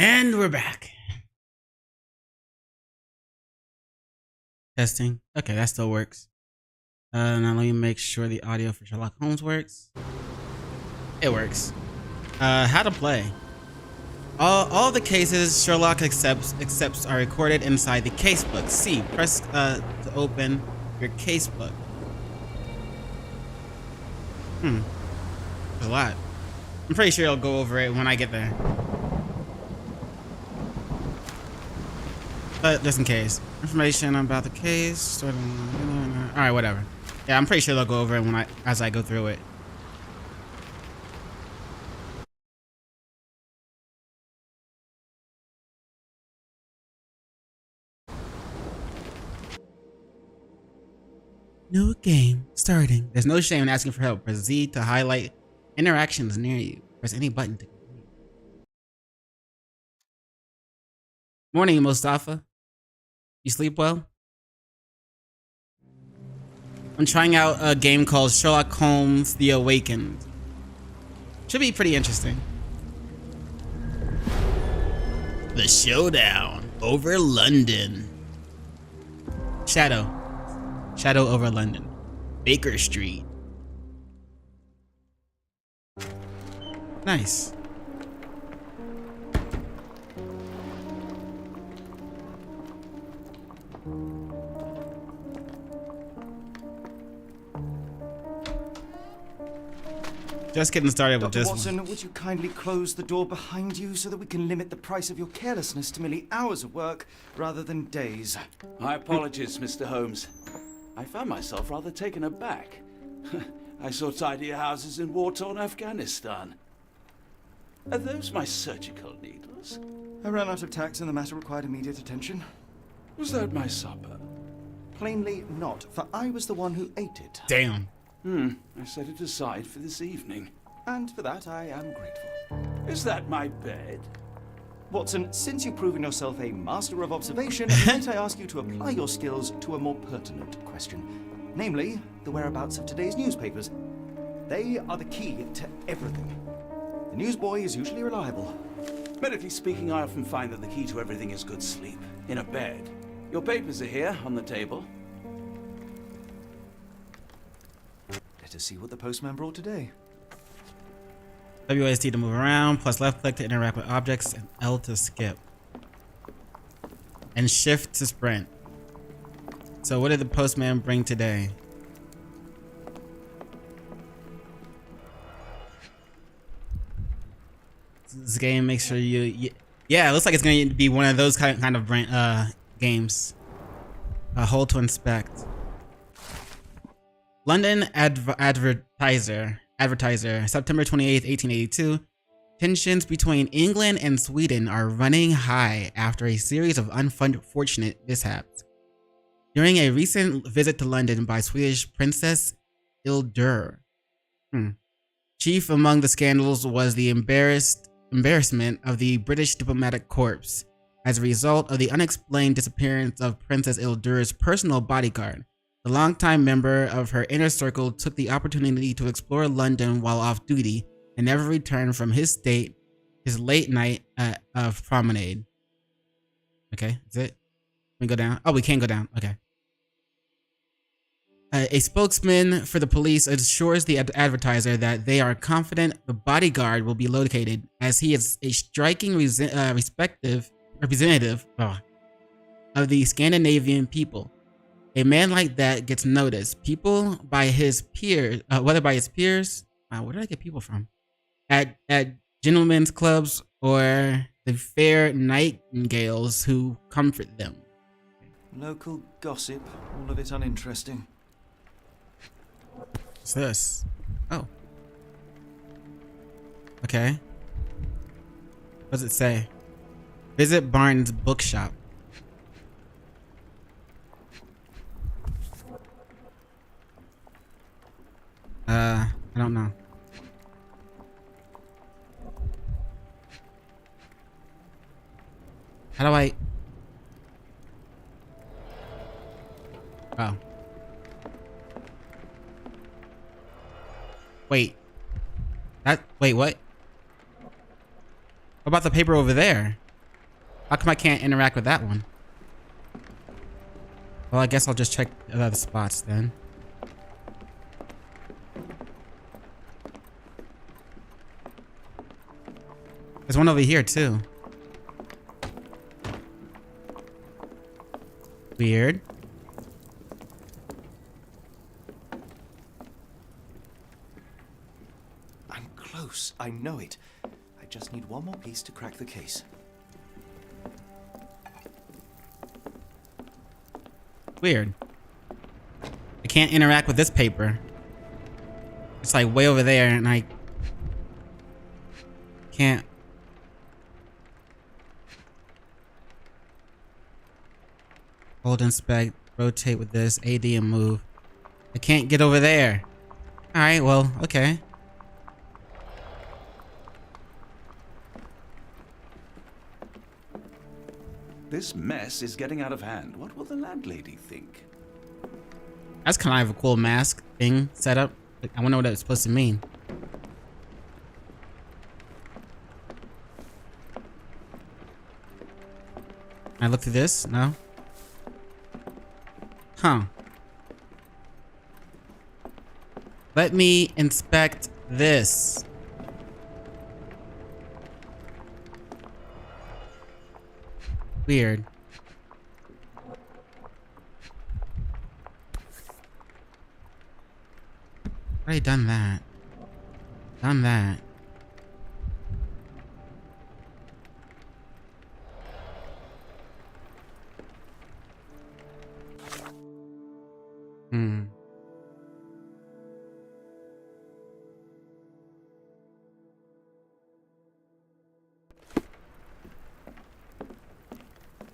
And we're back. Testing. Okay, that still works. Now let me make sure the audio for Sherlock Holmes works. It works. How to play. All the cases Sherlock accepts are recorded inside the casebook. C. Press to open your casebook. There's a lot. I'm pretty sure I'll go over it when I get there. But just in case. Information about the case. Alright, whatever. Yeah, I'm pretty sure they'll go over it as I go through it. New game starting. There's no shame in asking for help. Press Z to highlight interactions near you. Press any button to complete. Morning, Mustafa. You sleep well? I'm trying out a game called Sherlock Holmes: The Awakened. Should be pretty interesting. The showdown over London. Shadow over London. Baker Street. Nice. Just getting started with Dr. this Watson, one. would you kindly close the door behind you so that we can limit the price of your carelessness to merely hours of work rather than days? My apologies, Mr. Holmes. I found myself rather taken aback. I saw tidier houses in war-torn Afghanistan. Are those my surgical needles? I ran out of tacks and the matter required immediate attention. Was that my supper? Plainly not, for I was the one who ate it. Damn. I set it aside for this evening. And for that, I am grateful. Is that my bed? Watson, since you've proven yourself a master of observation, might I ask you to apply your skills to a more pertinent question, namely, the whereabouts of today's newspapers. They are the key to everything. The newsboy is usually reliable. Medically speaking, I often find that the key to everything is good sleep, in a bed. Your papers are here, on the table. Let us see what the postman brought today. WASD to move around, plus left click to interact with objects, and L to skip. And shift to sprint. So what did the postman bring today? This game makes sure yeah, it looks like it's going to be one of those kind of games. Hold to inspect. London Advertiser, September 28th, 1882. Tensions between England and Sweden are running high after a series of unfortunate mishaps. During a recent visit to London by Swedish Princess Ildur. Chief among the scandals was the embarrassment of the British diplomatic corps as a result of the unexplained disappearance of Princess Ildur's personal bodyguard. The longtime member of her inner circle took the opportunity to explore London while off duty and never returned from his late night promenade. Okay, is it? Can we go down? Oh, we can't go down. Okay. A spokesman for the police assures the advertiser that they are confident the bodyguard will be located, as he is a striking representative of the Scandinavian people. A man like that gets noticed. People by his peers, whether by his peers, where did I get people from? At gentlemen's clubs or the fair nightingales who comfort them. Local gossip, all of it uninteresting. What's this? Oh. Okay. What does it say? Visit Barnes Bookshop. I don't know. How do I? Oh. Wait. Wait, what? What about the paper over there? How come I can't interact with that one? Well, I guess I'll just check the other spots then. There's one over here too. Weird. I'm close. I know it. I just need one more piece to crack the case. Weird. I can't interact with this paper. It's like way over there and I can't. Hold, inspect, rotate with this, AD and move. I can't get over there. Alright, well, okay. This mess is getting out of hand. What will the landlady think? That's kind of a cool mask thing set up. Like, I wonder what that's supposed to mean. Can I look through this? No? Huh. Let me inspect this. Weird. Already done that. Done that.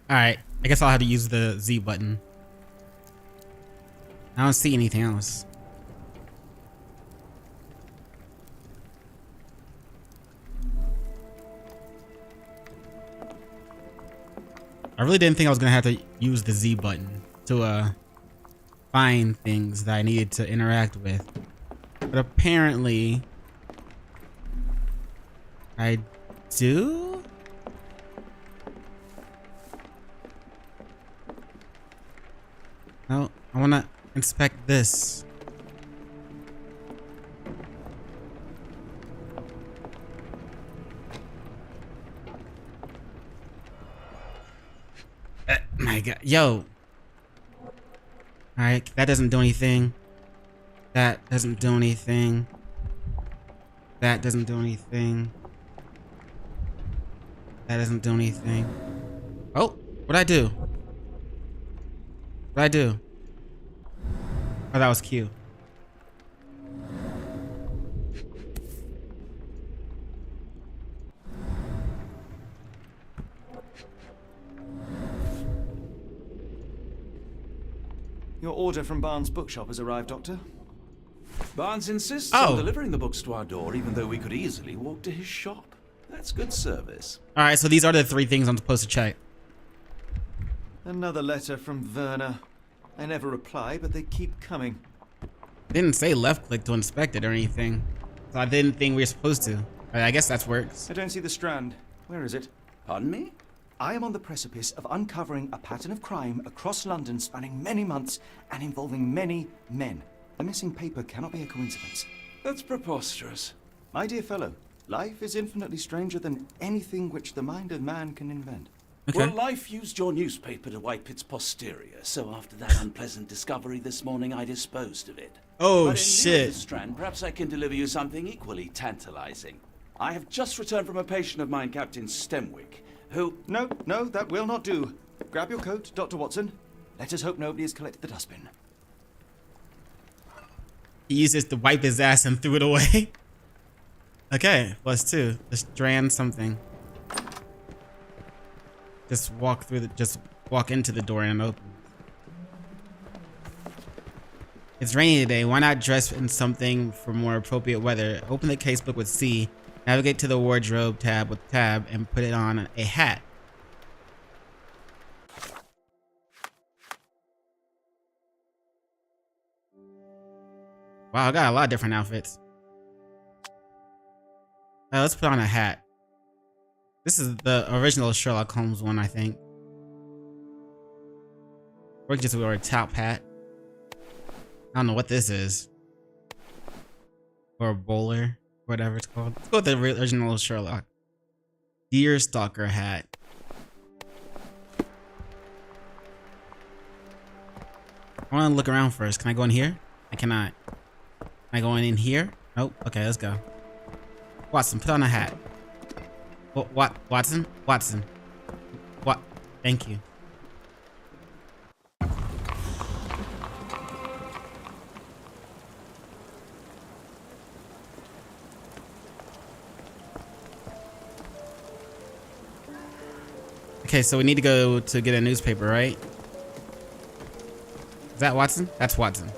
Alright, I guess I'll have to use the Z button. I don't see anything else. I really didn't think I was gonna have to use the Z button to find things that I needed to interact with. But apparently I do? No, I wanna inspect this. My God, yo. Alright, that doesn't do anything. That doesn't do anything. That doesn't do anything. That doesn't do anything. Oh, what'd I do? What'd I do? Oh, that was Q. Your order from Barnes' bookshop has arrived, Doctor. Barnes insists Oh. on delivering the books to our door, even though we could easily walk to his shop. That's good service. Alright, so these are the 3 things I'm supposed to check. Another letter from Werner. I never reply, but they keep coming. Didn't say left click to inspect it or anything. So I didn't think we were supposed to. I guess that works. I don't see the strand. Where is it? Pardon me? I am on the precipice of uncovering a pattern of crime across London spanning many months and involving many men. The missing paper cannot be a coincidence. That's preposterous. My dear fellow, life is infinitely stranger than anything which the mind of man can invent. Okay. Well, life used your newspaper to wipe its posterior, so after that unpleasant discovery this morning, I disposed of it. Oh, But in lieu of shit. the strand, perhaps I can deliver you something equally tantalizing. I have just returned from a patient of mine, Captain Stemwick, who... No, that will not do. Grab your coat, Dr. Watson. Let us hope nobody has collected the dustbin. He used this to wipe his ass and threw it away. Okay, +2. Just strand something. Just walk into the door and open. It's rainy today. Why not dress in something for more appropriate weather? Open the casebook with C. Navigate to the wardrobe tab with tab and put it on a hat. Wow, I got a lot of different outfits. Let's put on a hat. This is the original Sherlock Holmes one, I think. Or just wear a top hat. I don't know what this is. Or a bowler, whatever it's called. Let's go with the original Sherlock. Deer stalker hat. I want to look around first. Can I go in here? I cannot. Can I go in here? Nope. Okay, let's go. Watson, put on a hat. What? Watson? Watson. What? Thank you. Okay, so we need to go to get a newspaper, right? Is that Watson? That's Watson.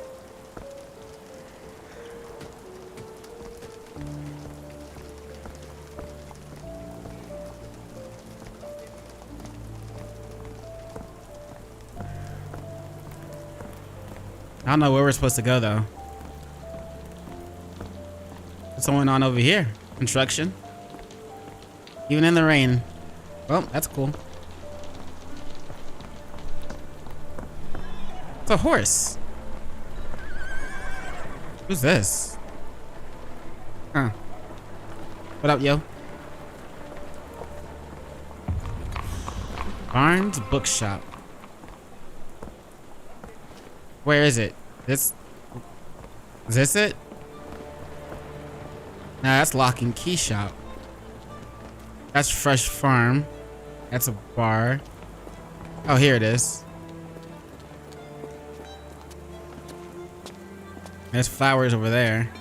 I don't know where we're supposed to go though. What's going on over here? Construction. Even in the rain. Well, that's cool. It's a horse. Who's this? Huh. What up, yo? Barnes Bookshop. Where is it? Is this it? Nah, that's Lock and Key Shop. That's Fresh Farm. That's a bar. Oh, here it is. There's flowers over there.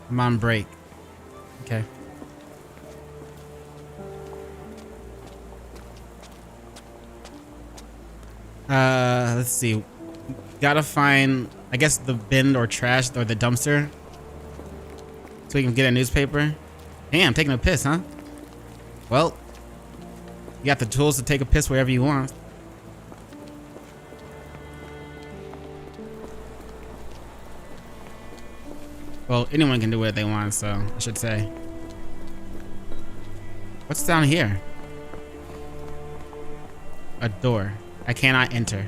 I'm on break. Okay. Let's see. Gotta find, I guess, the bin or trash or the dumpster so we can get a newspaper. Damn, taking a piss, huh? Well, you got the tools to take a piss wherever you want. Well, anyone can do what they want, so I should say. What's down here? A door. I cannot enter.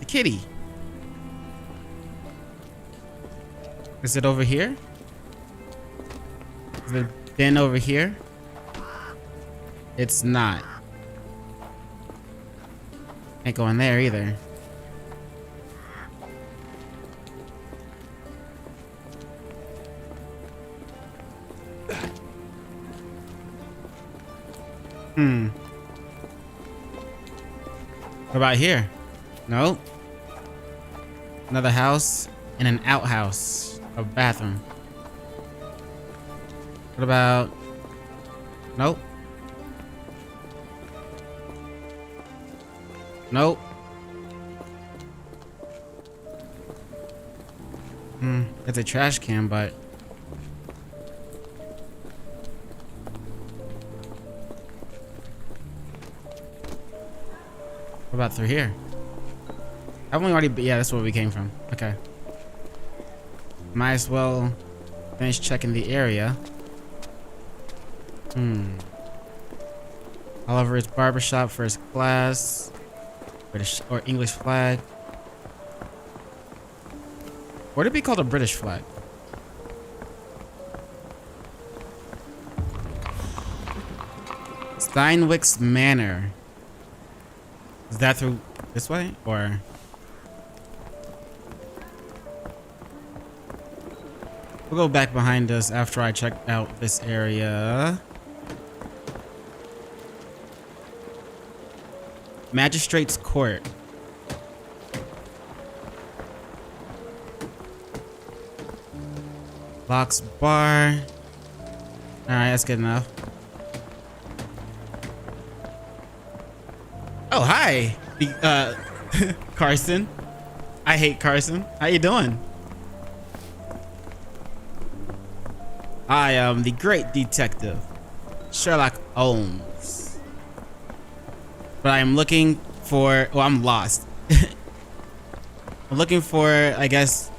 The kitty. Is it over here? Is the bin over here? It's not. Can't go in there either. What about here? Nope. Another house and an outhouse. A bathroom. What about... Nope. Nope. It's a trash can, but... What about through here? Haven't we already... Yeah, that's where we came from. Okay. Might as well finish checking the area. Oliver's Barbershop, first class. British or English flag. Would it be called a British flag? Steinwick's Manor. Is that through this way or? We'll go back behind us after I check out this area. Magistrate's Court. Locke's Bar. Alright, that's good enough. Oh, hi, Carson. I hate Carson. How you doing? I am the great detective, Sherlock Holmes. But I am looking for, well, I'm lost. I'm looking for, I guess,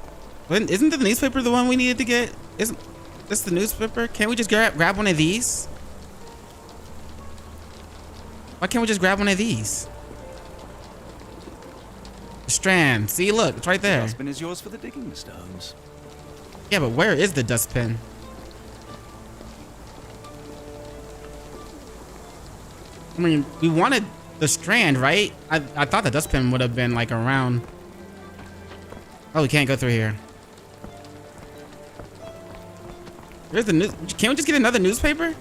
Isn't the newspaper the one we needed to get? Isn't this the newspaper? Can't we just grab one of these? Why can't we just grab one of these? The strand. See, look, it's right The there. dustbin is yours for the digging, Mr. Holmes. Yeah, but where is the dustbin? I mean, we wanted the strand, right? I thought the dustbin would have been like around. Oh, we can't go through here. There's the news. Can't we just get another newspaper?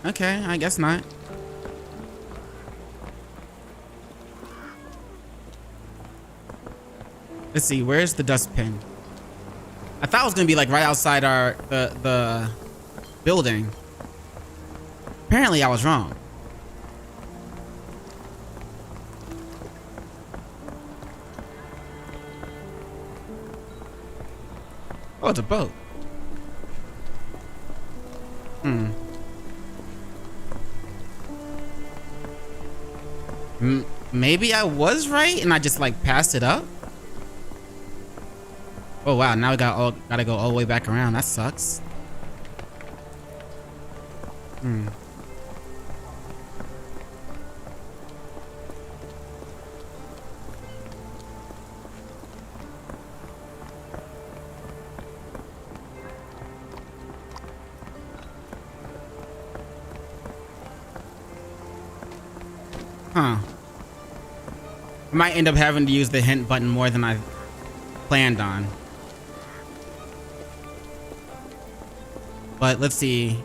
Okay, I guess not. Let's see, where's the dustbin? I thought it was gonna be like right outside the building. Apparently I was wrong. Oh, it's a boat. Maybe I was right and I just like passed it up. Oh wow, now we gotta go all the way back around. That sucks. Huh. I might end up having to use the hint button more than I planned on. But let's see.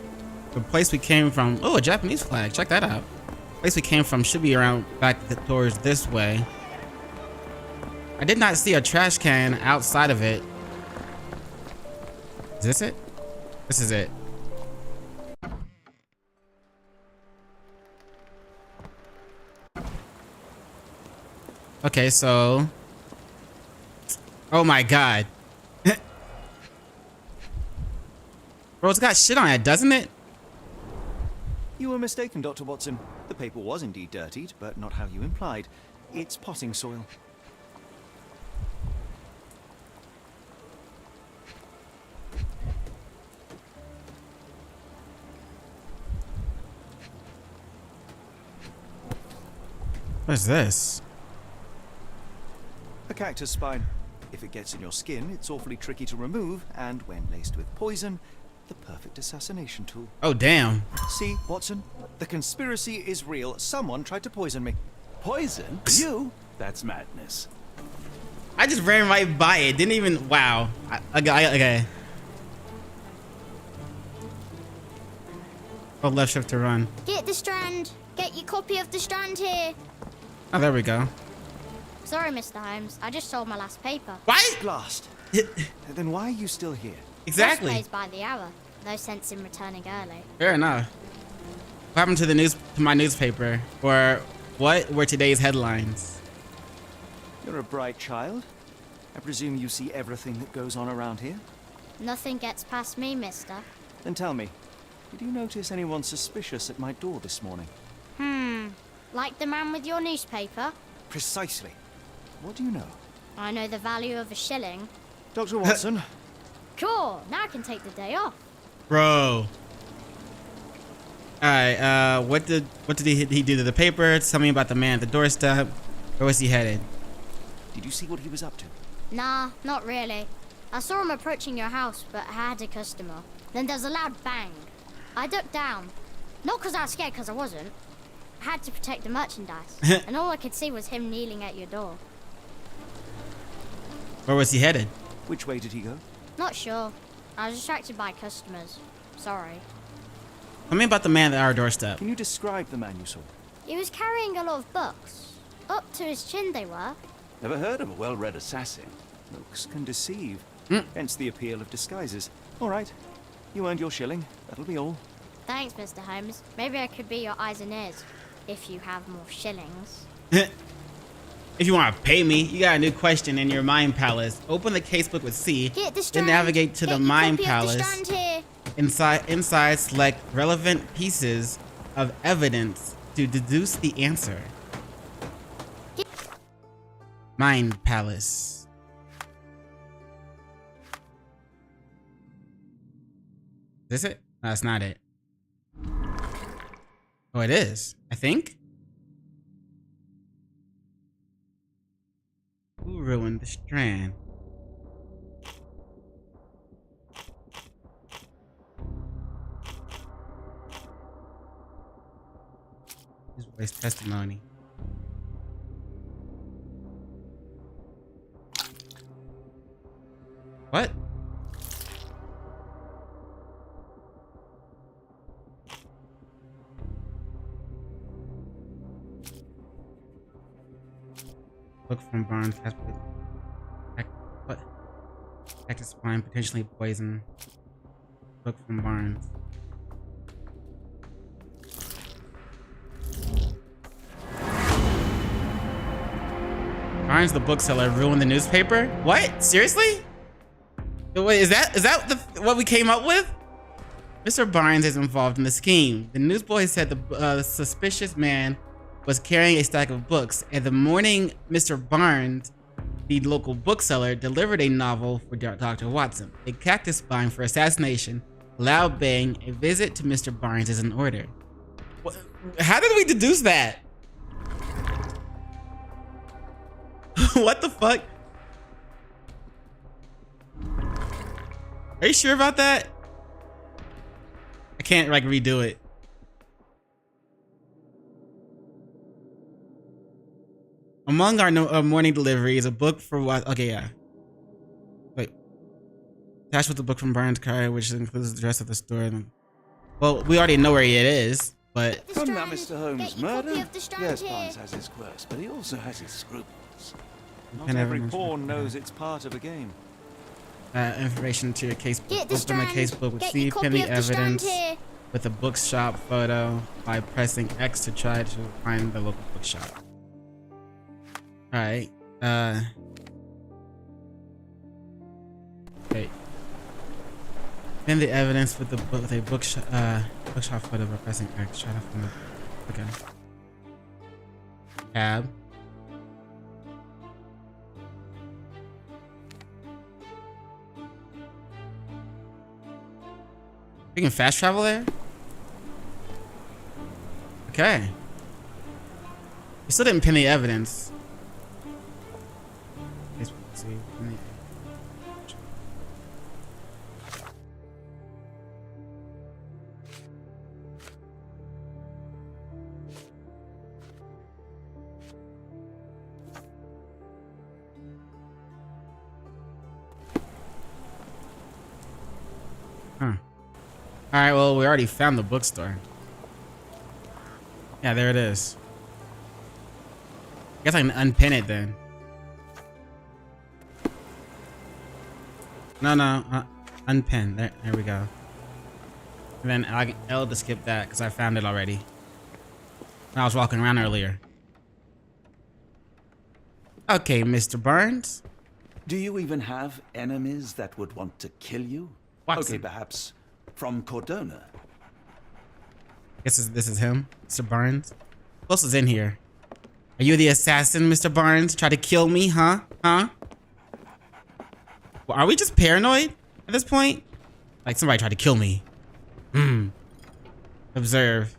The place we came from. Oh, a Japanese flag. Check that out. The place we came from should be around back towards this way. I did not see a trash can outside of it. Is this it? This is it. Okay, so. Oh my god. Bro, it's got shit on it, doesn't it? You were mistaken, Dr. Watson. The paper was indeed dirtied, but not how you implied. It's potting soil. What is this? A cactus spine. If it gets in your skin, it's awfully tricky to remove, and when laced with poison, the perfect assassination tool. Oh, damn. See, Watson? The conspiracy is real. Someone tried to poison me. Poison? You? That's madness. I just ran right by it. Didn't even. Wow. Okay. Oh, left shift to run. Get the strand. Get your copy of the strand here. Oh, there we go. Sorry, Mr. Holmes. I just sold my last paper. What? Blast. Then why are you still here? Exactly. Boss pays by the hour. No sense in returning early. Fair enough. What happened to my newspaper? Or what were today's headlines? You're a bright child. I presume you see everything that goes on around here? Nothing gets past me, mister. Then tell me, did you notice anyone suspicious at my door this morning? Like the man with your newspaper? Precisely. What do you know? I know the value of a shilling. Dr. Watson? Cool. Now I can take the day off. Bro. Alright, what did he do to the paper? Tell me about the man at the doorstep. Where was he headed? Did you see what he was up to? Nah, not really. I saw him approaching your house, but I had a customer. Then there's a loud bang. I ducked down. Not because I was scared, because I wasn't. I had to protect the merchandise. And all I could see was him kneeling at your door. Where was he headed? Which way did he go? Not sure. I was distracted by customers. Sorry. Tell me about the man at our doorstep. Can you describe the man you saw? He was carrying a lot of books. Up to his chin they were. Never heard of a well-read assassin. Looks can deceive. Hence the appeal of disguises. All right. You earned your shilling. That'll be all. Thanks, Mr. Holmes. Maybe I could be your eyes and ears. If you have more shillings. If you want to pay me, you got a new question in your mind palace. Open the casebook with C, Get the then strand. navigate to Get the your mind copy of the palace. strand here. Inside, select relevant pieces of evidence to deduce the answer. Mind palace. Is this it? No, that's not it. Oh, it is. I think. Who ruined the strand? His boy's testimony. What? Book from Barnes has what? Active spine, potentially poison. Book from Barnes. Barnes, the bookseller, ruined the newspaper? What? Seriously? Wait, is that what we came up with? Mr. Barnes is involved in the scheme. The newsboy said the suspicious man was carrying a stack of books. And the morning Mr. Barnes, the local bookseller, delivered a novel for Dr. Watson. A cactus spine for assassination, loud bang, a visit to Mr. Barnes is in order. How did we deduce that? What the fuck? Are you sure about that? I can't like redo it. Among our morning deliveries, a book for what? Okay, yeah. Wait. Attached with the book from Barnes' car, which includes the address of the store. Well, we already know where it is, but. From that Mr. Holmes' murder? Yes, Barnes has his quirks, but he also has his scruples. Not every pawn knows it's part of a game. Information to your casebook. Get the Open the Strand. casebook with Get C, your copy pin the of the Strand evidence here. with a bookshop photo by pressing X to try to find the local bookshop. Alright. Wait. Pin the evidence with a bookshop photo by pressing X. Try to find the. Okay. Tab. We can fast travel there? Okay. We still didn't pin the evidence. Let's see. Huh. Alright, well, we already found the bookstore. Yeah, there it is. I guess I can unpin it then. No, unpin. There we go. And then I can L to skip that because I found it already. When I was walking around earlier. Okay, Mr. Barnes. Do you even have enemies that would want to kill you? Watson. Okay, perhaps from Cordona. This is him, Mr. Barnes. Who else is in here? Are you the assassin, Mr. Barnes? Try to kill me, huh? Huh? Well, are we just paranoid at this point? Like somebody tried to kill me. Observe.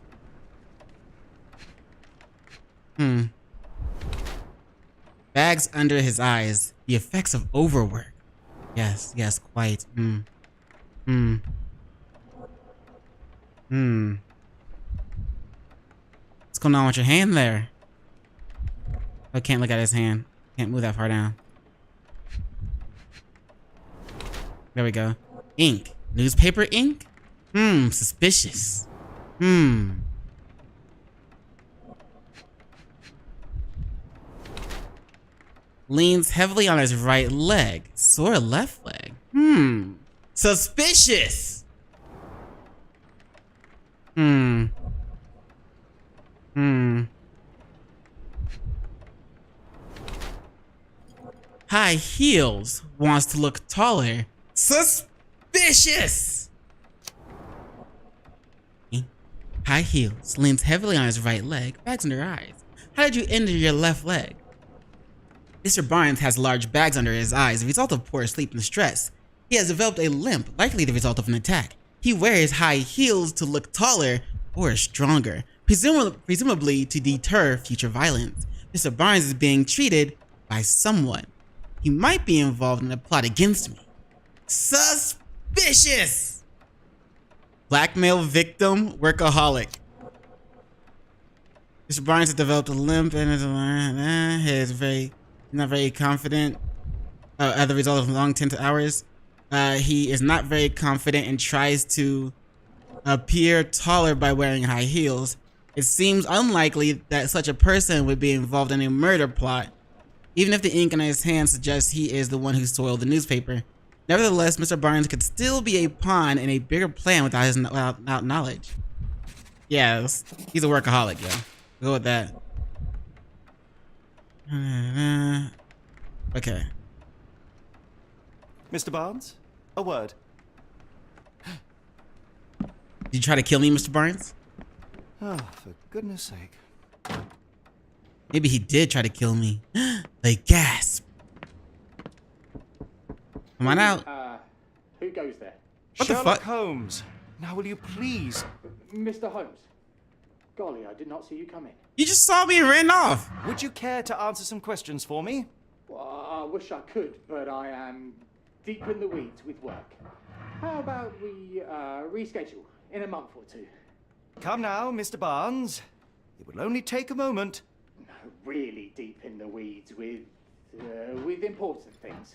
Bags under his eyes. The effects of overwork. Yes, quite. What's going on with your hand there? I can't look at his hand. Can't move that far down. There we go. Ink. Newspaper ink? Suspicious. Leans heavily on his right leg. Sore left leg. Suspicious. High heels. Wants to look taller. Suspicious. High heels. Leans heavily on his right leg. Bags under eyes. How did you injure your left leg? Mr. Barnes has large bags under his eyes, a result of poor sleep and stress. He has developed a limp, likely the result of an attack. He wears high heels to look taller or stronger, presumably to deter future violence. Mr. Barnes is being treated by someone. He might be involved in a plot against me. Suspicious! Blackmail victim, workaholic. Mr. Barnes has developed a limp and is not very confident as a result of long tense hours. He is not very confident and tries to appear taller by wearing high heels. It seems unlikely that such a person would be involved in a murder plot, even if the ink on his hand suggests he is the one who soiled the newspaper. Nevertheless, Mr. Barnes could still be a pawn in a bigger plan without knowledge. Yeah, he's a workaholic, yo. Go with that. Okay. Mr. Barnes, a word. Did you try to kill me, Mr. Barnes? Oh, for goodness sake. Maybe he did try to kill me. They gasp. Come on out. Who goes there? What the Sherlock fuck? Holmes. Now will you please? Mr. Holmes. Golly, I did not see you come in. You just saw me and ran off. Would you care to answer some questions for me? Well, I wish I could, but I am deep in the weeds with work. How about we reschedule in a month or two? Come now, Mr. Barnes. It will only take a moment. No, really deep in the weeds with important things.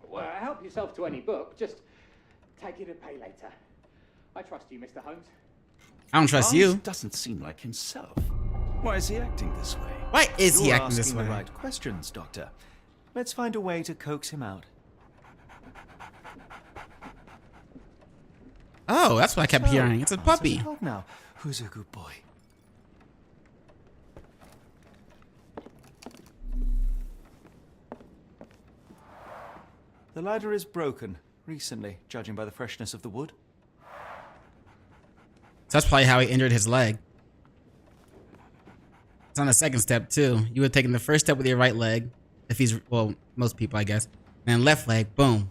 Well, help yourself to any book. Just take it and pay later. I trust you, Mr. Holmes. I don't trust Barnes you. doesn't seem like himself. Why is he acting this way? Why is he You're acting this asking way? the right questions, Doctor. Let's find a way to coax him out. Oh, that's what I kept So, hearing. It's a answer puppy. the dog now. Who's a good boy? The ladder is broken recently, judging by the freshness of the wood. So that's probably how he injured his leg. It's on the second step too. You would have taken the first step with your right leg, if he's, well, most people I guess, and then left leg, boom.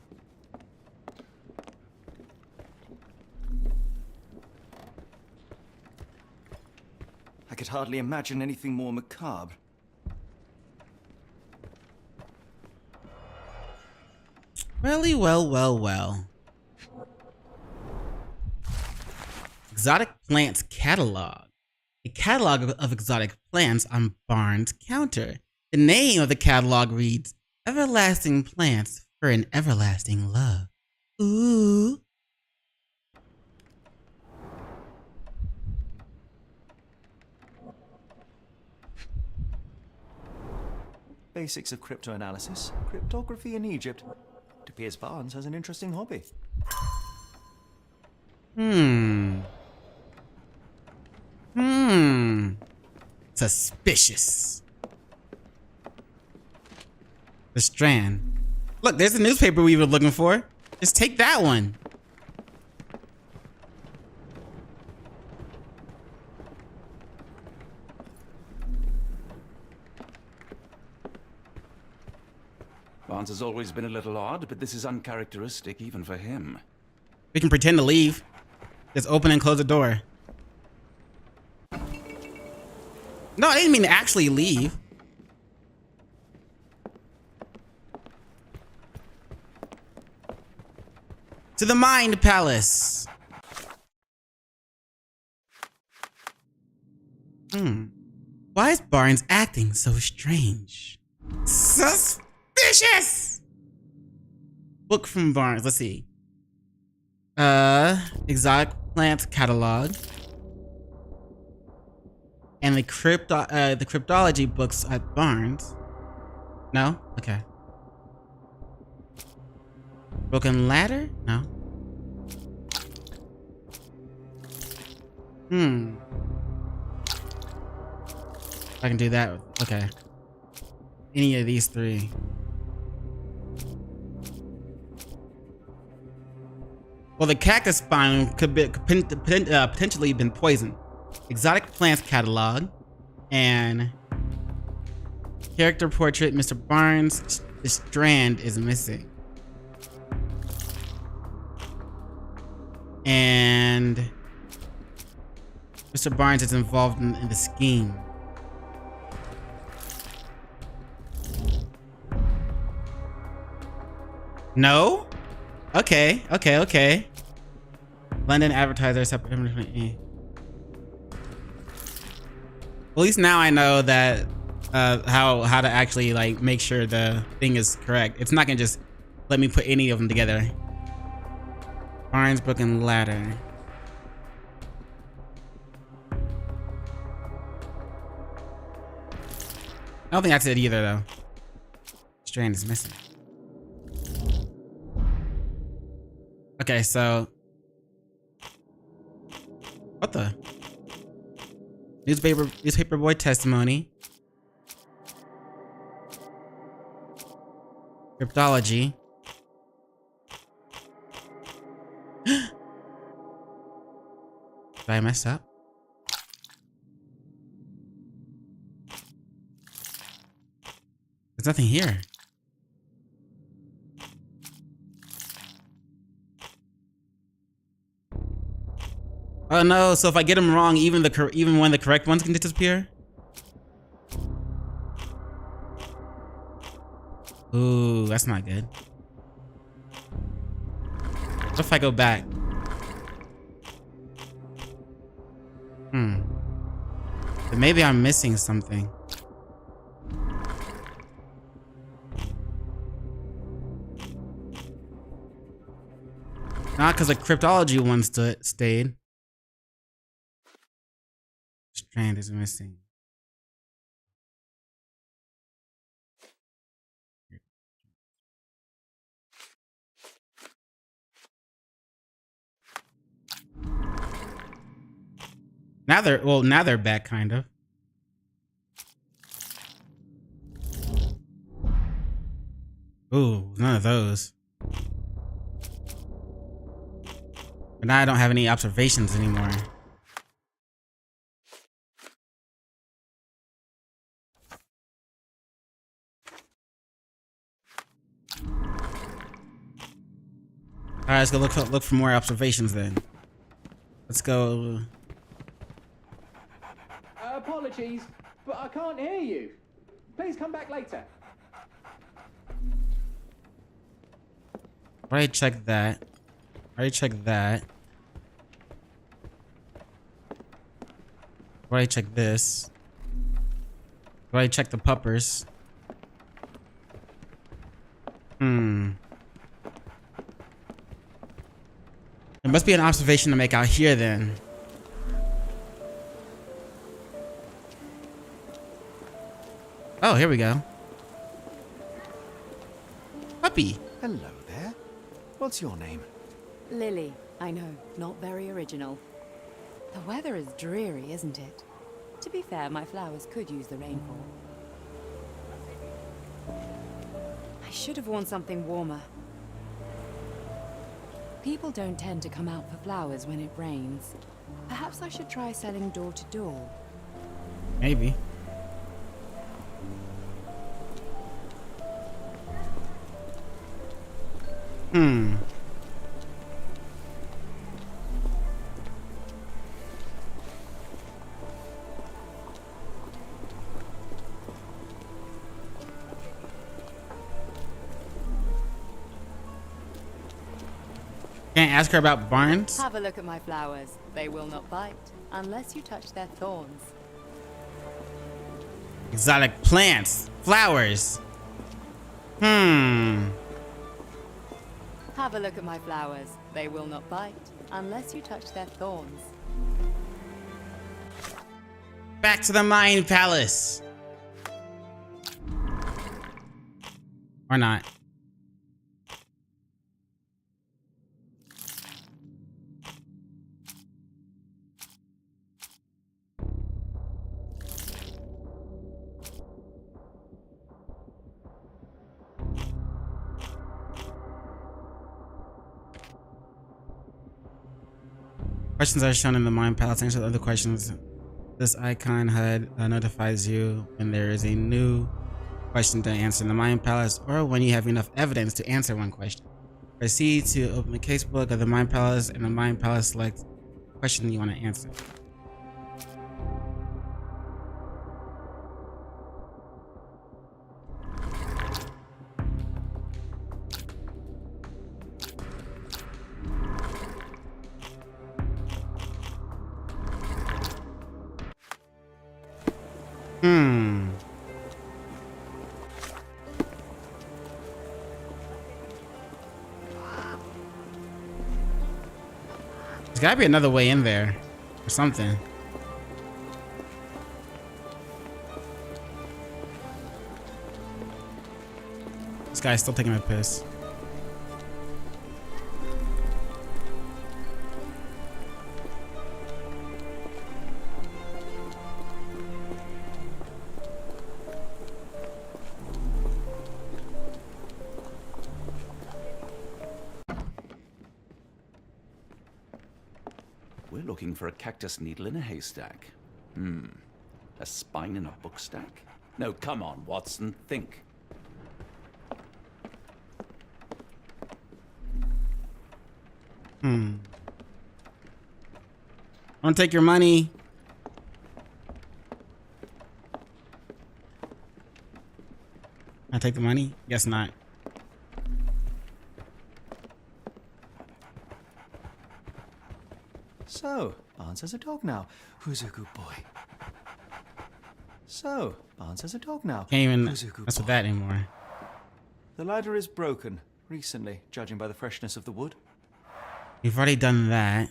I could hardly imagine anything more macabre. Well. Exotic plants catalog. A catalog of exotic plants on Barnes' counter. The name of the catalog reads, Everlasting Plants for an Everlasting Love. Ooh. Basics of cryptoanalysis, cryptography in Egypt. It appears Barnes has an interesting hobby. Suspicious. The Strand. Look, there's the newspaper we were looking for. Just take that one. Barnes has always been a little odd, but this is uncharacteristic even for him. We can pretend to leave. Just open and close the door. No, I didn't mean to actually leave. To the Mind Palace. Why is Barnes acting so strange? Suspicious! Book from Barnes. Let's see. Exotic plants catalog. And the cryptology books at Barnes. No? Okay. Broken ladder? No. I can do that. Okay. Any of these three. Well, the cactus spine could potentially been poisoned. Exotic plants catalog and character portrait. Mr. Barnes. The Strand is missing. And Mr. Barnes is involved in the scheme. No? Okay. London advertiser separate. At least now I know that how to actually like make sure the thing is correct. It's not gonna just let me put any of them together. Barnes book and ladder. I don't think that's it either though. Strand is missing. Okay, so what the newspaper boy testimony, cryptology. Did I mess up? There's nothing here. Oh no, so if I get them wrong, even when the correct ones can disappear? Ooh, that's not good. What if I go back? But maybe I'm missing something. Not because the cryptology one stayed. Strand is missing. Now they're back, kind of. Ooh, none of those. But now I don't have any observations anymore. Alright, let's go look for more observations then. Let's go. Apologies, but I can't hear you. Please come back later. Alright, check that. Alright, check that. Alright, check this. Alright, check the puppers. There must be an observation to make out here then. Oh, here we go. Puppy. Hello there. What's your name? Lily, I know, not very original. The weather is dreary, isn't it? To be fair, my flowers could use the rainfall. I should have worn something warmer. People don't tend to come out for flowers when it rains. Perhaps I should try selling door to door. Maybe. Can't ask her about Barnes? Have a look at my flowers. They will not bite unless you touch their thorns. Exotic plants. Flowers. Have a look at my flowers. They will not bite unless you touch their thorns. Back to the Mind Palace. Or not. Questions are shown in the Mind Palace. Answer the other questions. This icon HUD notifies you when there is a new question to answer in the Mind Palace, or when you have enough evidence to answer one question. Proceed to open the casebook of the Mind Palace, and the Mind Palace select question you want to answer. There's gotta be another way in there or something. This guy's still taking a piss. We're looking for a cactus needle in a haystack. A spine in a book stack? No, come on, Watson, think. I want to take your money. I take the money? Guess not. So, Barnes has a dog now. Who's a good boy? So, Barnes has a dog now. Can't even Who's a good mess with boy? that anymore. The ladder is broken, recently, judging by the freshness of the wood. We've already done that.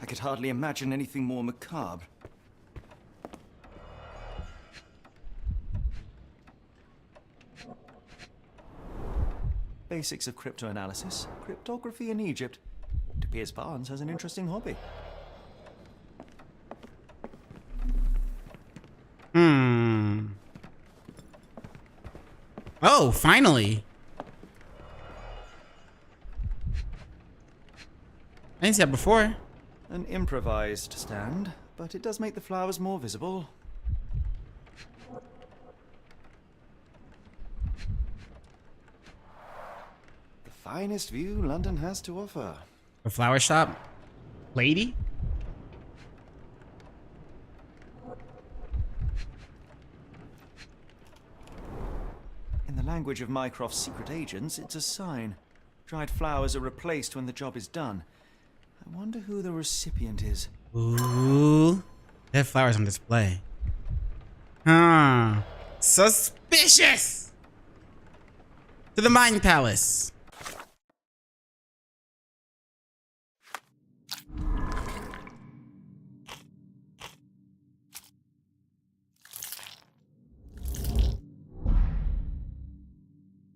I could hardly imagine anything more macabre. Basics of cryptoanalysis, cryptography in Egypt. It appears Barnes has an interesting hobby. Oh, finally. I didn't see that before. An improvised stand, but it does make the flowers more visible. The finest view London has to offer. A flower shop? Lady? In the language of Mycroft's secret agents, it's a sign. Dried flowers are replaced when the job is done. I wonder who the recipient is. Ooh. They have flowers on display. Huh. Suspicious! To the Mind Palace.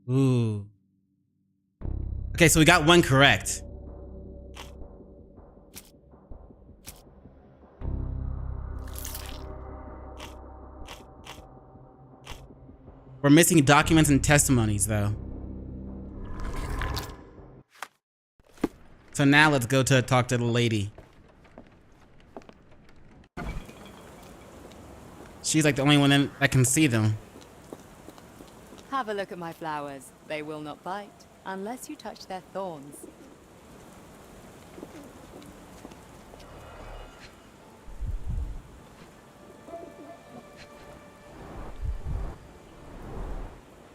Ooh. Okay, so we got one correct. We're missing documents and testimonies, though. So now let's go to talk to the lady. She's like the only one that can see them. Have a look at my flowers. They will not bite unless you touch their thorns.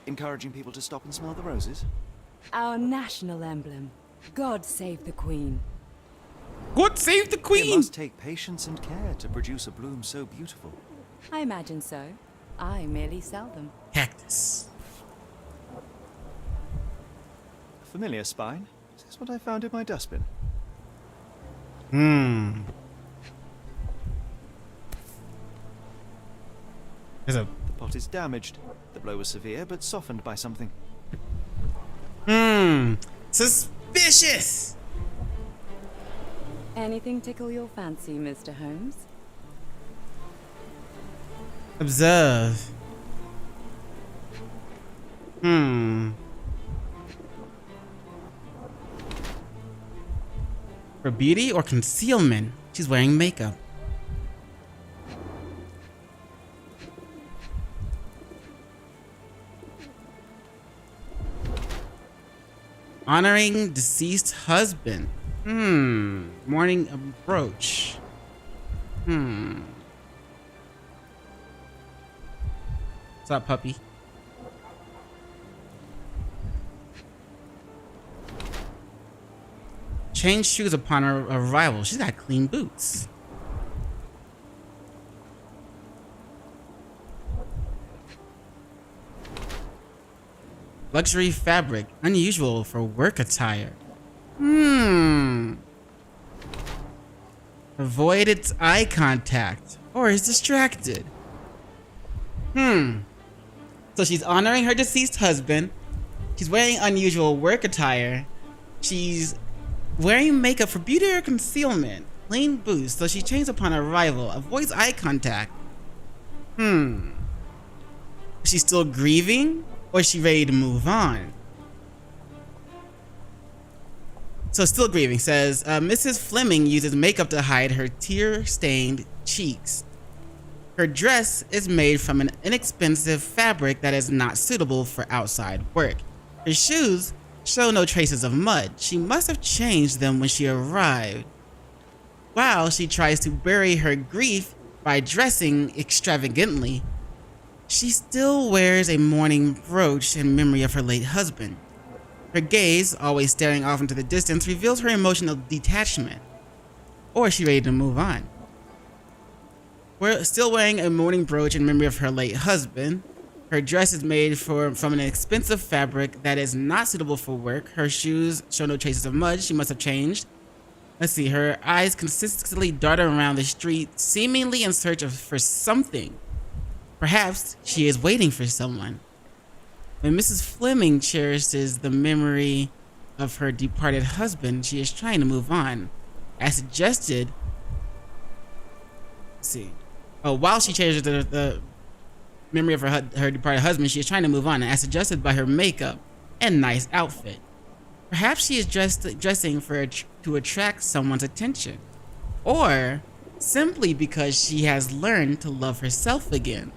Encouraging people to stop and smell the roses? Our national emblem. God save the Queen. God save the It Queen! must take patience and care to produce a bloom so beautiful. I imagine so. I merely sell them. Cactus. A familiar spine? Is this what I found in my dustbin? There's a The pot is damaged. The blow was severe, but softened by something. suspicious. Anything tickle your fancy, Mr. Holmes? Observe. For beauty or concealment? She's wearing makeup. Honoring deceased husband. Morning approach. What's up, puppy? Change shoes upon her arrival. She's got clean boots. Luxury fabric, unusual for work attire. Avoided eye contact or is distracted. So she's honoring her deceased husband. She's wearing unusual work attire. She's wearing makeup for beauty or concealment. Clean boots, so she changed upon arrival. Avoids eye contact. She's still grieving? Or is she ready to move on? So still grieving. Says, Mrs. Fleming uses makeup to hide her tear-stained cheeks. Her dress is made from an inexpensive fabric that is not suitable for outside work. Her shoes show no traces of mud. She must have changed them when she arrived. While she tries to bury her grief by dressing extravagantly, she still wears a mourning brooch in memory of her late husband. Her gaze, always staring off into the distance, reveals her emotional detachment. Or is she ready to move on? We're still wearing a mourning brooch in memory of her late husband. Her dress is made from an expensive fabric that is not suitable for work. Her shoes show no traces of mud. She must have changed. Let's see. Her eyes consistently dart around the street, seemingly in search for something. Perhaps she is waiting for someone. When Mrs. Fleming cherishes the memory of her departed husband, she is trying to move on. As suggested, let's see. While she cherishes the memory of her departed husband, she is trying to move on, as suggested by her makeup and nice outfit. Perhaps she is dressing to attract someone's attention, or simply because she has learned to love herself again.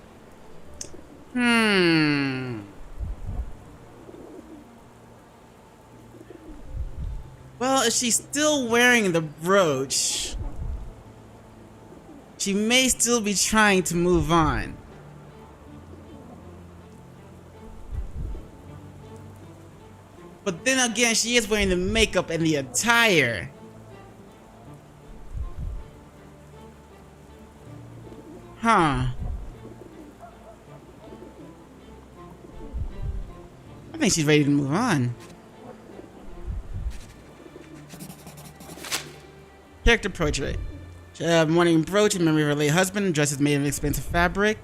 Well, if she's still wearing the brooch, she may still be trying to move on. But then again, she is wearing the makeup and the attire. I think she's ready to move on. Character portrait. Mourning brooch in memory of her late husband. Dress is made of expensive fabric.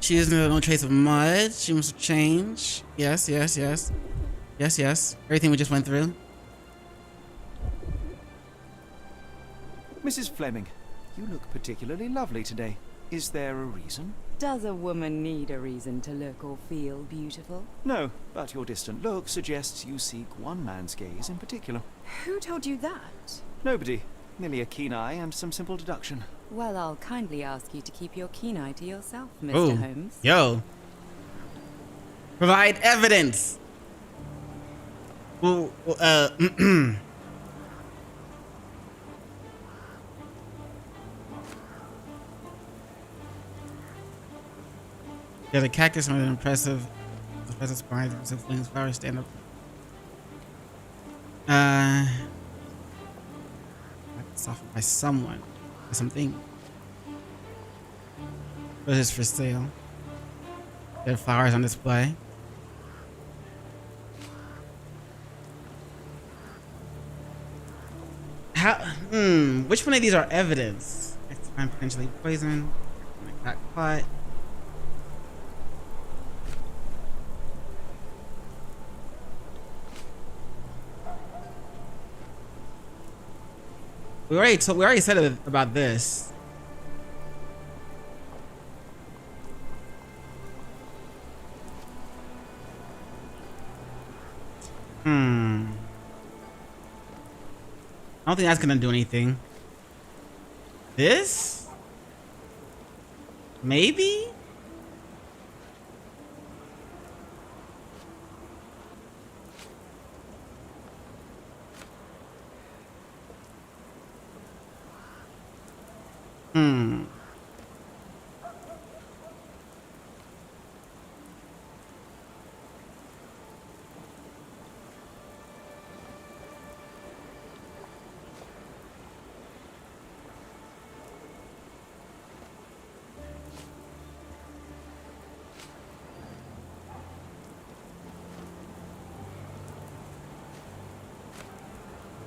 She has no trace of mud. She must change. Yes. Everything we just went through. Mrs. Fleming, you look particularly lovely today. Is there a reason? Does a woman need a reason to look or feel beautiful? No, but your distant look suggests you seek one man's gaze in particular. Who told you that? Nobody. Merely a keen eye and some simple deduction. Well, I'll kindly ask you to keep your keen eye to yourself, Mr. Holmes. Yo. Provide evidence. Yeah, the cactus with an impressive spine, flings flowers stand up. Softened by someone or something. But it's for sale. There are flowers on display. Which one of these are evidence? Next time, potentially poison. Got caught. We already said it about this. I don't think that's gonna do anything. This? Maybe? Hmm.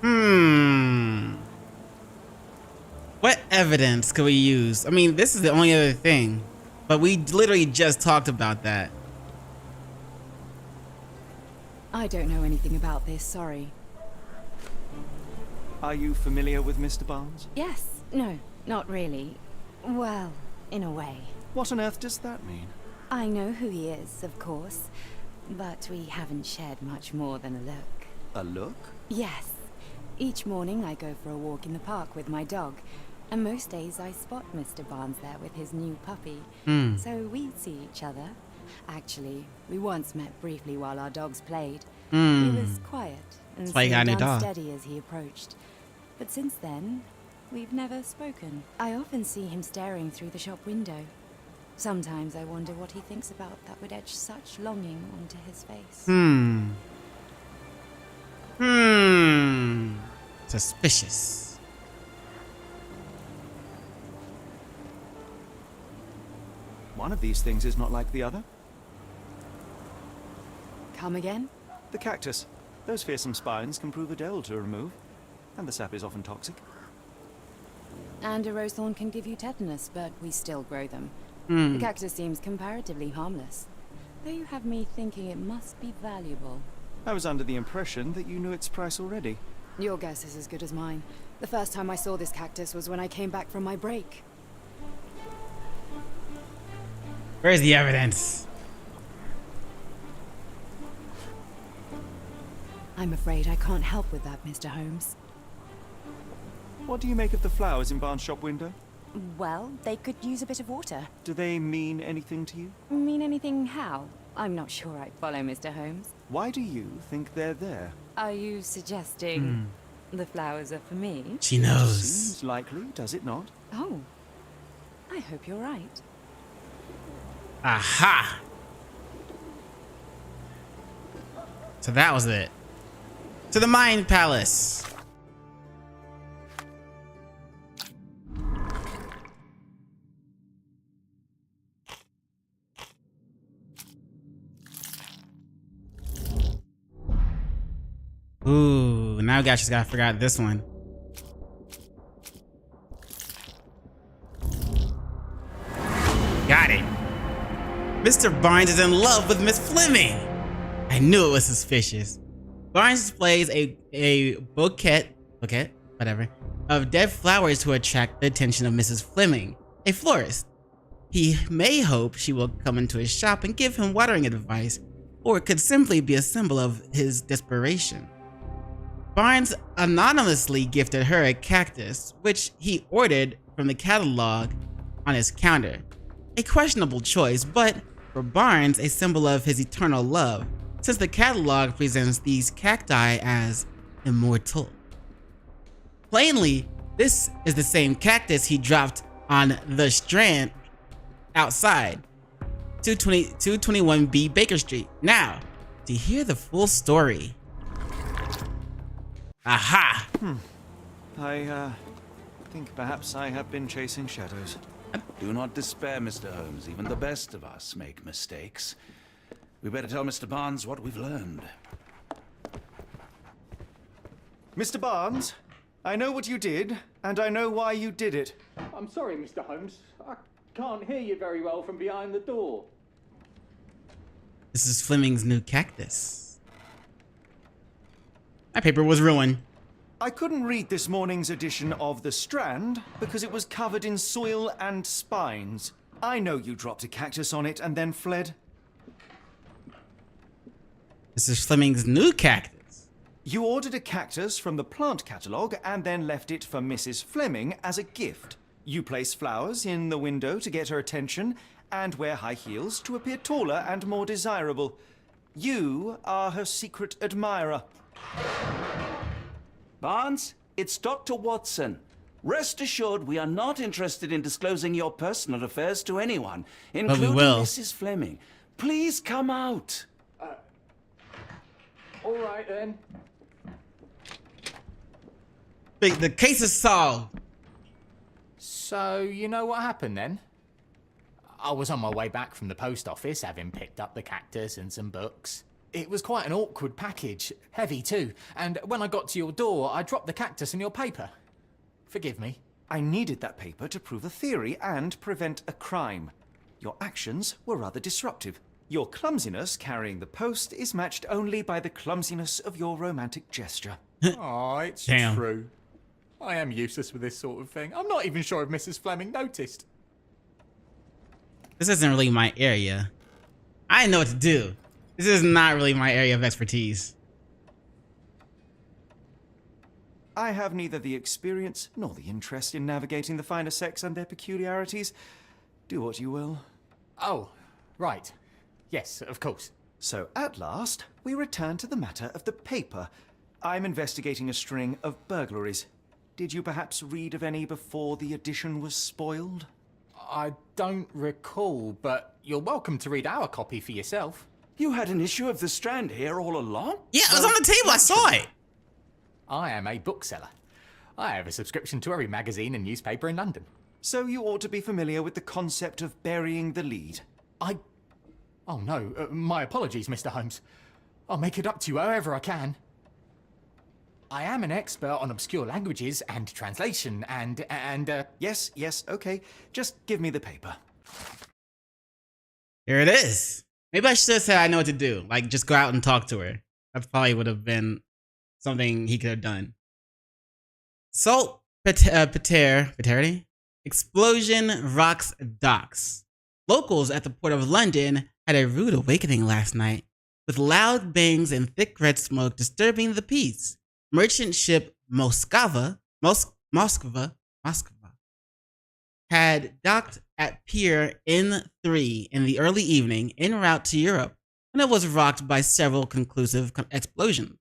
Hmm. What evidence could we use? I mean, this is the only other thing, but we literally just talked about that. I don't know anything about this, sorry. Are you familiar with Mr. Barnes? Yes, no, not really. Well, in a way. What on earth does that mean? I know who he is, of course, but we haven't shared much more than a look. A look? Yes. Each morning I go for a walk in the park with my dog, and most days I spot Mr. Barnes there with his new puppy. So we see each other. Actually, we once met briefly while our dogs played. He was quiet and seemed unsteady as he approached. But since then, we've never spoken. I often see him staring through the shop window. Sometimes I wonder what he thinks about that would etch such longing onto his face. Suspicious. One of these things is not like the other. Come again? The cactus. Those fearsome spines can prove a devil to remove, and the sap is often toxic. And a rose thorn can give you tetanus, but we still grow them. The cactus seems comparatively harmless, though you have me thinking it must be valuable. I was under the impression that you knew its price already. Your guess is as good as mine. The first time I saw this cactus was when I came back from my break. Where's the evidence? I'm afraid I can't help with that, Mr. Holmes. What do you make of the flowers in Barnes' shop window? Well, they could use a bit of water. Do they mean anything to you? Mean anything how? I'm not sure I follow, Mr. Holmes. Why do you think they're there? Are you suggesting the flowers are for me? She knows. Seems likely, does it not? Oh, I hope you're right. Aha! So that was it. To the Mind Palace. Ooh, now we just gotta figure out this one. Got it. Mr. Barnes is in love with Miss Fleming. I knew it was suspicious. Barnes displays a bouquet, whatever, of dead flowers to attract the attention of Mrs. Fleming, a florist. He may hope she will come into his shop and give him watering advice, or it could simply be a symbol of his desperation. Barnes anonymously gifted her a cactus, which he ordered from the catalog on his counter. A questionable choice, but for Barnes, a symbol of his eternal love, since the catalog presents these cacti as immortal. Plainly, this is the same cactus he dropped on the Strand outside 221B Baker Street. Now, to hear the full story. Aha! I think perhaps I have been chasing shadows. Do not despair, Mr. Holmes. Even the best of us make mistakes. We better tell Mr. Barnes what we've learned. Mr. Barnes, I know what you did, and I know why you did it. I'm sorry, Mr. Holmes. I can't hear you very well from behind the door. This is Fleming's new cactus. My paper was ruined. I couldn't read this morning's edition of The Strand because it was covered in soil and spines. I know you dropped a cactus on it and then fled. This is Fleming's new cactus. You ordered a cactus from the plant catalogue and then left it for Mrs. Fleming as a gift. You place flowers in the window to get her attention and wear high heels to appear taller and more desirable. You are her secret admirer. Barnes, it's Dr. Watson. Rest assured, we are not interested in disclosing your personal affairs to anyone, including will. Mrs. Fleming. Please come out. All right then. The case is solved. So, you know what happened then? I was on my way back from the post office, having picked up the cactus and some books. It was quite an awkward package, heavy too, and when I got to your door, I dropped the cactus and your paper. Forgive me. I needed that paper to prove a theory and prevent a crime. Your actions were rather disruptive. Your clumsiness carrying the post is matched only by the clumsiness of your romantic gesture. Oh, it's Damn. true. I am useless with this sort of thing. I'm not even sure if Mrs. Fleming noticed. This isn't really my area. I know what to do. This is not really my area of expertise. I have neither the experience nor the interest in navigating the finer sex and their peculiarities. Do what you will. Oh, right. Yes, of course. So, at last, we return to the matter of the paper. I'm investigating a string of burglaries. Did you perhaps read of any before the edition was spoiled? I don't recall, but you're welcome to read our copy for yourself. You had an issue of The Strand here all along? Yeah, it was on the table. I saw it. I am a bookseller. I have a subscription to every magazine and newspaper in London. So you ought to be familiar with the concept of burying the lead. Oh no, my apologies, Mr. Holmes. I'll make it up to you however I can. I am an expert on obscure languages and translation and Yes, okay. Just give me the paper. Here it is. Maybe I should have said I know what to do. Like, just go out and talk to her. That probably would have been something he could have done. Salt Paterity? Explosion rocks docks. Locals at the Port of London had a rude awakening last night, with loud bangs and thick red smoke disturbing the peace. Merchant ship Moskva had docked at Pier N3 in the early evening en route to Europe when it was rocked by several conclusive explosions.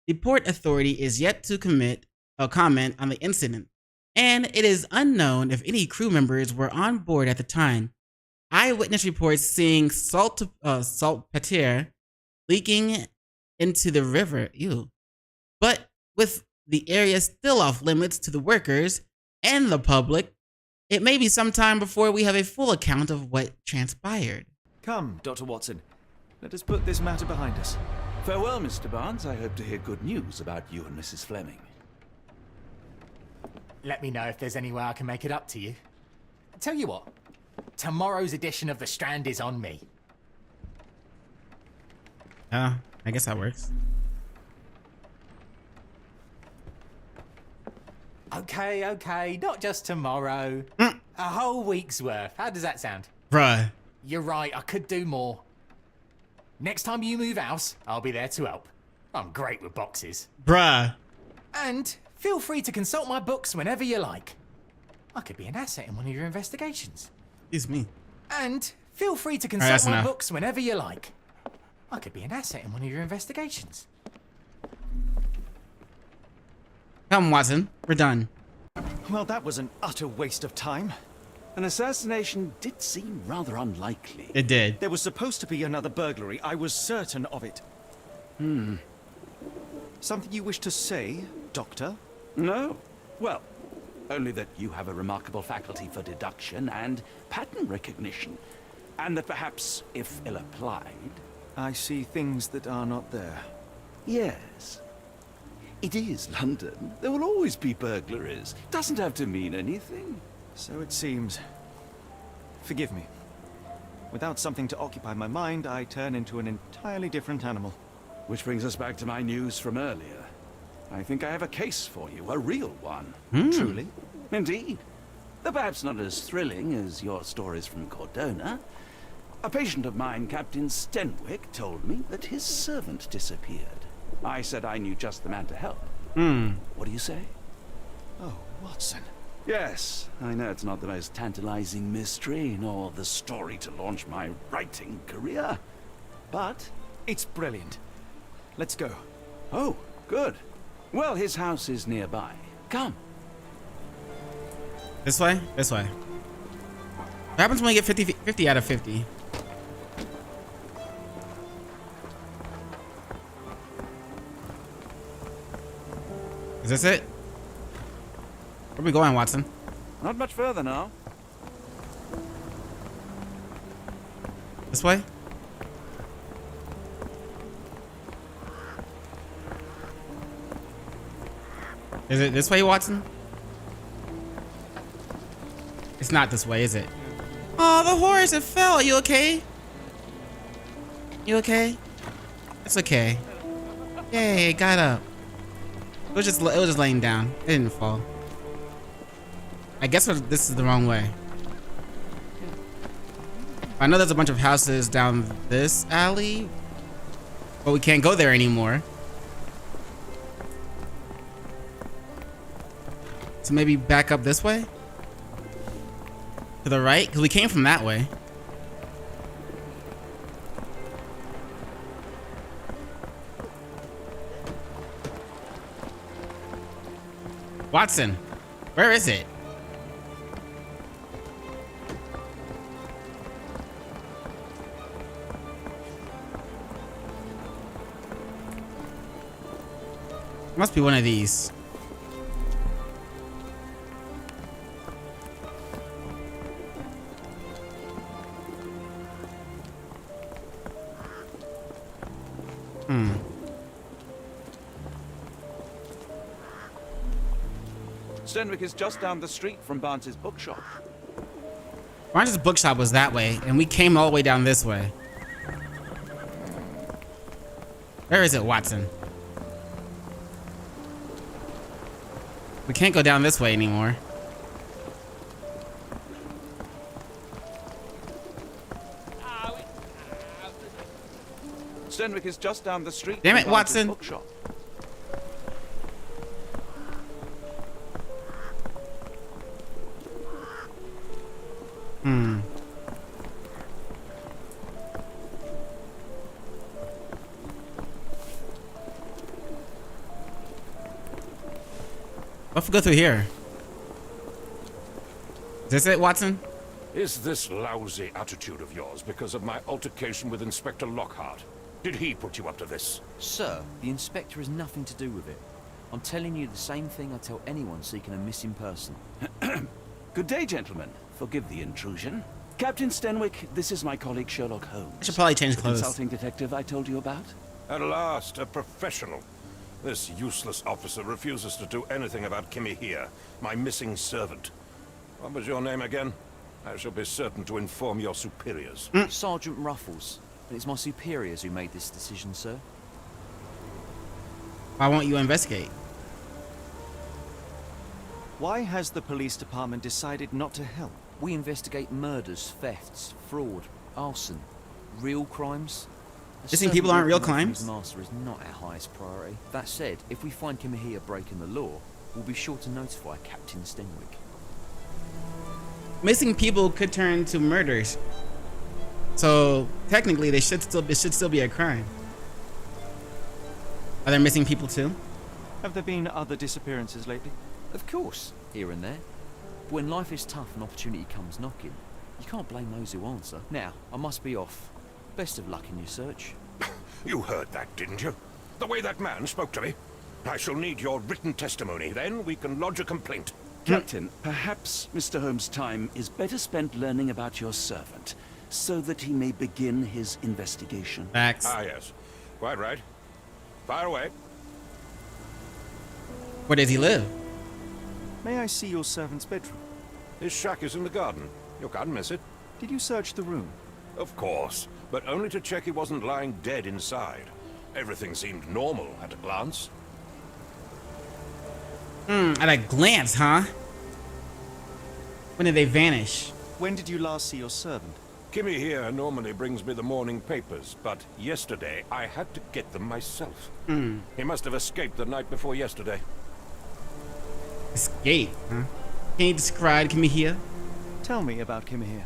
The port authority is yet to comment on the incident, and it is unknown if any crew members were on board at the time. Eyewitness reports seeing saltpeter leaking into the river. Ew. But with the area still off limits to the workers and the public, it may be some time before we have a full account of what transpired. Come, Dr. Watson. Let us put this matter behind us. Farewell, Mr. Barnes. I hope to hear good news about you and Mrs. Fleming. let me know if there's any way I can make it up to you. Tell you what, tomorrow's edition of The Strand is on me. I guess that works. Okay, not just tomorrow. A whole week's worth. How does that sound? Bruh. You're right, I could do more. Next time you move house, I'll be there to help. I'm great with boxes. Bruh. And feel free to consult my books whenever you like. I could be an asset in one of your investigations. Excuse me. And feel free to consult my books whenever you like. I could be an asset in one of your investigations. Come, Watson. We're done. Well, that was an utter waste of time. An assassination did seem rather unlikely. It did. There was supposed to be another burglary. I was certain of it. Something you wish to say, Doctor? No. Well, only that you have a remarkable faculty for deduction and pattern recognition. And that perhaps, if ill-applied... I see things that are not there. Yes. It is London. There will always be burglaries. Doesn't have to mean anything. So it seems. Forgive me. Without something to occupy my mind, I turn into an entirely different animal. Which brings us back to my news from earlier. I think I have a case for you, a real one. Truly? Indeed. Though perhaps not as thrilling as your stories from Cordona. A patient of mine, Captain Stenwick, told me that his servant disappeared. I said I knew just the man to help. What do you say? Oh, Watson. Yes, I know it's not the most tantalizing mystery, nor the story to launch my writing career. But... it's brilliant. Let's go. Oh, good. Well, his house is nearby. Come. This way? This way. What happens when you get 50 out of 50? Is this it? Where are we going, Watson? Not much further now. This way? Is it this way, Watson? It's not this way, is it? Oh, the horse, it fell. You okay? You okay? It's okay. Yay, it got up. It was just laying down. It didn't fall. I guess this is the wrong way. I know there's a bunch of houses down this alley, but we can't go there anymore. So maybe back up this way? To the right? Because we came from that way. Watson, where is it? Must be one of these. Stenwick is just down the street from Barnes's bookshop. Barnes's bookshop was that way, and we came all the way down this way. Where is it, Watson? We can't go down this way anymore. Stenwick is just down the street. Damn it, from Barnes's Watson. Bookshop. What if we go through here? Is this it, Watson? Is this lousy attitude of yours because of my altercation with Inspector Lockhart? Did he put you up to this? Sir, the inspector has nothing to do with it. I'm telling you the same thing I tell anyone seeking a missing person. Good day, gentlemen. Forgive the intrusion. Captain Stenwick, this is my colleague Sherlock Holmes. I should probably change The clothes. consulting detective I told you about. At last, a professional. This useless officer refuses to do anything about Kimmy here, my missing servant. What was your name again? I shall be certain to inform your superiors. Sergeant Ruffles. But it's my superiors who made this decision, sir. Why won't you investigate? Why has the police department decided not to help? We investigate murders, thefts, fraud, arson, real crimes. Missing people aren't real crimes? Master is not our highest priority. That said, if we find Kimahia breaking the law, we'll be sure to notify Captain Stenwick. Missing people could turn to murders. So technically it should still be a crime. Are there missing people too? Have there been other disappearances lately? Of course, here and there. But when life is tough and opportunity comes knocking, you can't blame those who answer. Now, I must be off. Best of luck in your search. You heard that, didn't you? The way that man spoke to me. I shall need your written testimony. Then we can lodge a complaint. Captain, perhaps Mr. Holmes' time is better spent learning about your servant, so that he may begin his investigation. Facts. Ah, yes. Quite right. Fire away. Where does he live? May I see your servant's bedroom? His shack is in the garden. You can't miss it. Did you search the room? Of course, but only to check he wasn't lying dead inside. Everything seemed normal at a glance. At a glance, huh? When did they vanish? When did you last see your servant? Kimmy here normally brings me the morning papers, but yesterday I had to get them myself. He must have escaped the night before yesterday. Escape, huh? Can you describe Kimahia? Tell me about Kimahia.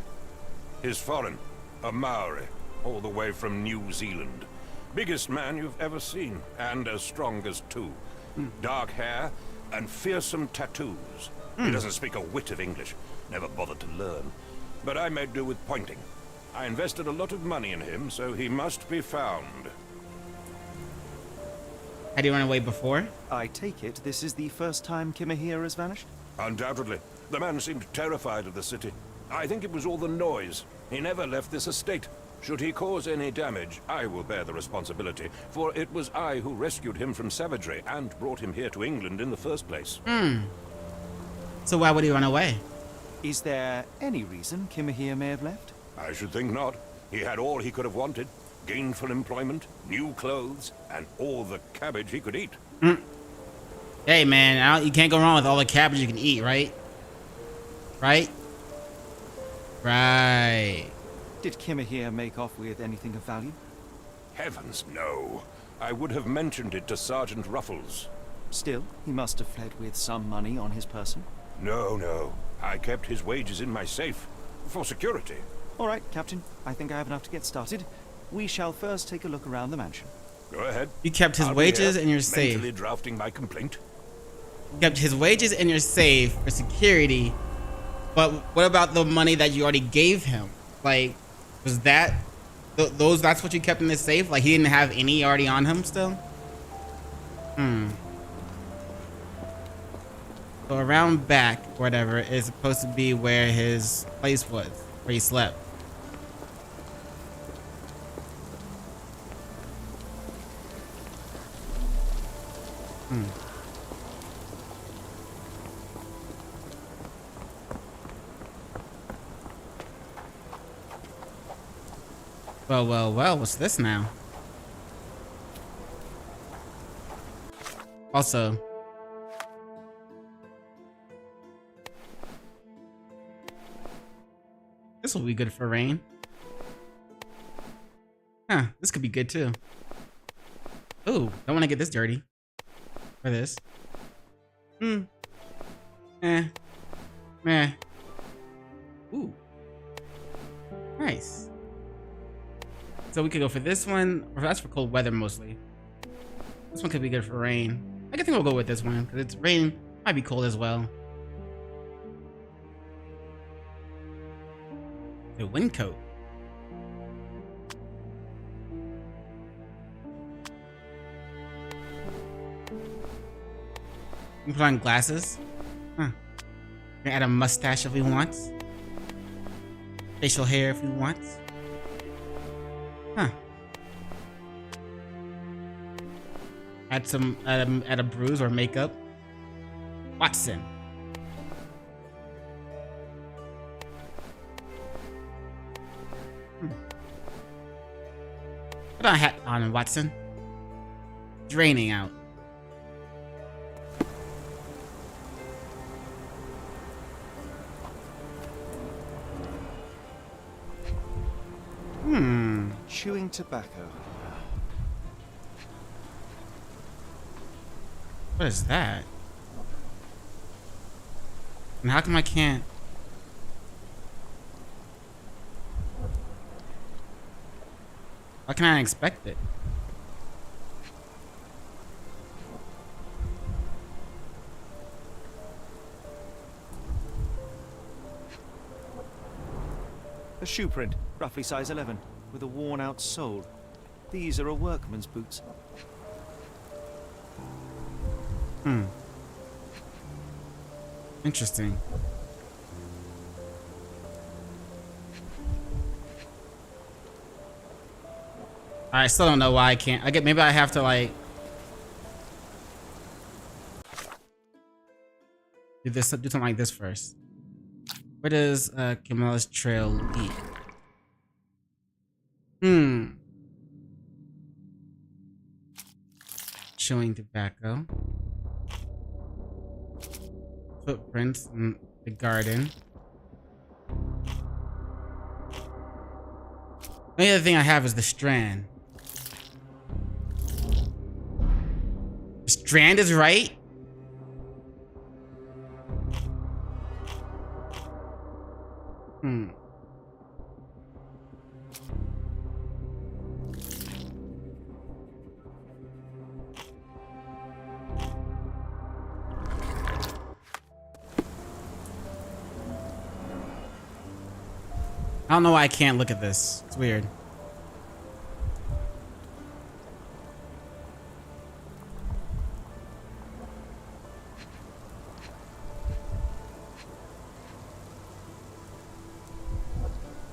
He's foreign, a Maori, all the way from New Zealand. Biggest man you've ever seen, and as strong as two. Dark hair and fearsome tattoos. He doesn't speak a whit of English. Never bothered to learn. But I made do with pointing. I invested a lot of money in him, so he must be found. Had he run away before? I take it this is the first time Kimahir has vanished? Undoubtedly. The man seemed terrified of the city. I think it was all the noise. He never left this estate. Should he cause any damage, I will bear the responsibility, for it was I who rescued him from savagery and brought him here to England in the first place. So why would he run away? Is there any reason Kimahir may have left? I should think not. He had all he could have wanted. Gainful employment, new clothes, and all the cabbage he could eat. Hey man, you can't go wrong with all the cabbage you can eat, right? Right? Right. Did Kimahir make off with anything of value? Heavens, no. I would have mentioned it to Sergeant Ruffles. Still, he must have fled with some money on his person. No. I kept his wages in my safe. For security. All right, Captain. I think I have enough to get started. We shall first take a look around the mansion. Go ahead. You kept his I'll be wages here, in your safe. mentally drafting my complaint. You kept his wages in your safe for security. But what about the money that you already gave him? Like, was that that's what you kept in the safe? Like he didn't have any already on him still? So around back, whatever, is supposed to be where his place was, where he slept. Well, what's this now? Also, this will be good for rain. Huh, this could be good too. Ooh, don't want to get this dirty. Or this. Meh. Ooh. Nice. So we could go for this one, or that's for cold weather mostly. This one could be good for rain. I think we'll go with this one, because it's rain, might be cold as well. The wind coat. You can put on glasses. Huh. You can add a mustache if we want. Facial hair if we want. Huh. Add a bruise or makeup. Watson. Put on a hat on, Watson. Draining out. Chewing tobacco. What is that? And how come I can't? How can I expect it? A shoe print, roughly size 11, with a worn-out sole. These are a workman's boots. Interesting. I still don't know why I can't. Maybe I have to like do something like this first. Where does Camilla's trail lead? Chewing tobacco. Footprints in the garden. The only other thing I have is the strand. The strand is right? I don't know why I can't look at this. It's weird.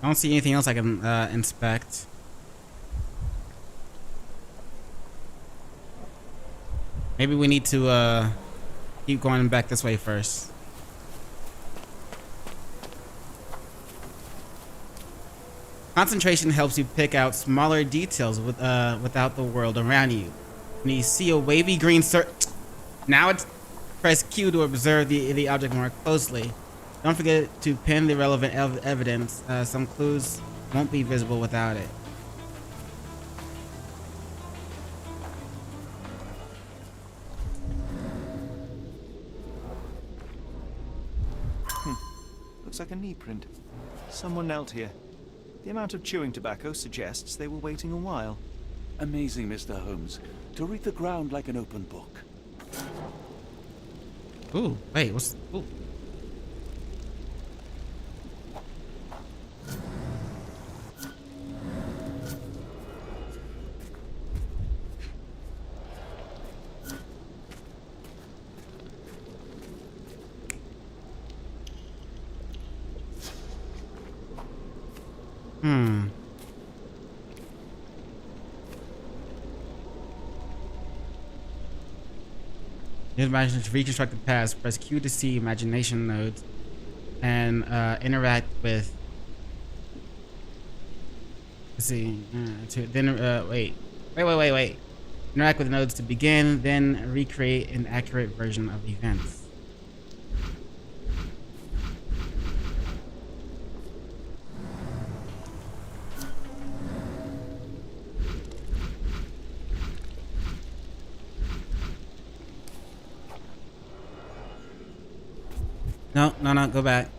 I don't see anything else I can inspect. Maybe we need to keep going back this way first. Concentration helps you pick out smaller details without the world around you. When you see a wavy green now press Q to observe the object more closely. Don't forget to pin the relevant evidence. Some clues won't be visible without it. Looks like a knee print. Someone knelt here. The amount of chewing tobacco suggests they were waiting a while. Amazing, Mr. Holmes. To read the ground like an open book. Ooh, wait, what's... Ooh. Use imagination to reconstruct the past. Press Q to see imagination nodes and interact with. Let's see. Wait. Interact with the nodes to begin, then recreate an accurate version of events. No, go back.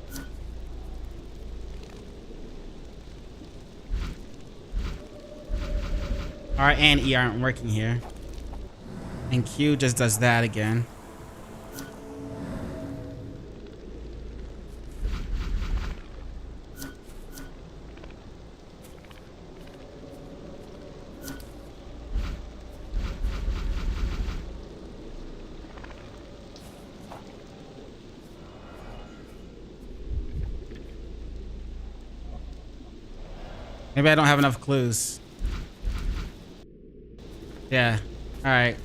R and E aren't working here. And Q just does that again. Maybe I don't have enough clues. Yeah. All right.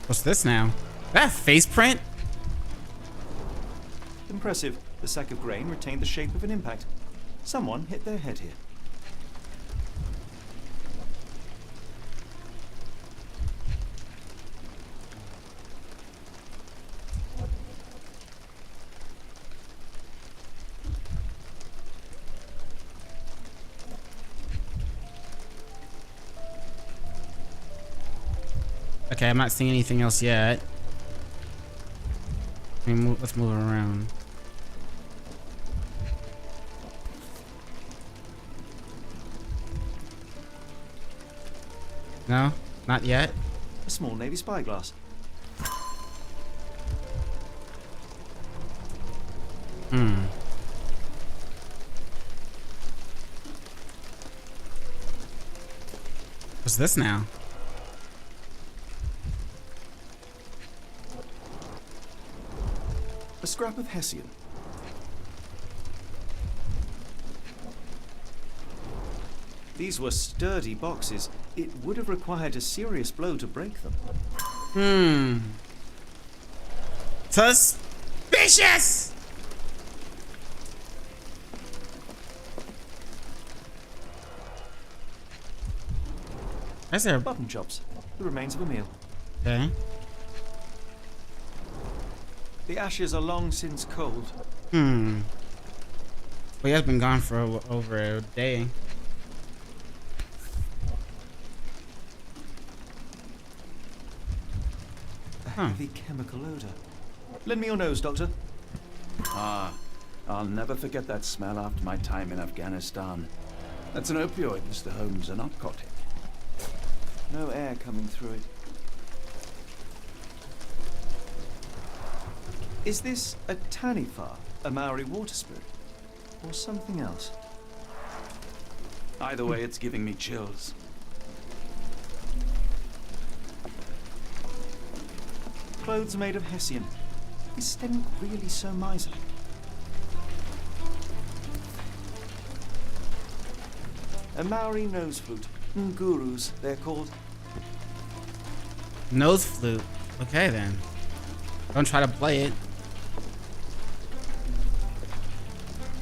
What's this now? That face print? Impressive. The sack of grain retained the shape of an impact. Someone hit their head here. Okay, I'm not seeing anything else yet. Let's move around. No, not yet. A small navy spyglass. What's this now? A scrap of Hessian. These were sturdy boxes. It would have required a serious blow to break them. Suspicious! Is there? Button chops. The remains of a meal. Okay. The ashes are long since cold. Well, he has been gone for over a day. A heavy chemical odor. Lend me your nose, Doctor. Ah, I'll never forget that smell after my time in Afghanistan. That's an opioid, Mr. Holmes, a narcotic. No air coming through it. Is this a Tanifa, a Maori water spirit, or something else? Either way, it's giving me chills. Clothes made of Hessian. Is Sten really so miserly? A Maori nose flute. Ngurus, they're called. Nose flute. Okay then. Don't try to play it.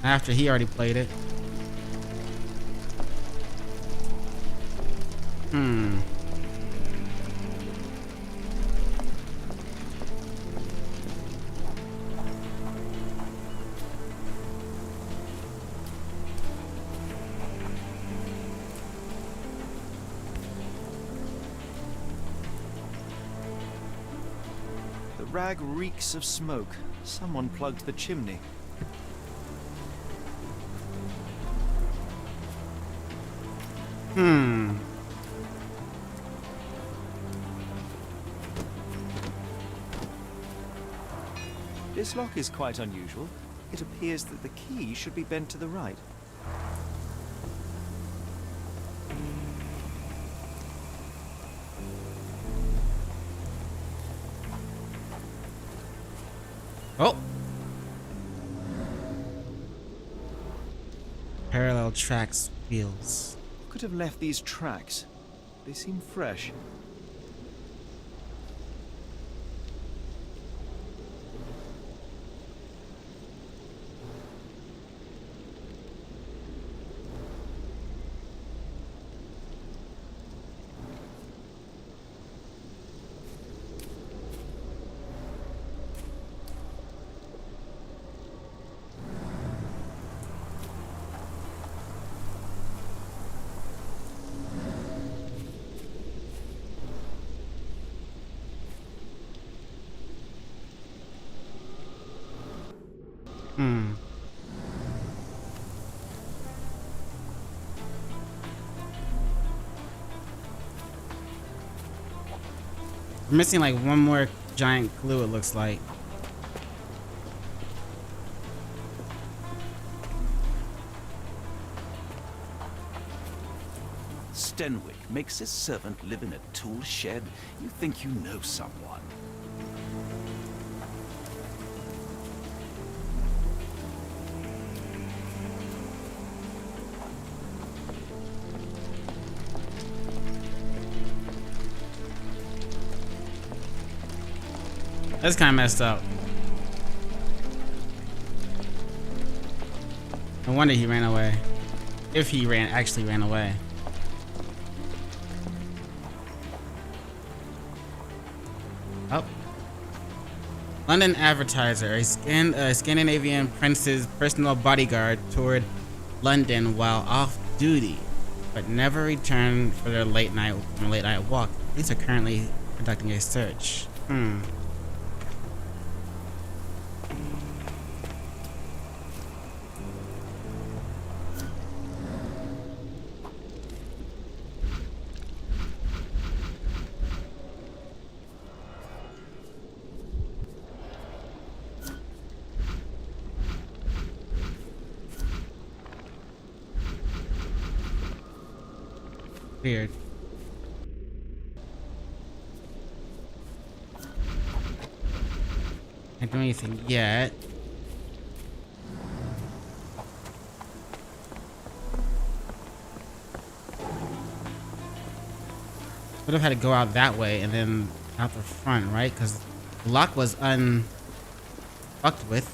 After he already played it. The rag reeks of smoke. Someone plugged the chimney. This lock is quite unusual. It appears that the key should be bent to the right. Oh. Parallel tracks wheels. Who could have left these tracks? They seem fresh. We're missing like one more giant clue, it looks like. Stenwick makes his servant live in a tool shed. You think you know someone. That's kind of messed up. No wonder he ran away. If he actually ran away. Oh. London Advertiser. A Scandinavian prince's personal bodyguard toured London while off duty, but never returned for their late night walk. Police are currently conducting a search. Weird. Can't do anything yet. Would have had to go out that way and then out the front, right? Because the lock was unfucked with.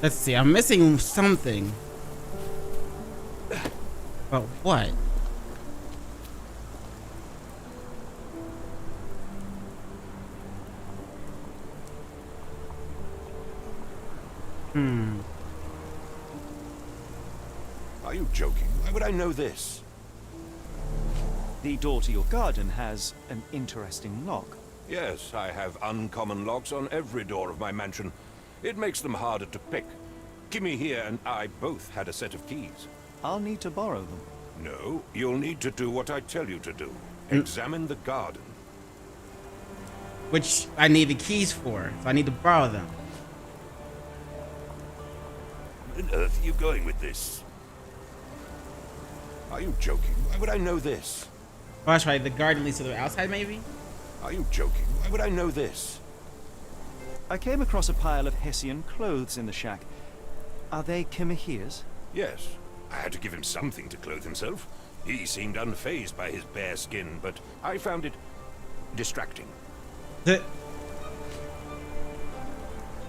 Let's see, I'm missing something. But what? Are you joking? Why would I know this? The door to your garden has an interesting lock. Yes, I have uncommon locks on every door of my mansion. It makes them harder to pick. Kimmy here and I both had a set of keys. I'll need to borrow them. No, you'll need to do what I tell you to do. Examine the garden. Which I need the keys for, so I need to borrow them. Where on earth are you going with this? Are you joking? Why would I know this? Oh, that's right, the garden leads to the outside, maybe? Are you joking? Why would I know this? I came across a pile of Hessian clothes in the shack. Are they Kimahir's? Yes. I had to give him something to clothe himself. He seemed unfazed by his bare skin, but I found it distracting.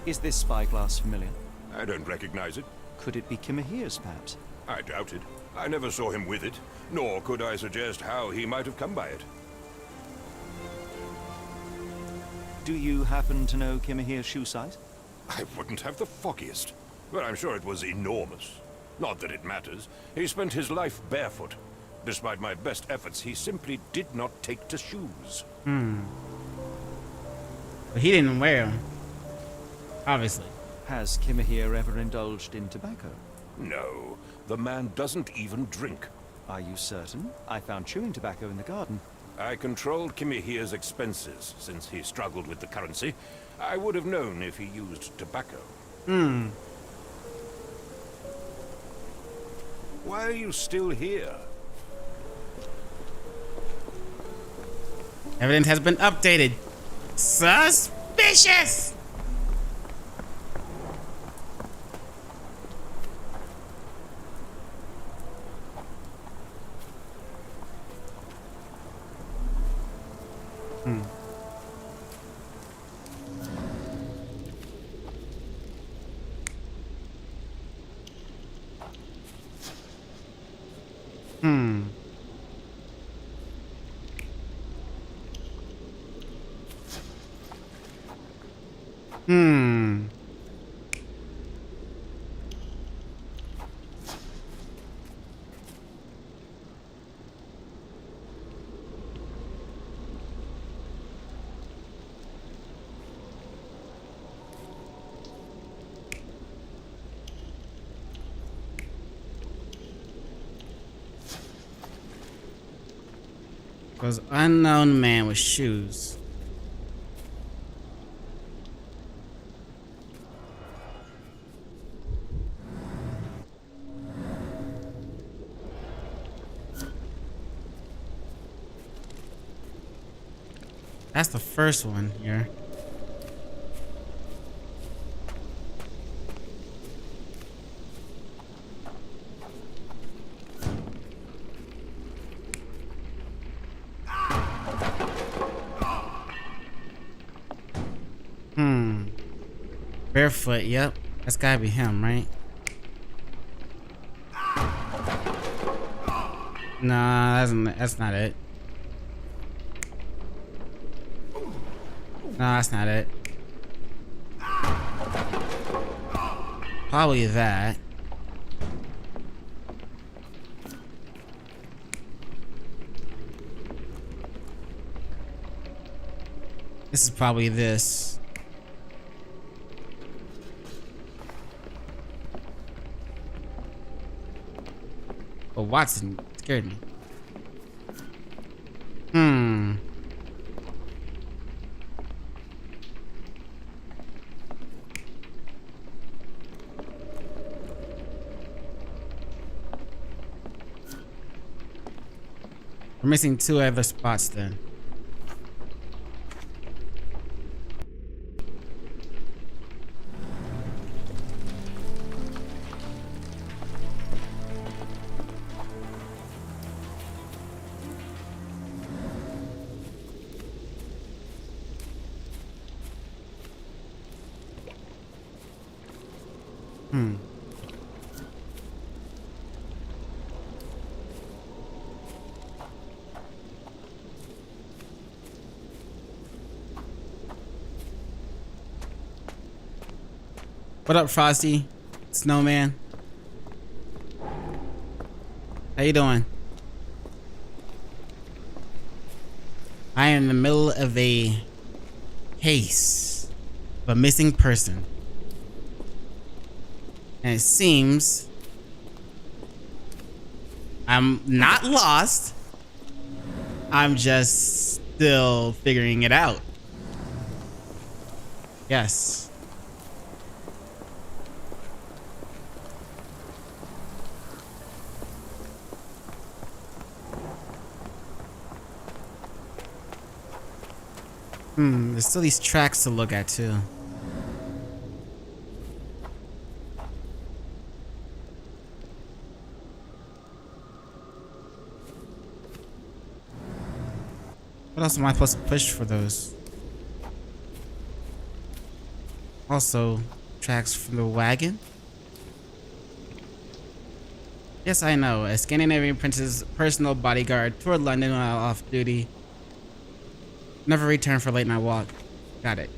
Is this spyglass familiar? I don't recognize it. Could it be Kimahir's, perhaps? I doubt it. I never saw him with it, nor could I suggest how he might have come by it. Do you happen to know Kimahir's shoe size? I wouldn't have the foggiest, but I'm sure it was enormous. Not that it matters. He spent his life barefoot. Despite my best efforts, he simply did not take to shoes. But he didn't wear them. Obviously. Has Kimahir ever indulged in tobacco? No, the man doesn't even drink. Are you certain? I found chewing tobacco in the garden. I controlled Kimahir's expenses since he struggled with the currency. I would have known if he used tobacco. Why are you still here? Evidence has been updated. Suspicious! Was unknown man with shoes. That's the first one here. Barefoot, yep. That's gotta be him, right? Nah, that's not it. Nah, that's not it. Probably that. This is probably this. Oh, Watson scared me. We're missing 2 other spots then. Hmm. What up, Frosty? Snowman? How you doing? I am in the middle of a case of a missing person. And it seems I'm not lost. I'm just still figuring it out. Yes. There's still these tracks to look at too. What else am I supposed to push for those? Also, tracks from the wagon? Yes, I know. A Scandinavian prince's personal bodyguard toured London while off duty. Never returned for late night walk. Got it.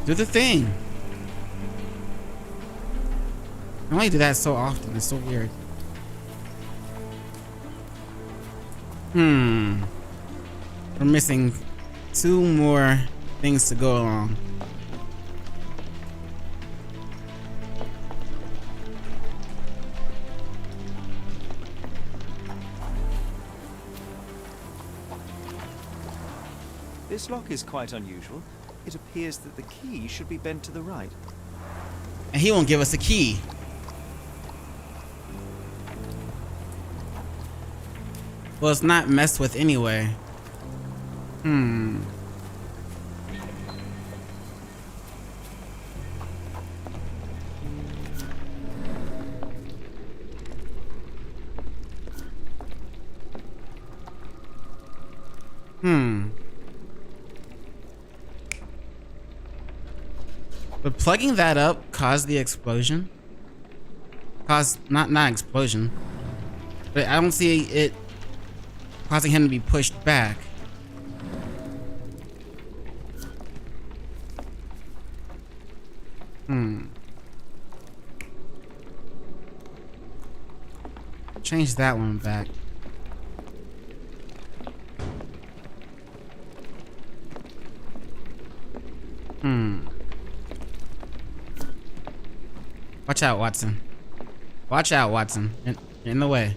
Do the thing. I only do that so often. It's so weird. We're missing 2 more things to go along. This lock is quite unusual. It appears that the key should be bent to the right. And he won't give us a key. Well, it's not messed with anyway. But plugging that up caused the explosion. Not explosion. But I don't see it causing him to be pushed back. Change that one back. Watch out, Watson. Watch out, Watson. In the way.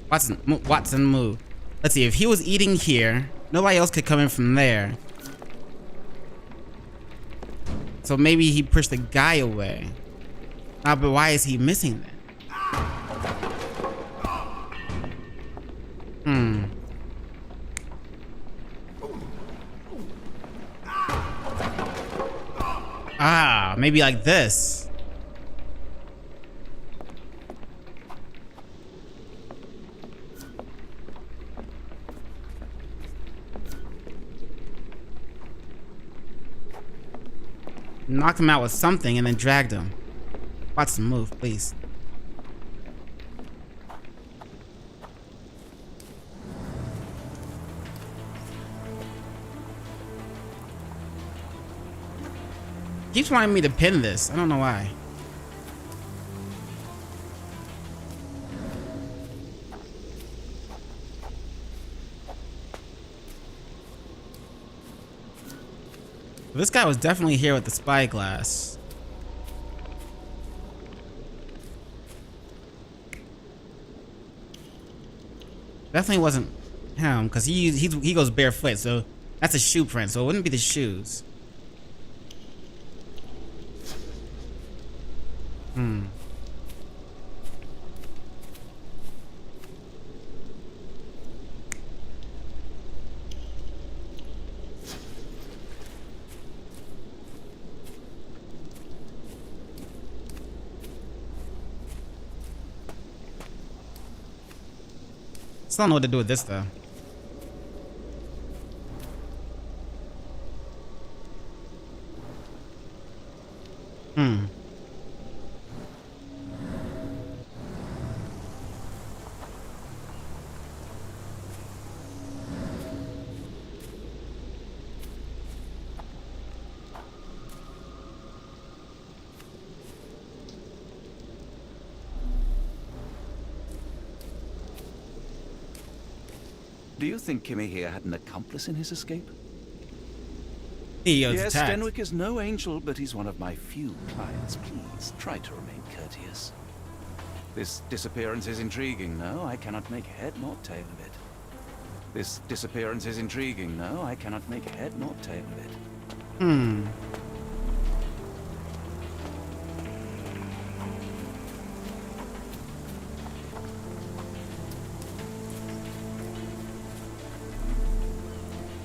Watson, move. Let's see, if he was eating here, nobody else could come in from there. So maybe he pushed the guy away. But why is he missing then? Maybe like this. Knocked him out with something and then dragged him. Watson, move, please. Keeps wanting me to pin this. I don't know why. This guy was definitely here with the spyglass. Definitely wasn't him, because he goes barefoot, so that's a shoe print, so it wouldn't be the shoes. Still don't know what to do with this though. Do you think Kimmy here had an accomplice in his escape? He Yes, Stenwick is no angel, but he's one of my few clients. Please, try to remain courteous. This disappearance is intriguing. No, I cannot make head nor tail of it. This disappearance is intriguing. No, I cannot make head nor tail of it.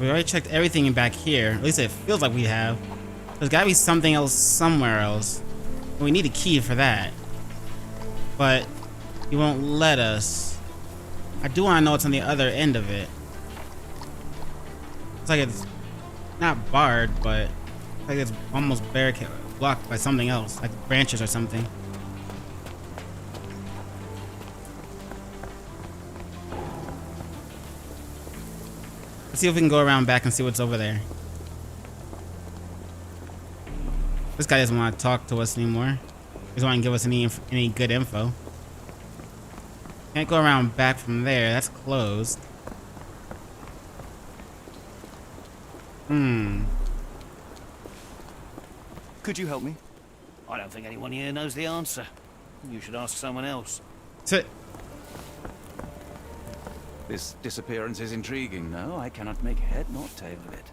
We already checked everything in back here. At least it feels like we have. There's gotta be something else somewhere else. We need a key for that. But he won't let us. I do want to know what's on the other end of it. It's like it's not barred, but it's like it's almost barricaded, blocked by something else, like branches or something. Let's see if we can go around back and see what's over there. This guy doesn't want to talk to us anymore. He doesn't want to give us any good info. Can't go around back from there. That's closed. Could you help me? I don't think anyone here knows the answer. You should ask someone else. This disappearance is intriguing. No, I cannot make head nor tail of it.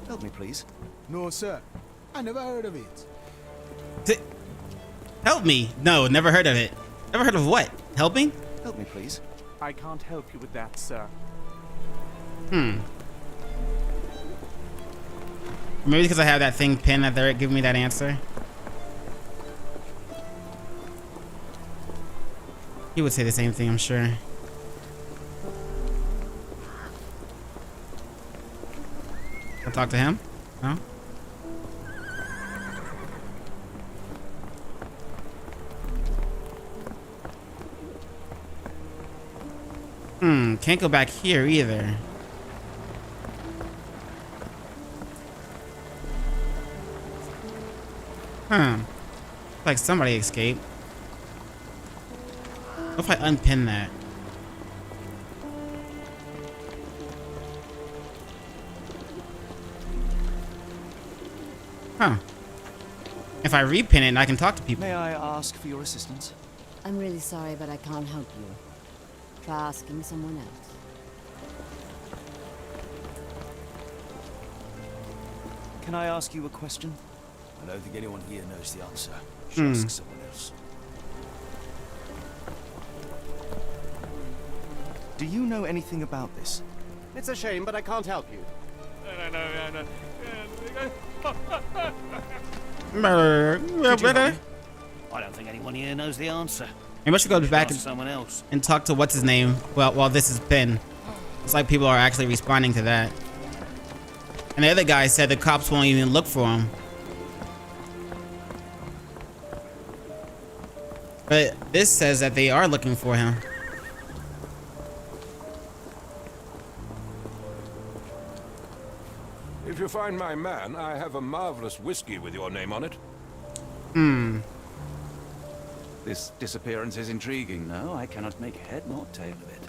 Help me, please. No, sir. I never heard of it. Help me? No, never heard of it. Never heard of what? Helping? Help me, please. I can't help you with that, sir. Maybe because I have that thing pinned that they're giving me that answer. He would say the same thing, I'm sure. I'll talk to him? No? Can't go back here either. Like somebody escaped. What if I unpin that? If I repin it, I can talk to people. May I ask for your assistance? I'm really sorry, but I can't help you. Try asking someone else. Can I ask you a question? I don't think anyone here knows the answer. Should ask someone else. Do you know anything about this? It's a shame, but I can't help you. I don't think anyone here knows the answer. Maybe I should go back Ask someone else. and talk to what's his name. Well, while this is pinned. It's like people are actually responding to that. And the other guy said the cops won't even look for him. But this says that they are looking for him. If you find my man, I have a marvelous whiskey with your name on it. This disappearance is intriguing. No, I cannot make head nor tail of it.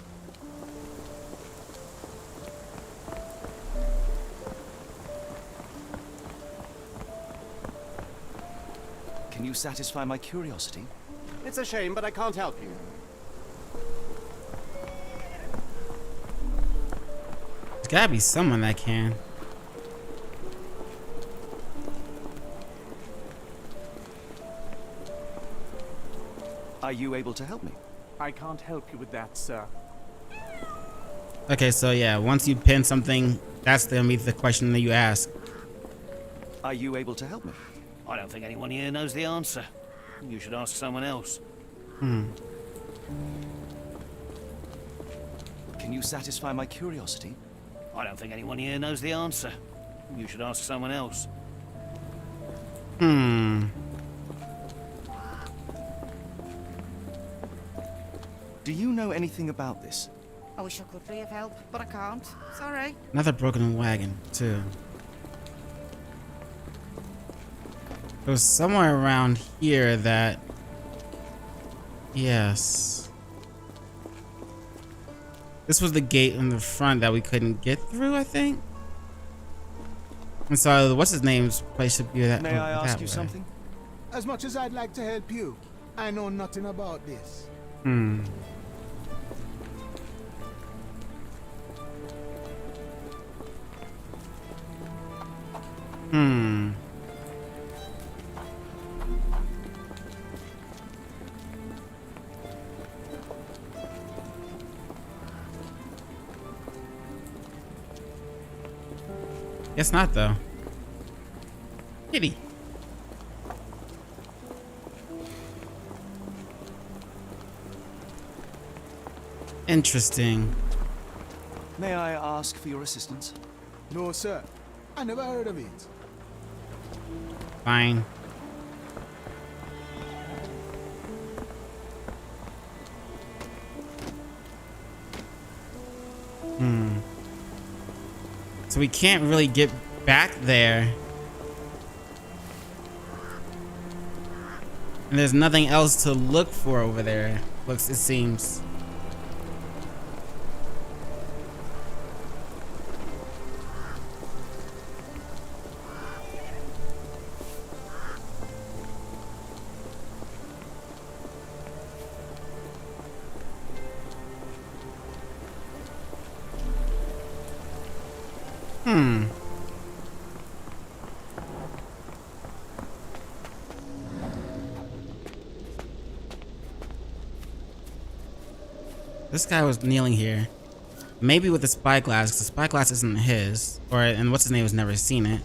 Can you satisfy my curiosity? It's a shame, but I can't help you. There's gotta be someone that can. Are you able to help me? I can't help you with that, sir. Okay, so yeah, once you pin something, that's gonna be the question that you ask. Are you able to help me? I don't think anyone here knows the answer. You should ask someone else. Can you satisfy my curiosity? I don't think anyone here knows the answer. You should ask someone else. Hmm. Do you know anything about this? I wish I could be of help, but I can't. Sorry. Another broken wagon, too. It was somewhere around here that... Yes. This was the gate in the front that we couldn't get through, I think. And so, what's his name's place should be that. May I ask that you way. something? As much as I'd like to help you, I know nothing about this. Hmm. Hmm. Guess not, though. Kitty. Interesting. May I ask for your assistance? No, sir. I never heard of it. Fine. Hmm. So we can't really get back there. And there's nothing else to look for over there. It seems. Hmm. This guy was kneeling here. Maybe with the spyglass, because the spyglass isn't his. And what's his name has never seen it.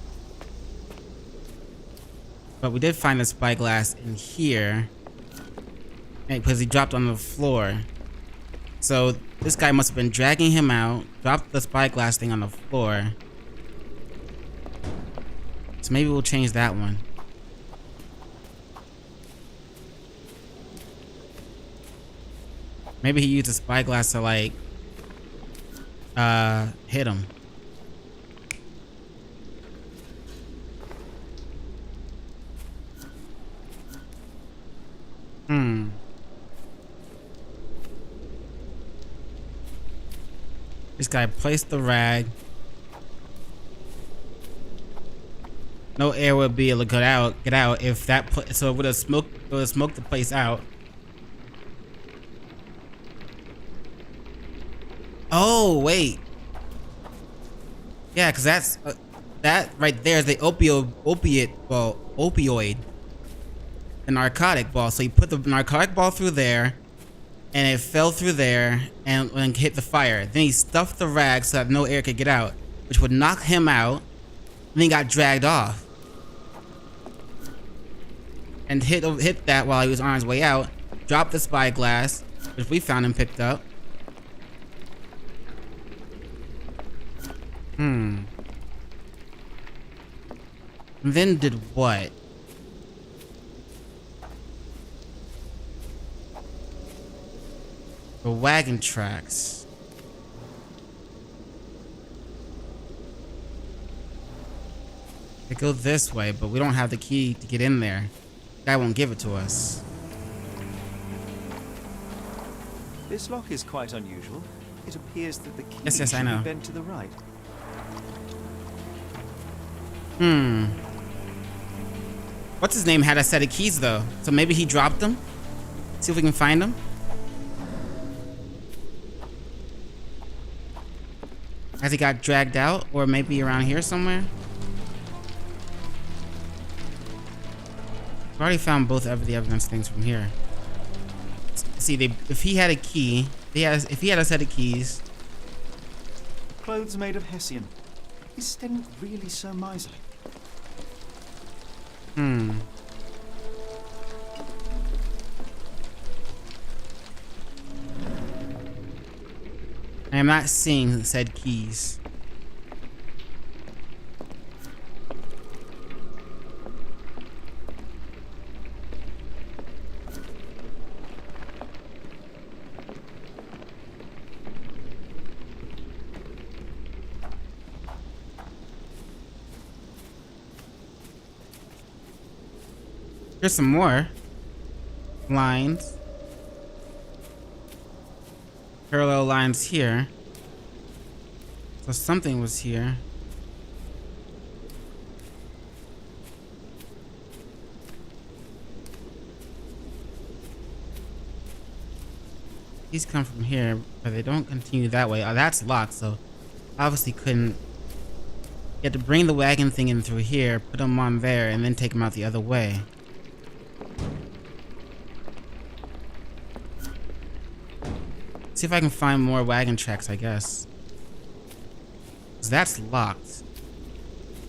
But we did find the spyglass in here. Because he dropped on the floor. So this guy must have been dragging him out, dropped the spyglass thing on the floor. So maybe we'll change that one. Maybe he used a spyglass to like hit him. Hmm. This guy placed the rag. No air would be able to get out if that so it would have smoked the place out. Oh wait, yeah, because that's that right there is the opioid, the narcotic ball. So you put the narcotic ball through there, and it fell through there and hit the fire. Then he stuffed the rag so that no air could get out, which would knock him out. And he got dragged off and hit that while he was on his way out. Dropped the spyglass, which we found and picked up. And then did what? The wagon tracks. They go this way, but we don't have the key to get in there. The guy won't give it to us. This lock is quite unusual. It appears that the key Yes, I should know. be bent to the right. What's his name had a set of keys though, so maybe he dropped them. See if we can find them. As he got dragged out, or maybe around here somewhere. I've already found both of the evidence things from here. See, if he had a key, if he had a set of keys. Clothes made of Hessian. Is Sten really so miserly? I'm not seeing said keys. Here's some more lines. Parallel lines here. So something was here. These come from here, but they don't continue that way. Oh, that's locked, so obviously couldn't. You had to bring the wagon thing in through here, put them on there, and then take them out the other way. See if I can find more wagon tracks, I guess. 'Cause that's locked.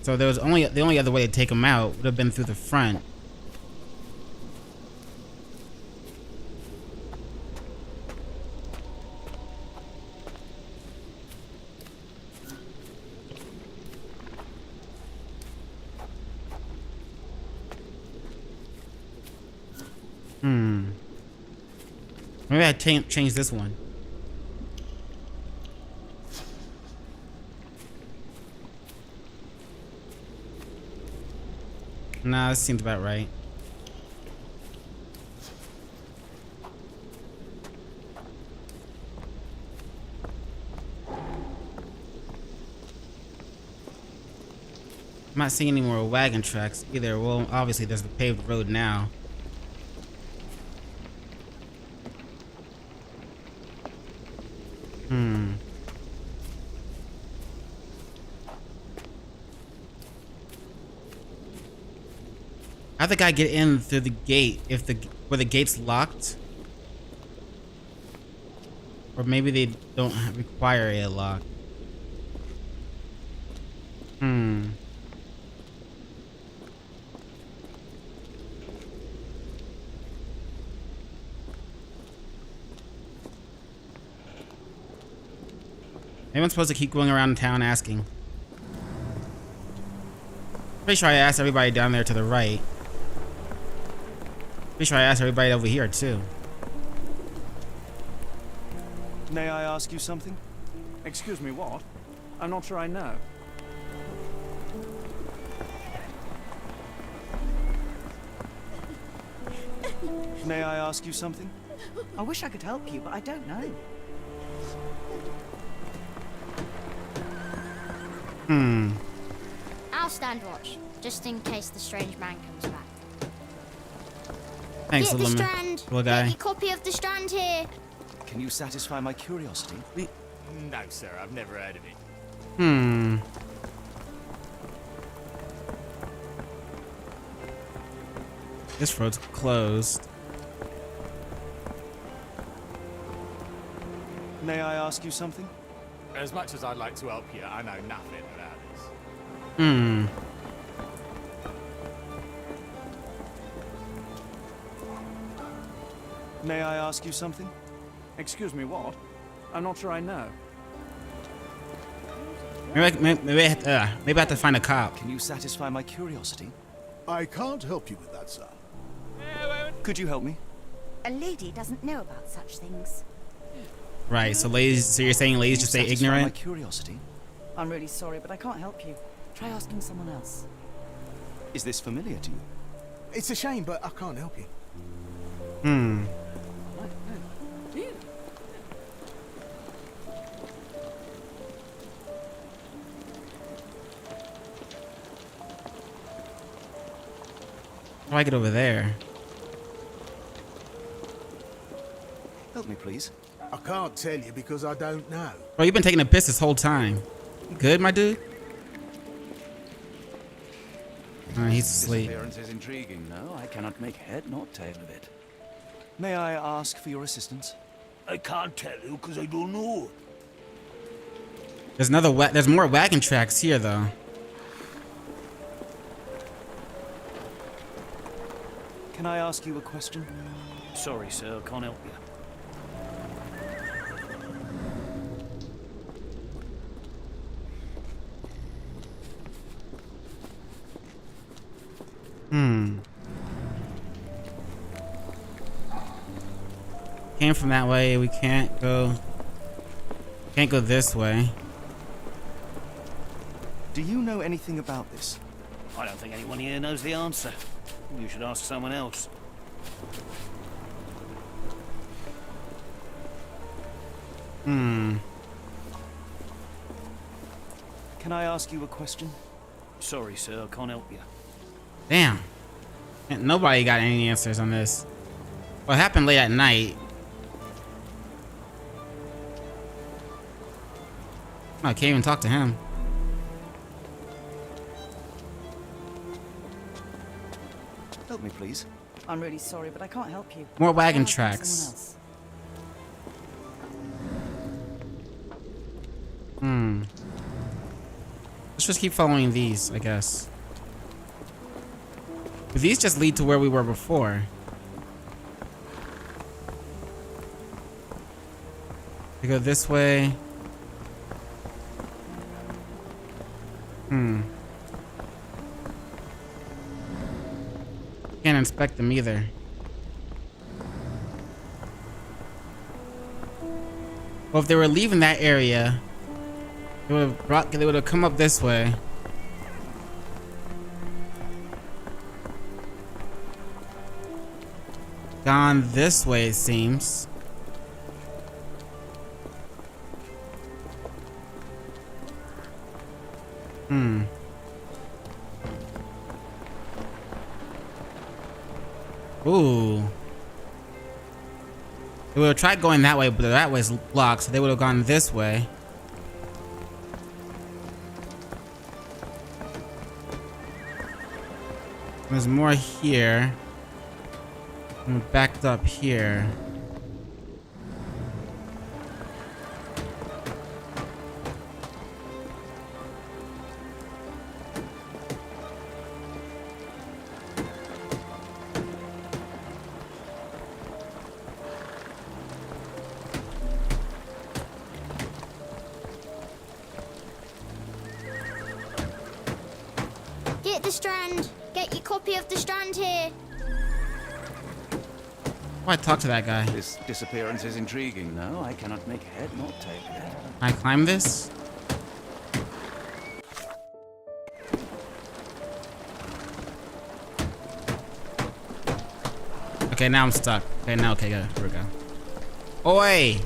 So there was the only other way to take them out would have been through the front. Maybe I change this one. Nah, this seems about right. I'm not seeing any more wagon tracks either. Well, obviously there's the paved road now. How'd the guy get in through the gate if were the gates locked? Or maybe they don't require a lock. Maybe I'm supposed to keep going around town asking. Pretty sure I asked everybody down there to the right. Pretty sure I asked everybody over here too. May I ask you something? Excuse me, what? I'm not sure I know. May I ask you something? I wish I could help you, but I don't know. I'll stand watch, just in case the strange man comes back. Thanks, Get the little strand. little guy. Get a copy of the strand here. Can you satisfy my curiosity? No, sir, I've never heard of it. This road's closed. May I ask you something? As much as I'd like to help you, I know nothing about this. May I ask you something? Excuse me, what? I'm not sure I know. Maybe I have to find a cop. Can you satisfy my curiosity? I can't help you with that, sir. Could you help me? A lady doesn't know about such things. Right, so ladies, so you're saying ladies just stay Satisfy my ignorant? curiosity. I'm really sorry, but I can't help you. Try asking someone else. Is this familiar to you? It's a shame, but I can't help you. How do I get over there? Help me, please. I can't tell you because I don't know. Bro, you've been taking a piss this whole time. You good, my dude? He's asleep. This appearance is intriguing. No, I cannot make head nor tail of it. May I ask for your assistance? I can't tell you because I don't know. There's there's more wagon tracks here though. Can I ask you a question? Sorry, sir, I can't help you. Came from that way. We can't go this way. Do you know anything about this? I don't think anyone here knows the answer. You should ask someone else. Can I ask you a question? Sorry, sir, I can't help you. Damn. Ain't nobody got any answers on this. What happened late at night? I can't even talk to him. Help me, please. I'm really sorry, but I can't help you. More wagon I'll ask tracks. someone else. Let's just keep following these, I guess. But these just lead to where we were before. We go this way. Can't inspect them either. Well, if they were leaving that area, they would have come up this way. Gone this way, it seems. Ooh. They would have tried going that way, but that way's blocked, so they would have gone this way. There's more here. I'm backed up here. Get the Strand. Get your copy of the Strand here. Why talk to that guy? This disappearance is intriguing. No, I cannot make head nor tail of it. I climb this? Okay, now I'm stuck. Okay, now, okay, go. Here we go. Oi!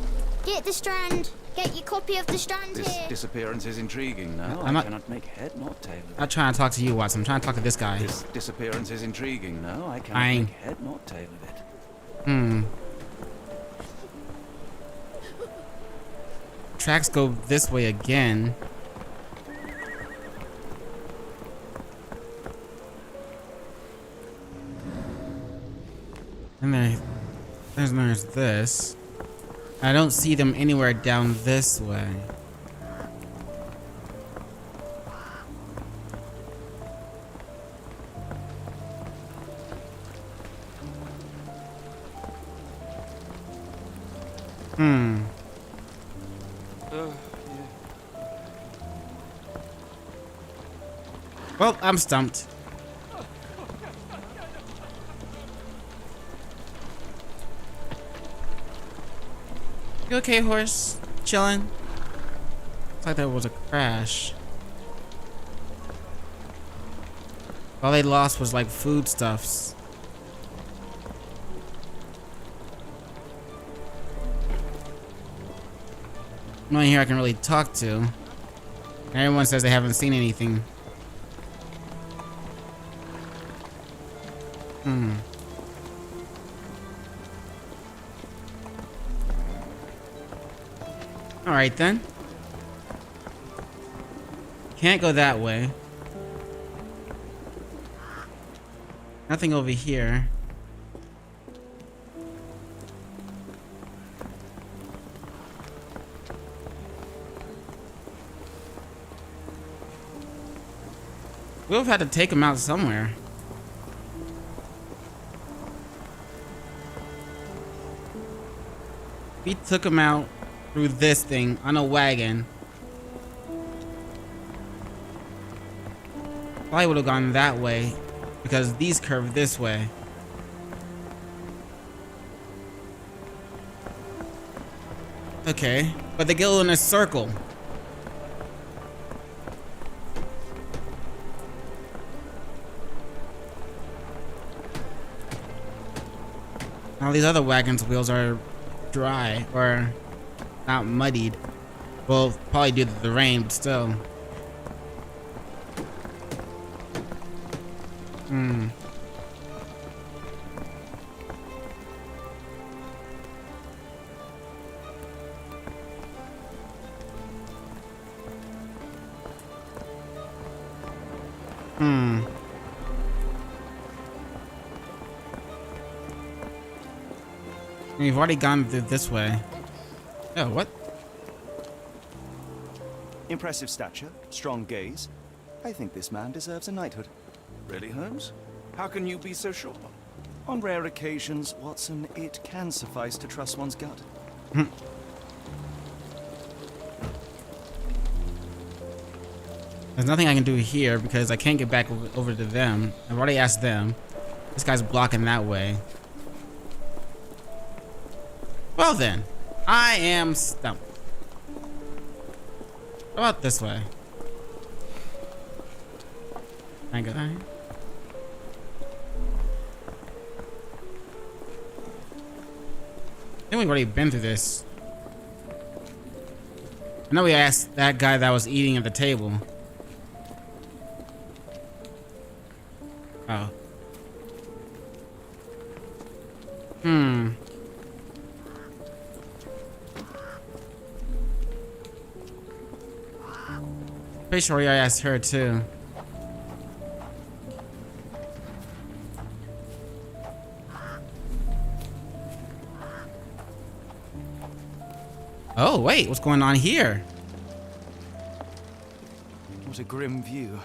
Get the Strand. Get your copy of the Strand This here. disappearance is intriguing. No, I'm I not- cannot make head nor tail of it. I'm not trying to talk to you, Watson. I'm trying to talk to this guy. This disappearance is intriguing. No, I cannot Fine. make head nor tail of it. Tracks go this way again. And there's this. I don't see them anywhere down this way. Well, I'm stumped. You okay, horse? Chilling? Looks like there was a crash. All they lost was like foodstuffs. No one here I can really talk to. Everyone says they haven't seen anything. Alright then. Can't go that way. Nothing over here. We'll have had to take him out somewhere. We took him out through this thing on a wagon. Probably would have gone that way because these curve this way. Okay, but they go in a circle. All these other wagons' wheels are dry or not muddied. Well, probably due to the rain, but still. We've already gone through this way. Oh, what? Impressive stature, strong gaze. I think this man deserves a knighthood. Really, Holmes? How can you be so sure? On rare occasions, Watson, it can suffice to trust one's gut. There's nothing I can do here because I can't get back over to them. I've already asked them. This guy's blocking that way. Well then, I am stumped. How about this way? Can I go down here? I think we've already been through this. I know we asked that guy that was eating at the table. Oh. Pretty sure I asked her too. Oh wait, what's going on here? What a grim view.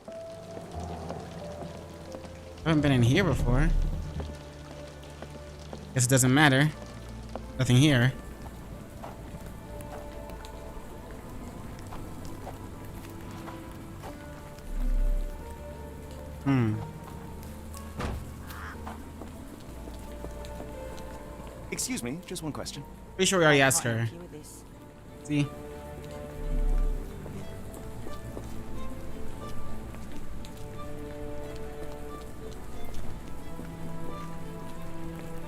I haven't been in here before. Guess it doesn't matter. Nothing here. Excuse me, just one question. Pretty sure we already asked her. See?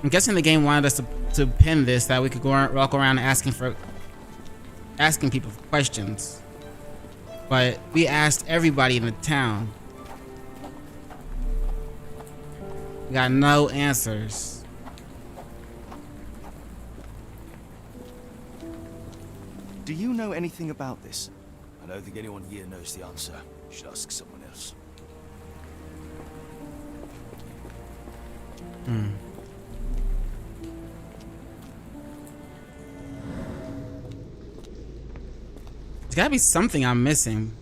I'm guessing the game wanted us to pin this that we could walk around asking people for questions. But we asked everybody in the town. We got no answers. Do you know anything about this? I don't think anyone here knows the answer. You should ask someone else. There's gotta be something I'm missing.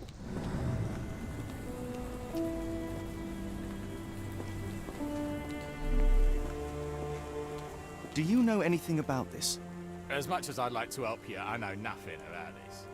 Do you know anything about this? As much as I'd like to help you, I know nothing about this.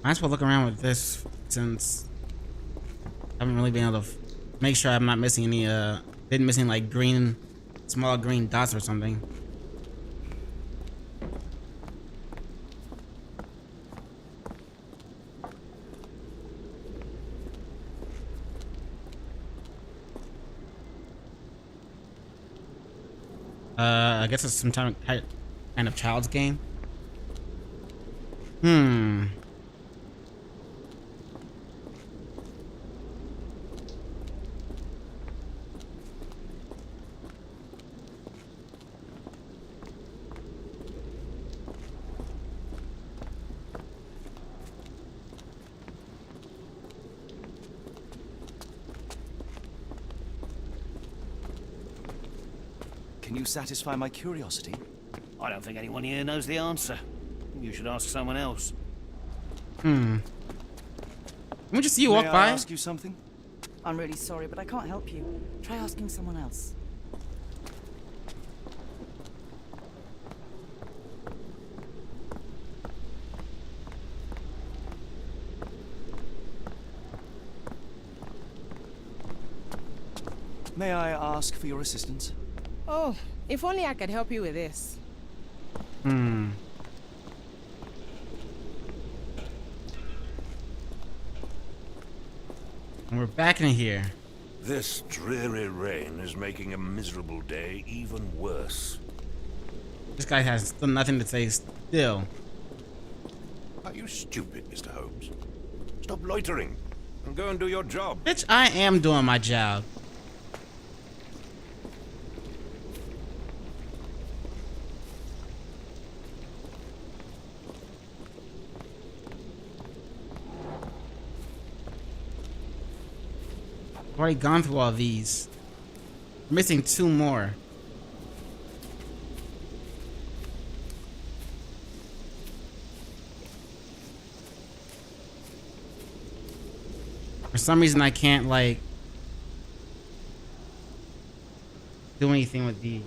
Might as well look around with this since I haven't really been able to make sure I'm not missing any didn't missing like small green dots or something. I guess it's some kind of child's game. Can you satisfy my curiosity? I don't think anyone here knows the answer. You should ask someone else. Let me just see you walk May by. I ask you something? I'm really sorry, but I can't help you. Try asking someone else. May I ask for your assistance? Oh, if only I could help you with this. And we're back in here. This dreary rain is making a miserable day even worse. This guy has still nothing to say still. Are you stupid, Mr. Holmes? Stop loitering and go and do your job. Bitch, I am doing my job. I've already gone through all these. I'm missing 2 more. For some reason I can't like do anything with these.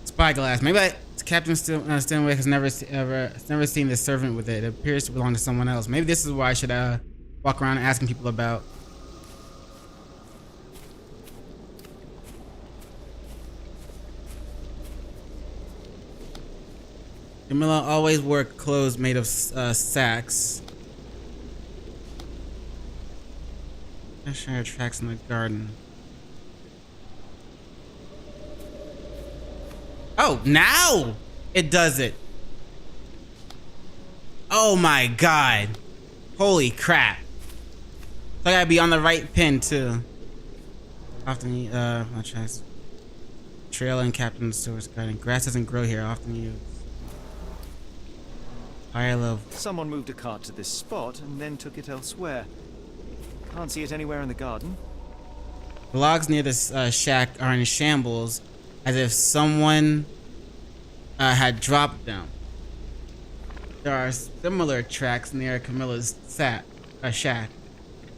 Spyglass. Maybe Captain Stanway has never seen this servant with it. It appears to belong to someone else. Maybe this is why I should walk around asking people about. Camilla always wore clothes made of sacks. Stationary tracks in the garden. Oh, now it does it. Oh my god. Holy crap. So I gotta be on the right pin too. Often my chest. Trail and Captain Stewart's garden. Grass doesn't grow here, often used. Pile of. Someone moved a cart to this spot and then took it elsewhere. Can't see it anywhere in the garden. The logs near this shack are in shambles, as if someone had dropped them. There are similar tracks near Camilla's shack.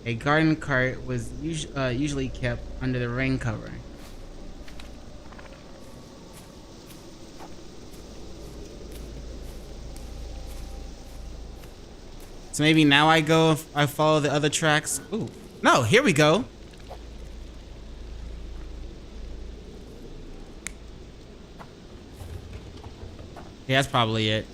A garden cart was usually kept under the rain cover. So maybe now I follow the other tracks. Ooh, no, here we go. Yeah, that's probably it.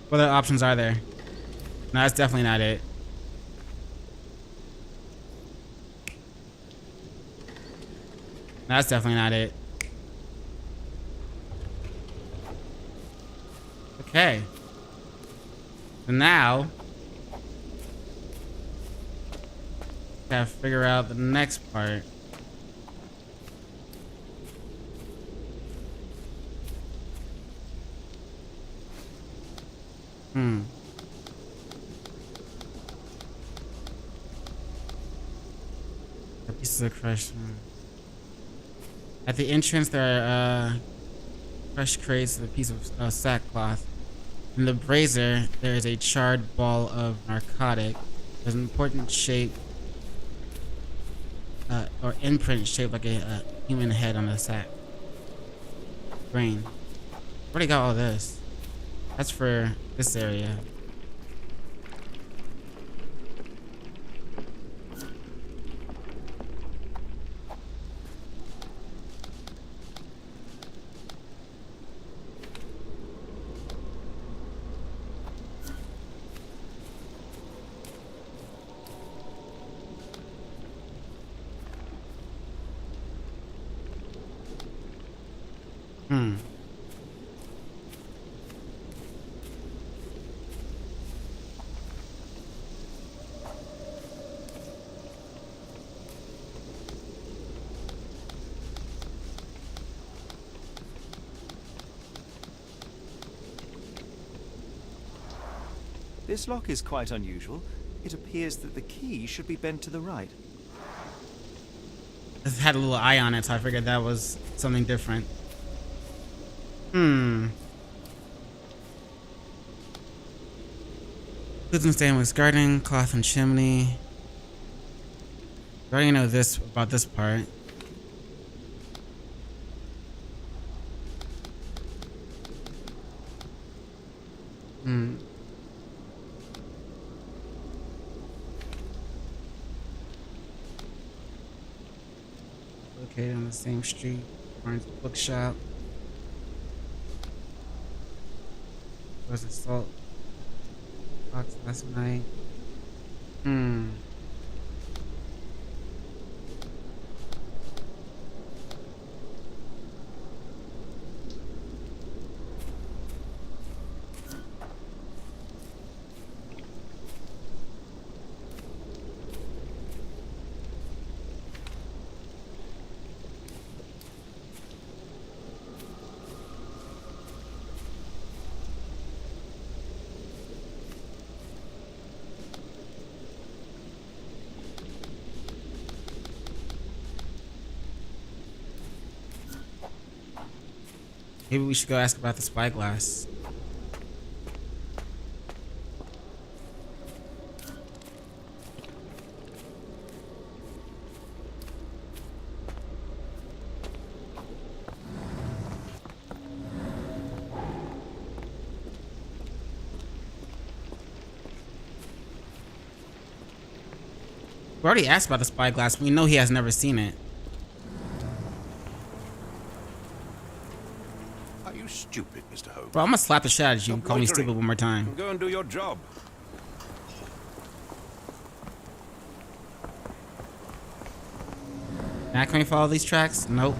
What other options are there? No, that's definitely not it. No, that's definitely not it. Okay. So now, gotta figure out the next part. The pieces of crushed. At the entrance, there are crushed crates with a piece of sackcloth. In the brazier, there is a charred ball of narcotic. There's an important shape, or imprint shaped like a human head on the sack. Brain. Where'd he got all this? That's for this area. This lock is quite unusual. It appears that the key should be bent to the right. It had a little eye on it, so I figured that was something different. Foods and stainless garden, cloth and chimney. I already know this about this part. Located on the same street, Barnes Bookshop. Was assault box last night. Maybe we should go ask about the spyglass. We already asked about the spyglass. We know he has never seen it. Stupid, Mr. Holmes. Bro, I'm gonna slap the shit out of you. Call me stupid one more time. Go and do your job. Now can we follow these tracks? Nope.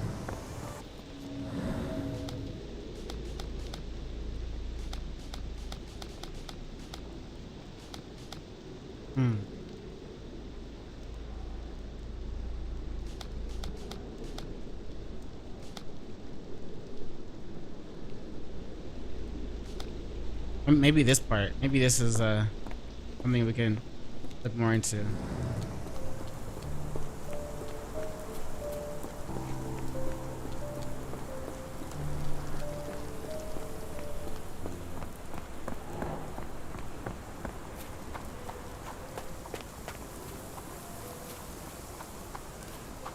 Maybe this part. Maybe this is something we can look more into.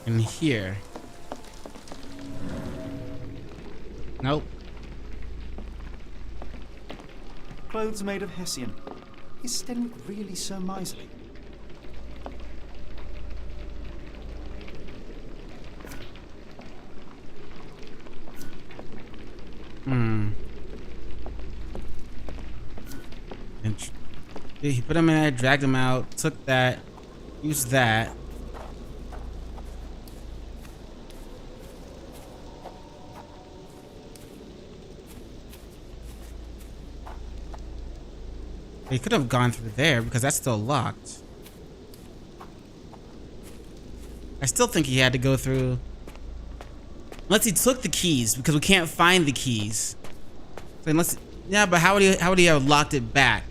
In here. Nope. Clothes made of Hessian. Is Stenwick really so miserly? And he put him in there, dragged him out, took that, used that. He could have gone through there because that's still locked. I still think he had to go through. Unless he took the keys, because we can't find the keys. So unless, yeah, but how would he have locked it back?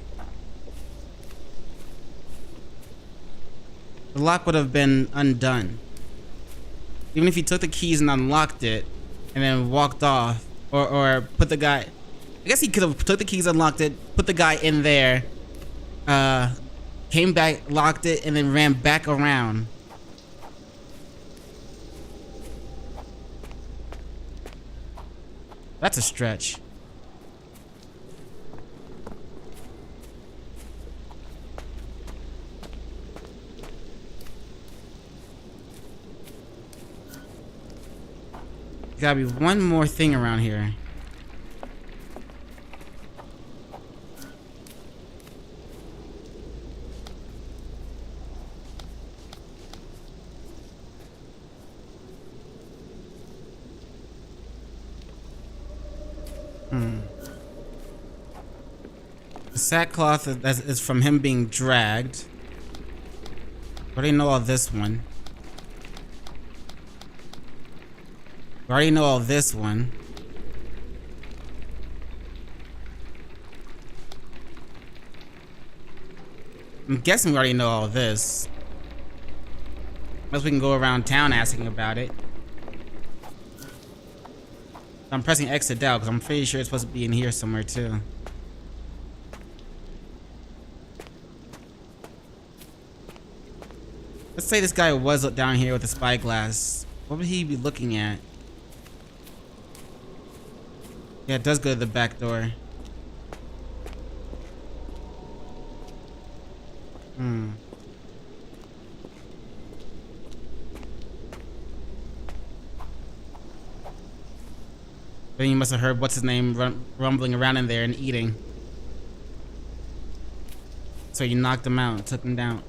The lock would have been undone. Even if he took the keys and unlocked it, and then walked off, or put the guy. I guess he could have took the keys, unlocked it, put the guy in there, came back, locked it, and then ran back around. That's a stretch. There's gotta be one more thing around here. The sackcloth is from him being dragged. I already know all this one. I already know all this one. I'm guessing we already know all this. Unless we can go around town asking about it. I'm pressing exit out because I'm pretty sure it's supposed to be in here somewhere too. Let's say this guy was down here with a spyglass. What would he be looking at? Yeah, it does go to the back door. Then you must have heard what's his name rumbling around in there and eating. So you knocked him out, took him down.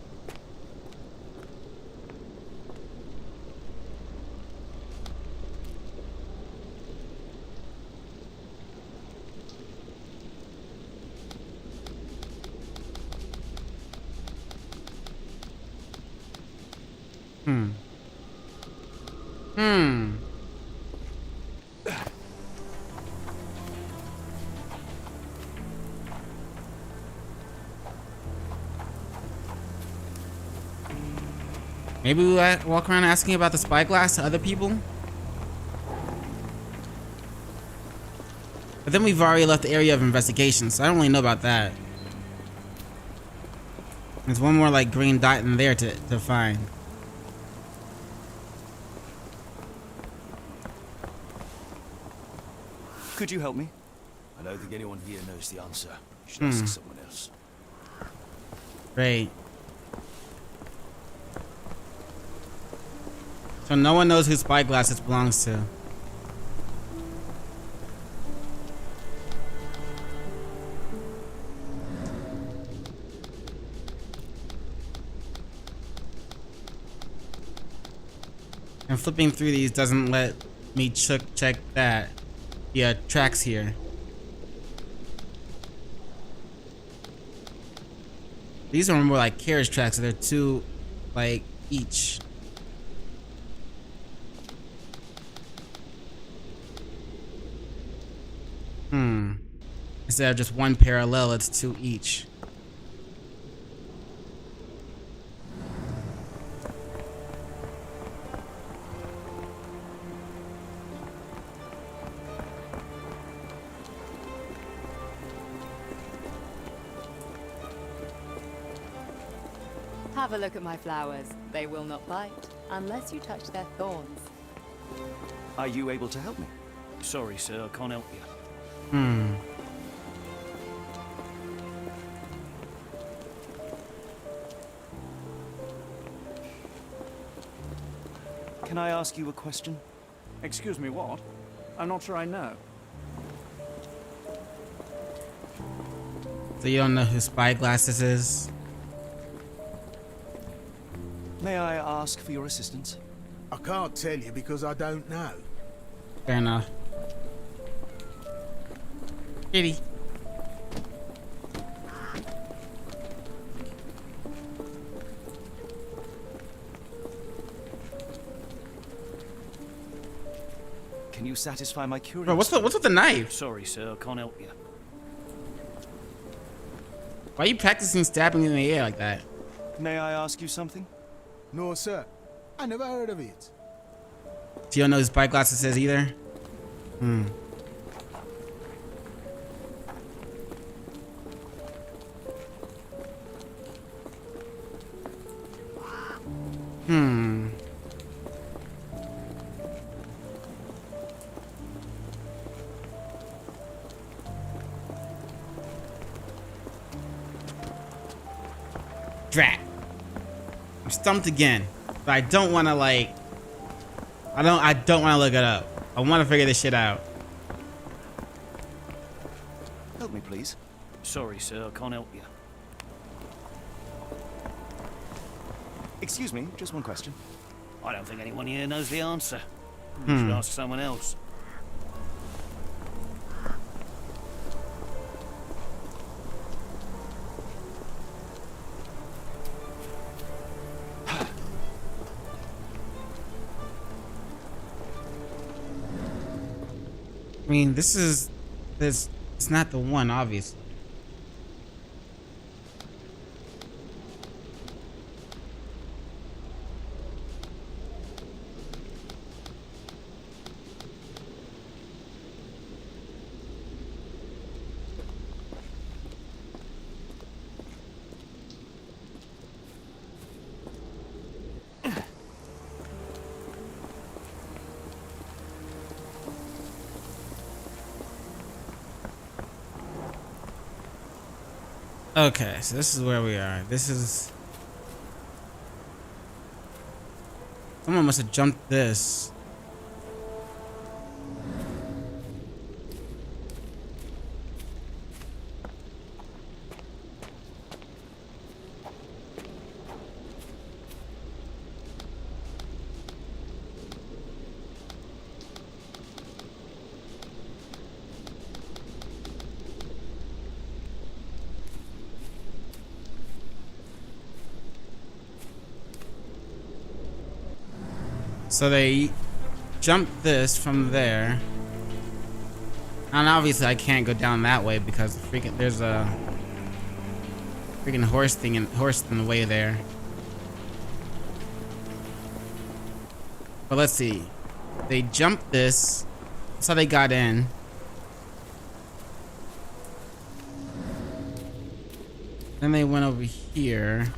Maybe we walk around asking about the spyglass to other people? But then we've already left the area of investigation, so I don't really know about that. There's one more like green dot in there to find. Could you help me? I don't think anyone here knows the answer. You should ask someone else. Great. So no one knows who spyglass this belongs to. And flipping through these doesn't let me check that. Yeah, tracks here. These are more like carriage tracks, so they're two, like, each. Instead of just one parallel, it's two each. Have a look at my flowers. They will not bite unless you touch their thorns. Are you able to help me? Sorry, sir, I can't help you. Can I ask you a question? Excuse me, what? I'm not sure I know. So you don't know who Spyglasses is? May I ask for your assistance? I can't tell you because I don't know. Fair enough. Kitty. Can you satisfy my curiosity? Bro, what's with the knife? Sorry, sir, I can't help you. Why are you practicing stabbing in the air like that? May I ask you something? No, sir. I never heard of it. Do you don't know who Spyglasses is either? Drat. I'm stumped again, but I don't want to like. I don't want to look it up. I want to figure this shit out. Help me, please. Sorry, sir, I can't help you. Excuse me, just one question. I don't think anyone here knows the answer. You should ask someone else. I mean, this it's not the one, obviously. Okay, so this is where we are. This is... Someone must have jumped this. So they jumped this from there. And obviously I can't go down that way because there's a freaking horse in the way there. But let's see. They jumped this. That's how they got in. Then they went over here.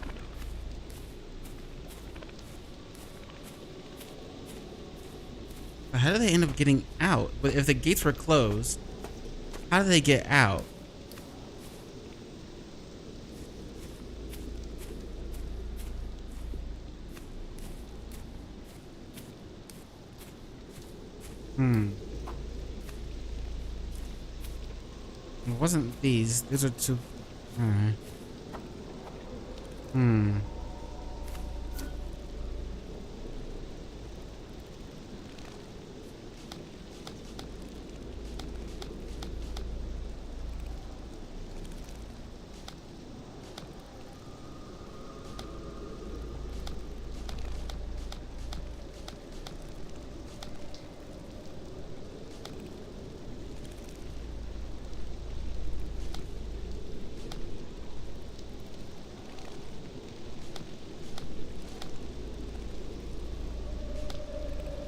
How did they end up getting out? But if the gates were closed, how did they get out? It wasn't these. These are two. Alright.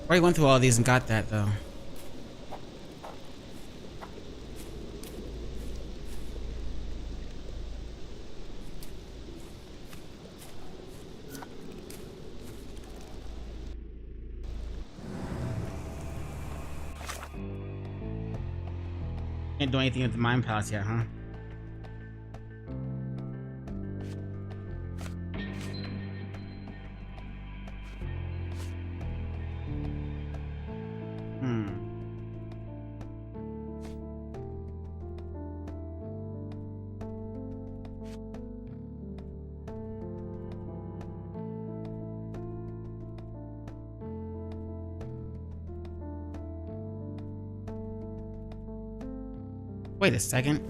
Already went through all these and got that though. Can't do anything with the Mind Palace yet, huh? Wait a second.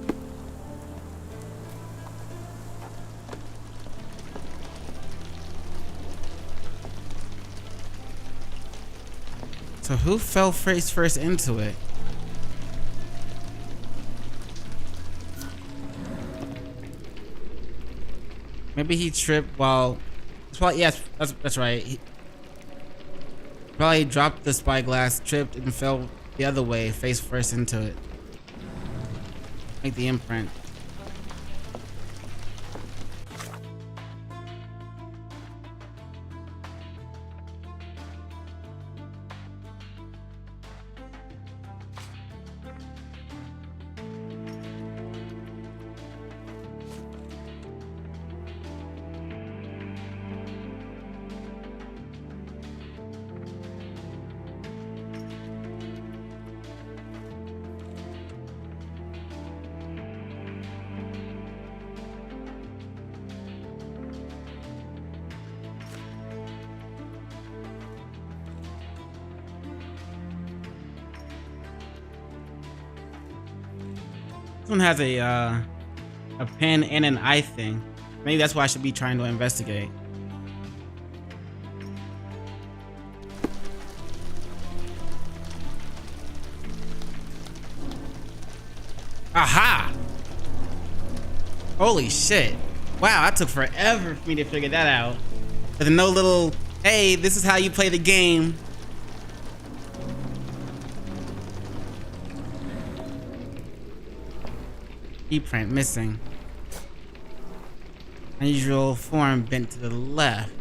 So who fell face first into it? Maybe he tripped while... Yes, that's right. He probably dropped the spyglass, tripped, and fell the other way, face first into it. Make the imprint. This one has a pen and an eye thing. Maybe that's why I should be trying to investigate. Aha! Holy shit. Wow, that took forever for me to figure that out. There's no little, hey, this is how you play the game. Key print missing. Unusual form bent to the left.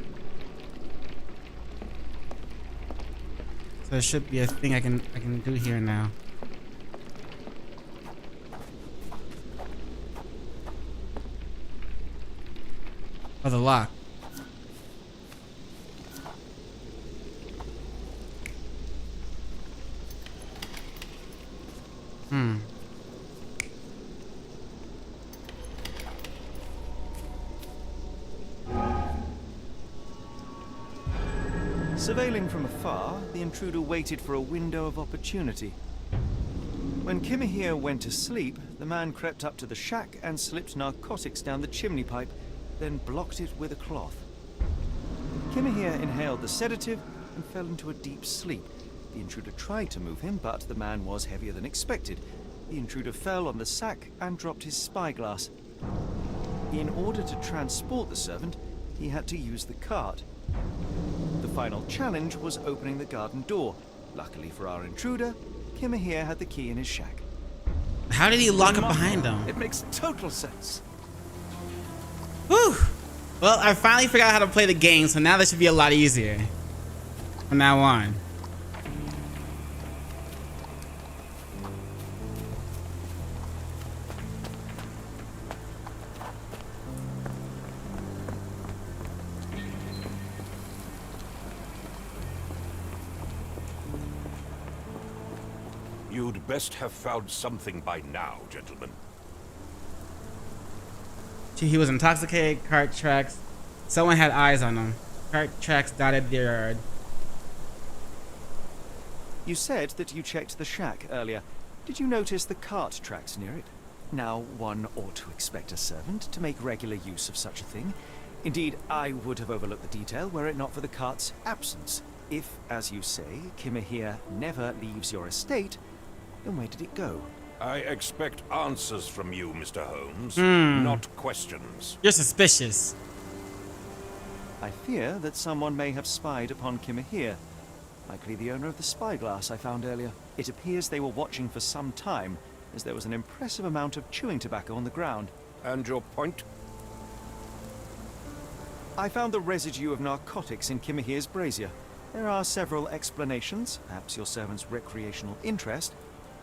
So there should be a thing I can do here now. Oh, the lock. Surveilling from afar, the intruder waited for a window of opportunity. When Kimahir went to sleep, the man crept up to the shack and slipped narcotics down the chimney pipe, then blocked it with a cloth. Kimahir inhaled the sedative and fell into a deep sleep. The intruder tried to move him, but the man was heavier than expected. The intruder fell on the sack and dropped his spyglass. In order to transport the servant, he had to use the cart. The final challenge was opening the garden door. Luckily for our intruder, Kimahir had the key in his shack. How did he lock it behind him? It makes total sense. Whew. Well, I finally figured out how to play the game, so now this should be a lot easier from now on. You'd best have found something by now, gentlemen. He was intoxicated, cart tracks. Someone had eyes on him. Cart tracks dotted the yard. You said that you checked the shack earlier. Did you notice the cart tracks near it? Now, one ought to expect a servant to make regular use of such a thing. Indeed, I would have overlooked the detail were it not for the cart's absence. If, as you say, Kimahir never leaves your estate, then where did it go? I expect answers from you, Mr. Holmes, not questions. You're suspicious. I fear that someone may have spied upon Kimahir. Likely the owner of the spyglass I found earlier. It appears they were watching for some time, as there was an impressive amount of chewing tobacco on the ground. And your point? I found the residue of narcotics in Kimahir's brazier. There are several explanations, perhaps your servant's recreational interest,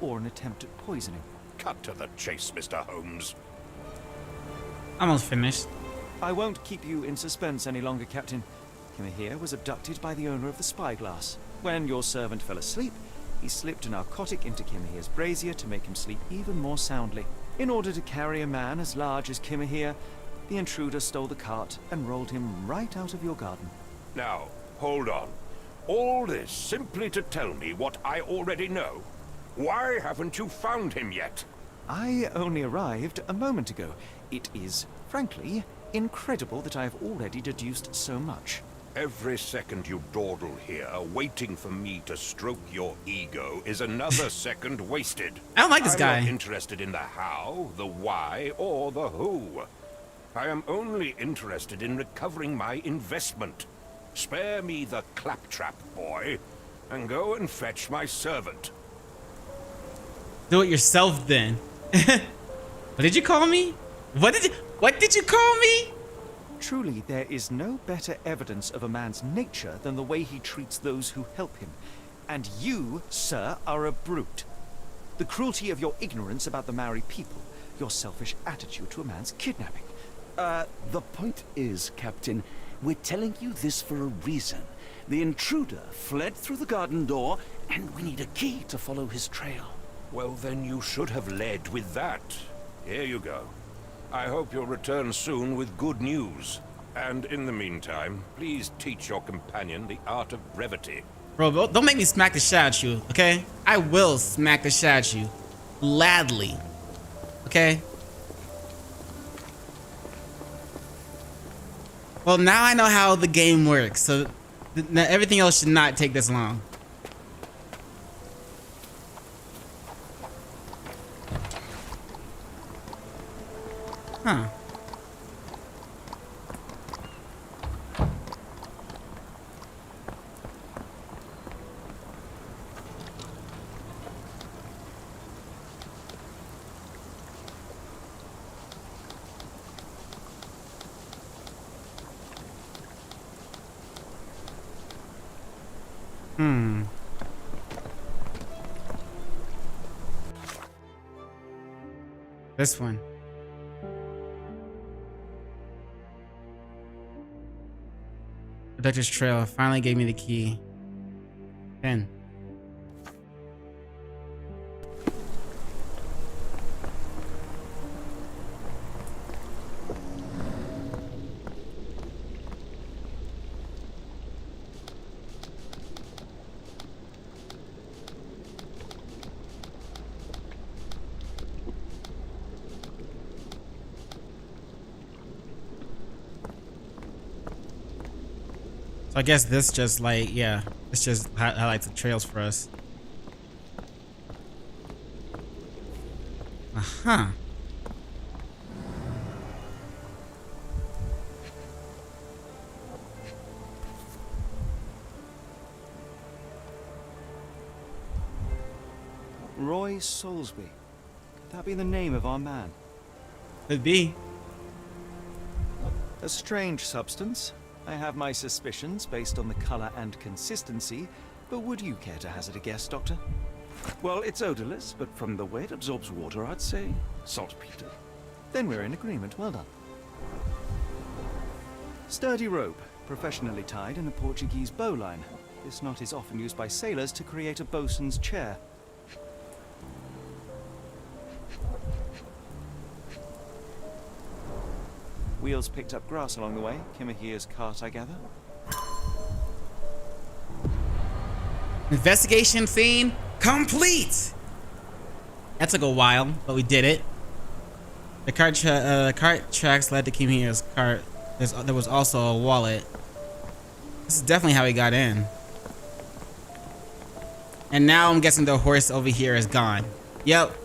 or an attempt at poisoning. Cut to the chase, Mr. Holmes. Almost finished. I won't keep you in suspense any longer, Captain. Kimahir was abducted by the owner of the spyglass. When your servant fell asleep, he slipped a narcotic into Kimahir's brazier to make him sleep even more soundly. In order to carry a man as large as Kimahir, the intruder stole the cart and rolled him right out of your garden. Now, hold on. All this simply to tell me what I already know? Why haven't you found him yet? I only arrived a moment ago. It is, frankly, incredible that I have already deduced so much. Every second you dawdle here, waiting for me to stroke your ego, is another second wasted. I don't like this guy. I'm not interested in the how, the why, or the who. I am only interested in recovering my investment. Spare me the claptrap, boy, and go and fetch my servant. Do it yourself then. What did you call me? What did you call me? Truly, there is no better evidence of a man's nature than the way he treats those who help him. And you, sir, are a brute. The cruelty of your ignorance about the Maori people, your selfish attitude to a man's kidnapping. The point is, Captain, we're telling you this for a reason. The intruder fled through the garden door, and we need a key to follow his trail. Well, then you should have led with that. Here you go. I hope you'll return soon with good news. And in the meantime, please teach your companion the art of brevity. Bro, don't make me smack the shit out you, okay? I will smack the shit out you. Gladly. Okay. Well, now I know how the game works, so everything else should not take this long. Huh. This one. Protector's Trail finally gave me the key. 10. So I guess this just like, yeah, this just highlights the trails for us. Uh-huh. Roy Soulsby. Could that be the name of our man? Could be. A strange substance. I have my suspicions based on the color and consistency, but would you care to hazard a guess, Doctor? Well, it's odorless, but from the way it absorbs water, I'd say saltpeter. Then we're in agreement. Well done. Sturdy rope, professionally tied in a Portuguese bowline. This knot is often used by sailors to create a bosun's chair. Wheels picked up grass along the way. Kimahir's cart, I gather. Investigation scene complete. That took a while, but we did it. The cart tracks led to Kimahir's cart. There was also a wallet. This is definitely how he got in. And now I'm guessing the horse over here is gone. Yep.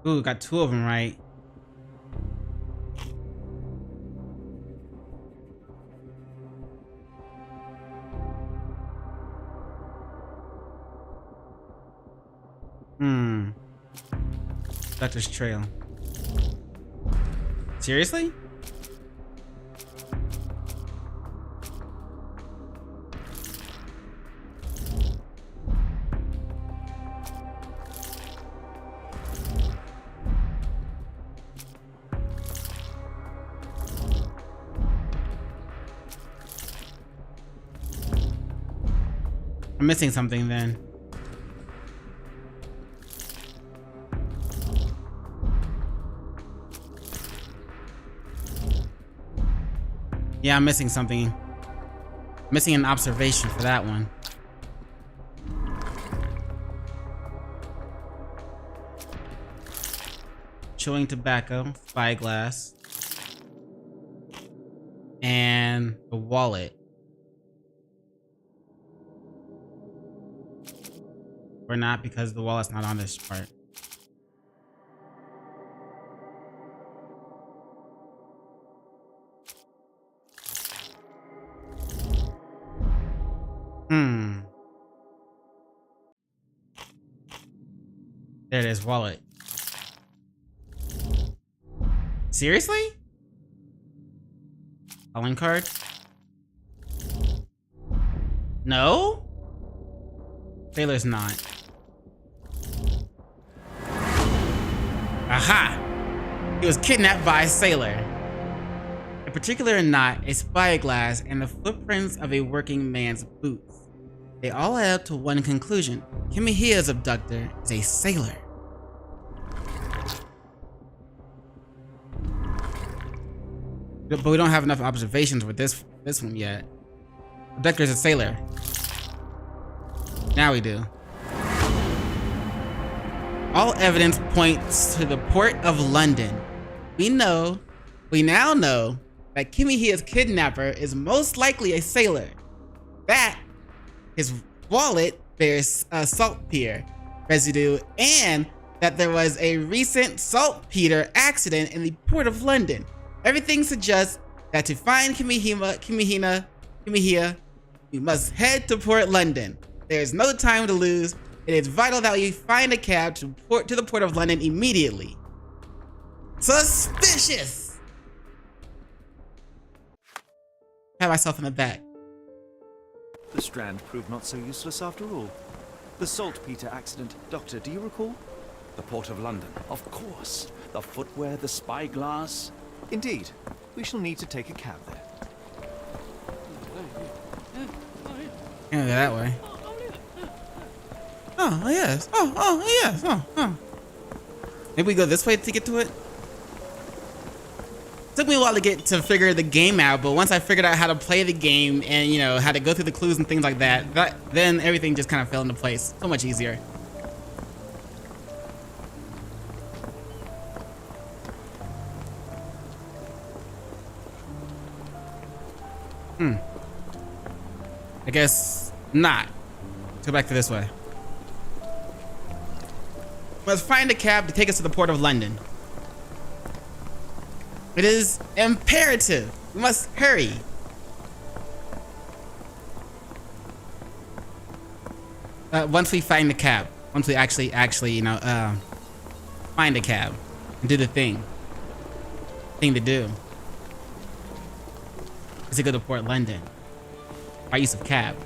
Ooh, got 2 of them right. Doctor's Trail. Seriously? I'm missing something then. Yeah, I'm missing something. Missing an observation for that one. Chewing tobacco, spyglass, and the wallet. Or not, because the wallet's not on this part. There it is, wallet. Seriously? Calling card? No? Sailor's not. Aha! He was kidnapped by a sailor. A particular knot, a spyglass, and the footprints of a working man's boots. They all add up to one conclusion. Kimihia's abductor is a sailor. But we don't have enough observations with this one yet. Abductor is a sailor. Now we do. All evidence points to the port of London. We now know that Kimihia's kidnapper is most likely a sailor. That his wallet bears saltpeter residue, and that there was a recent saltpeter accident in the port of London. Everything suggests that to find Kimihia, we must head to Port London. There is no time to lose. It is vital that we find a cab to the Port of London immediately. Suspicious! Pat myself in the back. The Strand proved not so useless after all. The saltpeter accident, Doctor, do you recall? The Port of London. Of course. The footwear, the spyglass. Indeed. We shall need to take a cab there. Can't go that way. Oh yes. Oh yes. Oh. Maybe we go this way to get to it. Took me a while to figure the game out, but once I figured out how to play the game and, you know, how to go through the clues and things like that, then everything just kind of fell into place. So much easier. I guess not. Let's go back to this way. Let's find a cab to take us to the Port of London. It is imperative. We must hurry. Once we find the cab, once we actually, you know, find a cab and do the thing to do is to go to Port London by use of cab.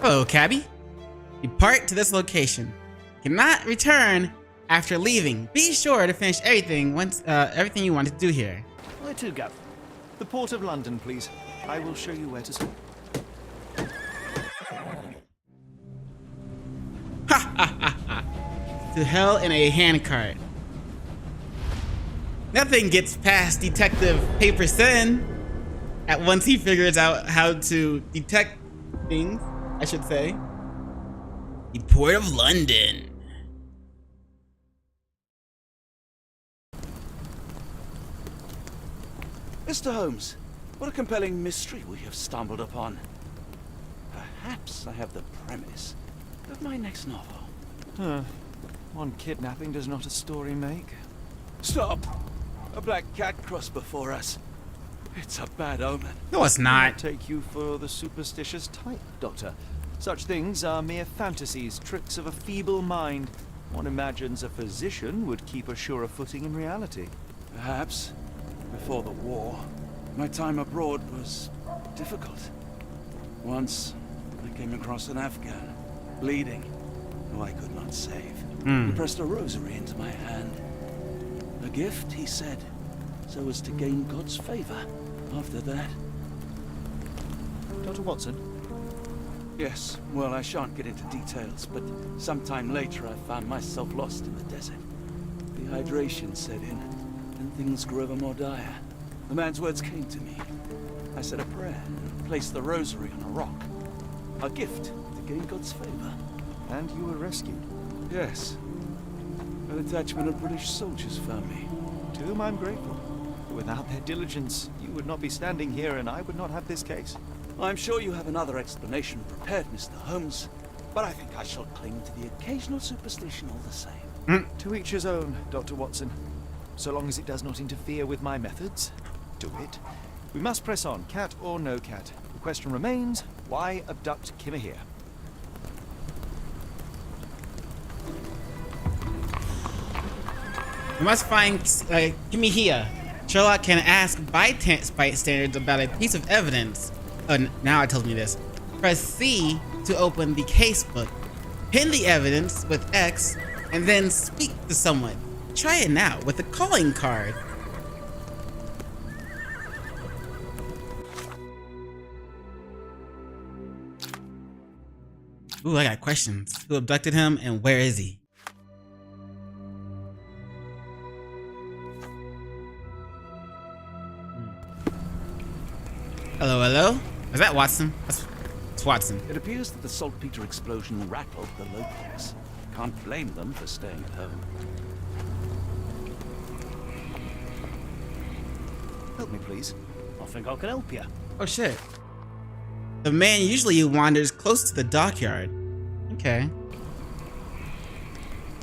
Hello, cabby. Depart to this location. Cannot return after leaving. Be sure to finish everything you want to do here. Where to, Gav? The Port of London, please. I will show you where to stop. Ha ha ha ha. To hell in a handcart. Nothing gets past Detective PaperSIn at once he figures out how to detect things, I should say. The Port of London. Mr. Holmes, what a compelling mystery we have stumbled upon. Perhaps I have the premise of my next novel. One kidnapping does not a story make. Stop! A black cat crossed before us. It's a bad omen. No, it's not. I take you for the superstitious type, Doctor. Such things are mere fantasies, tricks of a feeble mind. One imagines a physician would keep a surer footing in reality. Perhaps. Before the war, my time abroad was difficult. Once, I came across an Afghan, bleeding, who I could not save. He pressed a rosary into my hand. A gift, he said, so as to gain God's favor after that. Dr. Watson? Yes, well, I shan't get into details, but sometime later I found myself lost in the desert. Dehydration set in, and things grew ever more dire. The man's words came to me. I said a prayer and placed the rosary on a rock. A gift to gain God's favor. And you were rescued? Yes. A detachment of British soldiers found me. To whom I'm grateful. Without their diligence, you would not be standing here and I would not have this case. I'm sure you have another explanation prepared, Mr. Holmes, but I think I shall cling to the occasional superstition all the same. To each his own, Dr. Watson. So long as it does not interfere with my methods, do it. We must press on, cat or no cat. The question remains, why abduct Kimihia? We must find Kimihia. Sherlock can ask bystanders about a piece of evidence. Oh, now it tells me this. Press C to open the casebook. Pin the evidence with X and then speak to someone. Try it now with the calling card. Ooh, I got questions. Who abducted him and where is he? Hello, hello? Is that Watson? That's Watson. It appears that the saltpeter explosion rattled the locals. Can't blame them for staying at home. Help me, please. I think I can help you. Oh shit. The man usually wanders close to the dockyard. Okay.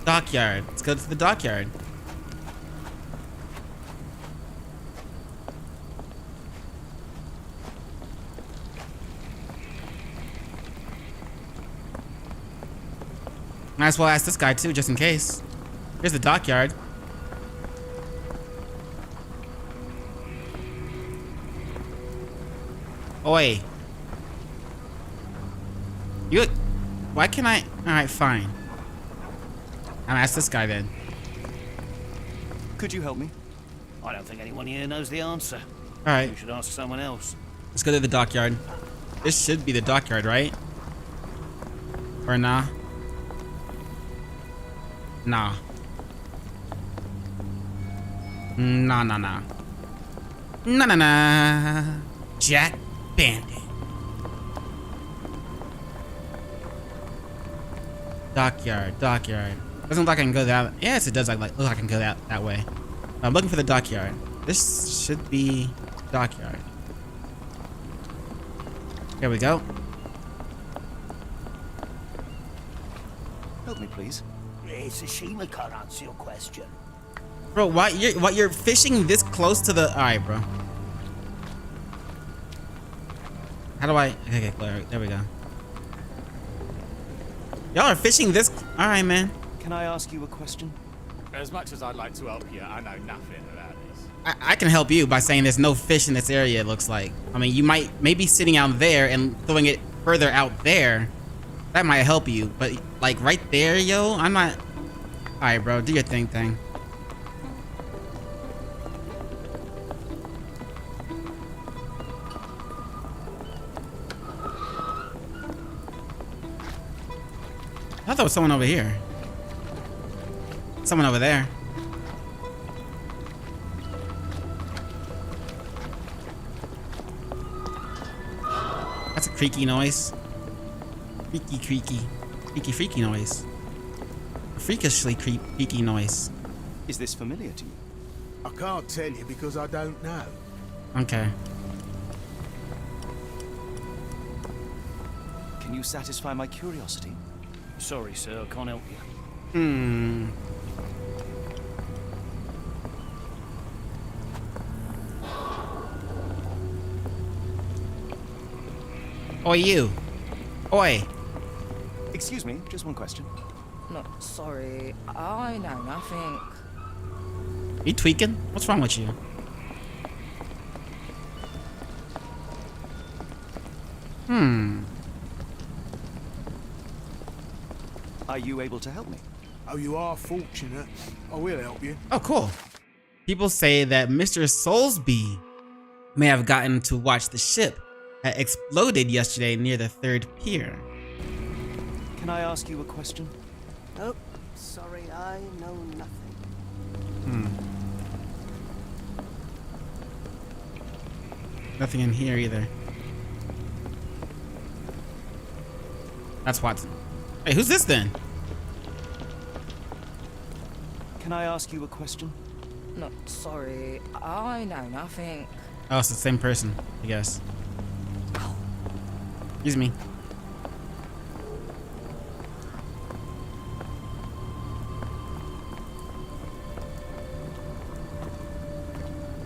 Dockyard. Let's go to the dockyard. Might as well ask this guy too, just in case. Here's the dockyard. Oi. You. Why can't I? Alright, fine. I'll ask this guy then. Could you help me? I don't think anyone here knows the answer. Alright. You should ask someone else. Let's go to the dockyard. This should be the dockyard, right? Or nah? Nah. Nah, nah, nah. Nah, nah, nah. Jack Bandit. Dockyard, dockyard. Doesn't look like I can go that. Yes, it does look like I can go that way. I'm looking for the dockyard. This should be dockyard. Here we go. Help me, please. It's a shame I can't answer your question. Bro, why you're fishing this close to the? All right, bro. How do I? Okay, there we go. Y'all are fishing this. All right, man. Can I ask you a question? As much as I'd like to help you, I know nothing about this. I can help you by saying there's no fish in this area. It looks like. I mean, you might maybe sitting out there and throwing it further out there. That might help you, but like right there, yo, I'm not. All right, bro, do your thing. I thought there was someone over here. Someone over there. That's a creaky noise. Freaky noise. A freakishly creaky noise. Is this familiar to you? I can't tell you because I don't know. Okay. Can you satisfy my curiosity? Sorry, sir, I can't help you. Oi, you. Oi. Excuse me, just one question. No, sorry. I know nothing. You tweaking? What's wrong with you? Are you able to help me? Oh, you are fortunate. I will help you. Oh, cool. People say that Mr. Soulsby may have gotten to watch the ship that exploded yesterday near the 3rd pier. Can I ask you a question? Oh, sorry, I know nothing. Nothing in here either. That's Watson. Hey, who's this then? Can I ask you a question? No, sorry. I know nothing. Oh, it's the same person, I guess. Excuse me.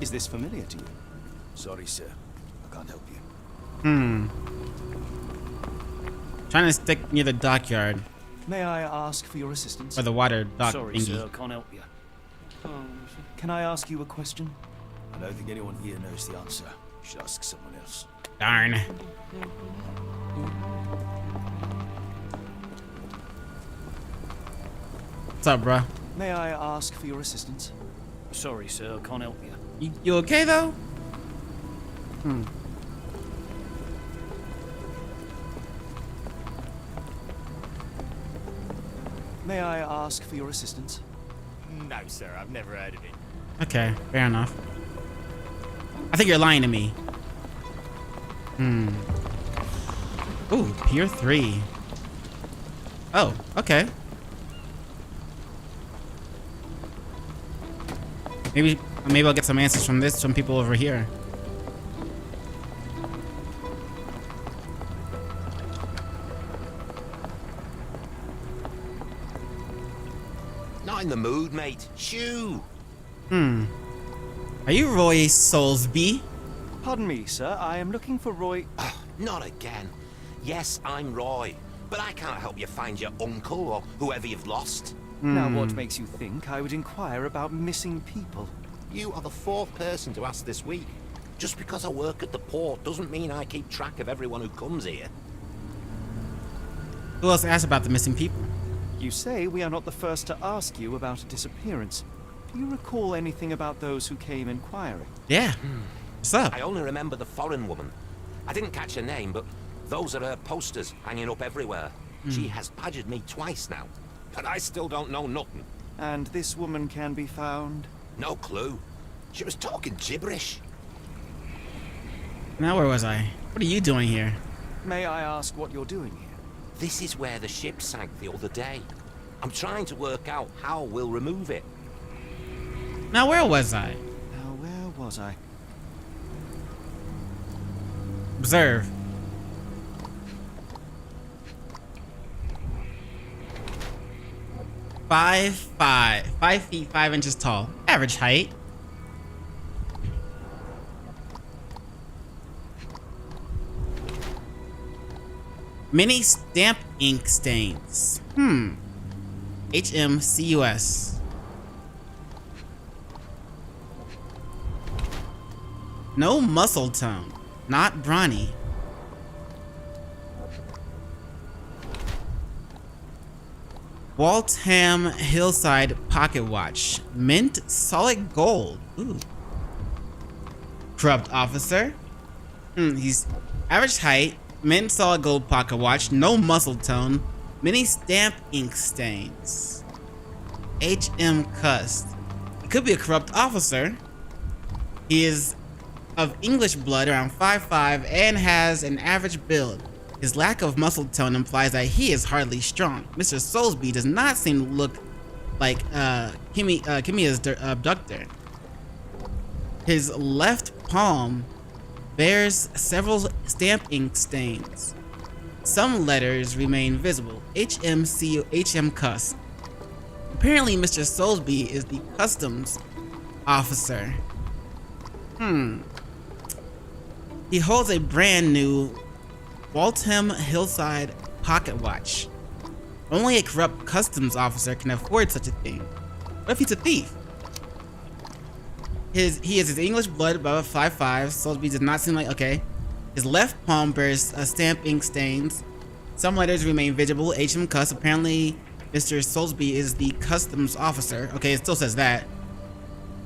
Is this familiar to you? Sorry, sir. I can't help you. Trying to stick near the dockyard. May I ask for your assistance? Or the water dock Sorry, thingy. sir, I can't help you. Holmes, can I ask you a question? I don't think anyone here knows the answer. You should ask someone else. Darn. What's up, bruh? May I ask for your assistance? Sorry, sir, I can't help you. You okay though? May I ask for your assistance? No, sir, I've never heard of it. Okay, fair enough. I think you're lying to me. Ooh, Pier 3. Oh, okay. Maybe I'll get some answers from this from people over here. Not in the mood, mate. Shoo! Are you Roy Soulsby? Pardon me, sir. I am looking for Roy. Not again. Yes, I'm Roy, but I can't help you find your uncle or whoever you've lost. Now, what makes you think I would inquire about missing people? You are the fourth person to ask this week. Just because I work at the port doesn't mean I keep track of everyone who comes here. Who else asked about the missing people? You say we are not the first to ask you about a disappearance. Do you recall anything about those who came inquiring? Yeah. What's up? I only remember the foreign woman. I didn't catch her name, but those are her posters hanging up everywhere. She has badgered me twice now, but I still don't know nothing. And this woman can be found? No clue. She was talking gibberish. Now where was I? What are you doing here? May I ask what you're doing here? This is where the ship sank the other day. I'm trying to work out how we'll remove it. Now where was I? Now where was I? Observe. Five feet 5 inches tall. Average height. Many stamp ink stains. HMCUS. No muscle tone. Not brawny. Waltham Hillside Pocket Watch. Mint solid gold. Ooh. Corrupt officer. He's average height. Mint solid gold pocket watch. No muscle tone. Many stamp ink stains. HM Cust. He could be a corrupt officer. He is of English blood, around 5'5", and has an average build. His lack of muscle tone implies that he is hardly strong. Mr. Soulsby does not seem to look like Kimia's abductor. His left palm bears several stamp ink stains. Some letters remain visible. HM Cust. Apparently Mr. Soulsby is the customs officer. He holds a brand new Waltham Hillside pocket watch. Only a corrupt customs officer can afford such a thing. What if he's a thief? He is his English blood, about 5'5". Soulsby does not seem like okay. His left palm bears stamp ink stains. Some letters remain visible. HM Cust. Apparently, Mr. Soulsby is the customs officer. Okay, it still says that.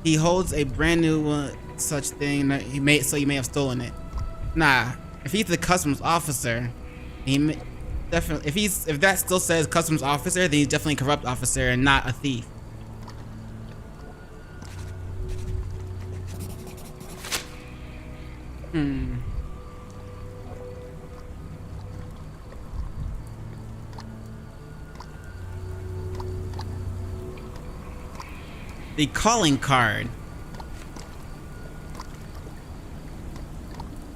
He holds a brand new such thing. He may have stolen it. Nah, if he's the customs officer, he definitely. If that still says customs officer, then he's definitely a corrupt officer and not a thief. The calling card.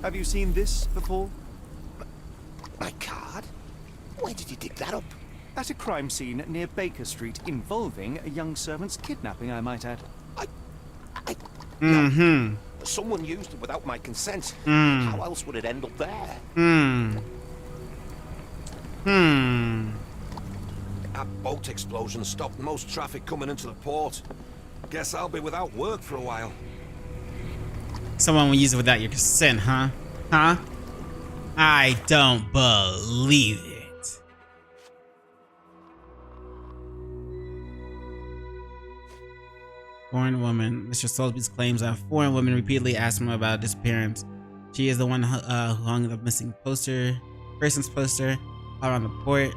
Have you seen this before? My card? Where did you dig that up? At a crime scene near Baker Street involving a young servant's kidnapping, I might add. No. Someone used it without my consent. How else would it end up there? That boat explosion stopped most traffic coming into the port. Guess I'll be without work for a while. Someone will use it without your consent, huh? Huh? I don't believe it. Foreign woman. Mr. Soulsby's claims that foreign woman repeatedly asked him about disappearance. She is the one who hung the missing person's poster out on the port.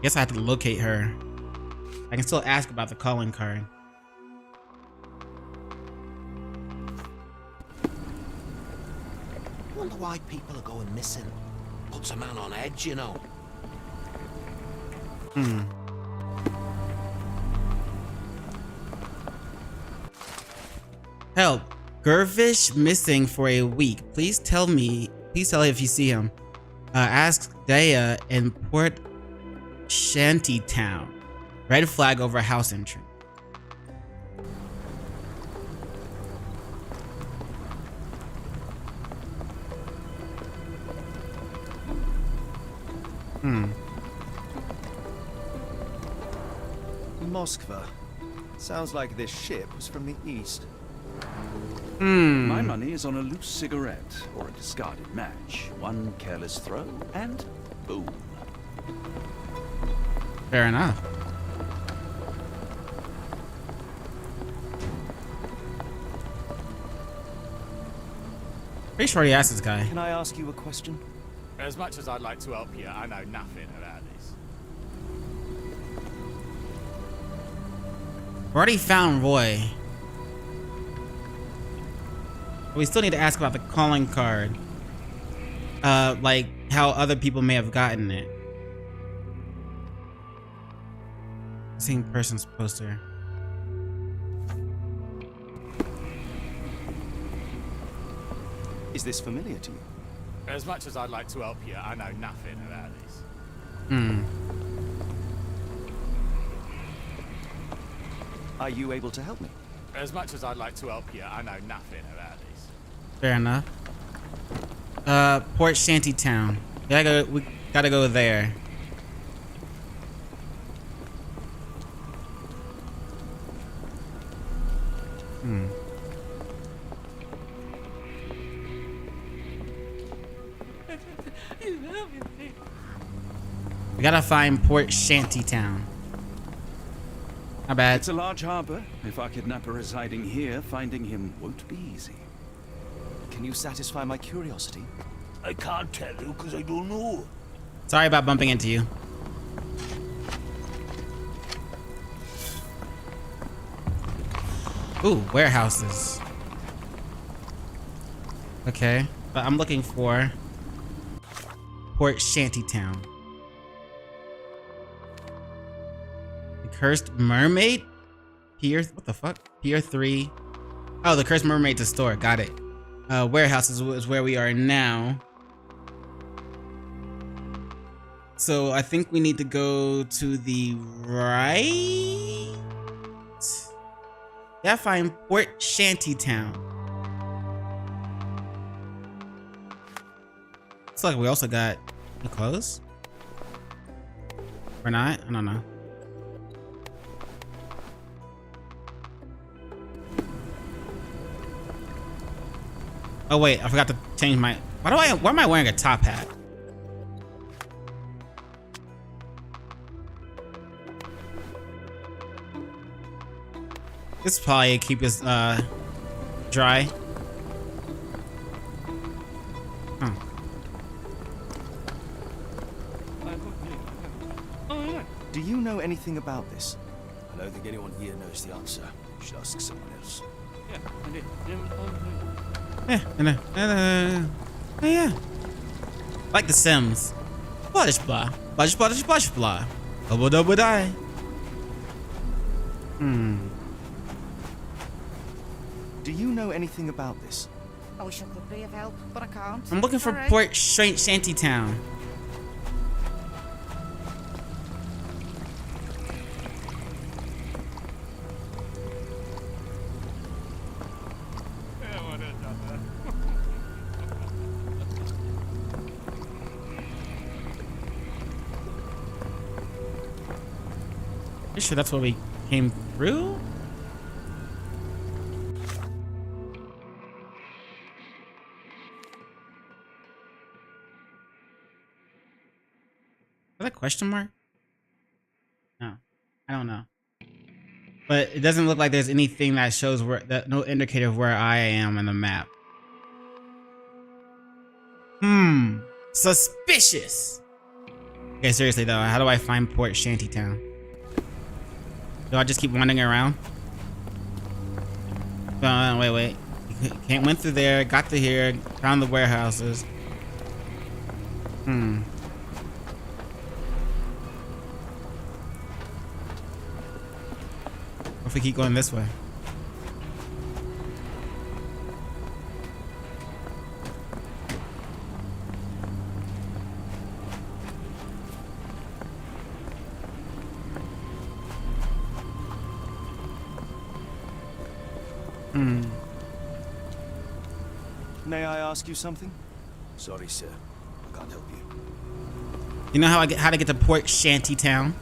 Guess I have to locate her. I can still ask about the calling card. Wonder why people are going missing. Puts a man on edge, you know. Help. Gervish missing for a week. Please tell if you see him. Ask Daya in Port Shantytown. Red flag over house entrance. Moskva. Sounds like this ship was from the east. My money is on a loose cigarette or a discarded match. One careless throw and boom. Fair enough. Pretty sure he asked this guy. Can I ask you a question? As much as I'd like to help you, I know nothing about this. We already found Roy. But we still need to ask about the calling card. Like how other people may have gotten it. Missing person's poster. Is this familiar to you? As much as I'd like to help you, I know nothing about this. Are you able to help me? As much as I'd like to help you, I know nothing about this. Fair enough. Port Shantytown. We gotta go there. We gotta find Port Shantytown. Not bad. It's a large harbor. If our kidnapper is hiding here, finding him won't be easy. Can you satisfy my curiosity? I can't tell you because I don't know. Sorry about bumping into you. Ooh, warehouses. Okay, but I'm looking for Port Shantytown. The Cursed Mermaid? Pier, what the fuck? Pier 3. Oh, the Cursed Mermaid's a store, got it. Warehouses is where we are now. So I think we need to go to the right? Yeah, find Port Shantytown. Looks like we also got the clothes. Or not? I don't know. Oh wait, I forgot to change my. Why am I wearing a top hat? This probably keep us dry. Do you know anything about this? I don't think anyone here knows the answer. You should ask someone else. Yeah. Like The Sims. Blah blah blah blah blah blah. Double double die. Do you know anything about this? I wish I could be of help, but I can't. I'm looking for Sorry. Port Shantytown. Pretty sure that's where we came through. Is that a question mark? No, I don't know. But it doesn't look like there's anything that shows where that no indicator of where I am on the map. Suspicious. Okay, seriously though, how do I find Port Shantytown? Do I just keep wandering around? Wait. Can't went through there, got to here, found the warehouses. What if we keep going this way? May I ask you something? Sorry, sir. I can't help you. You know how to get to Port Shantytown?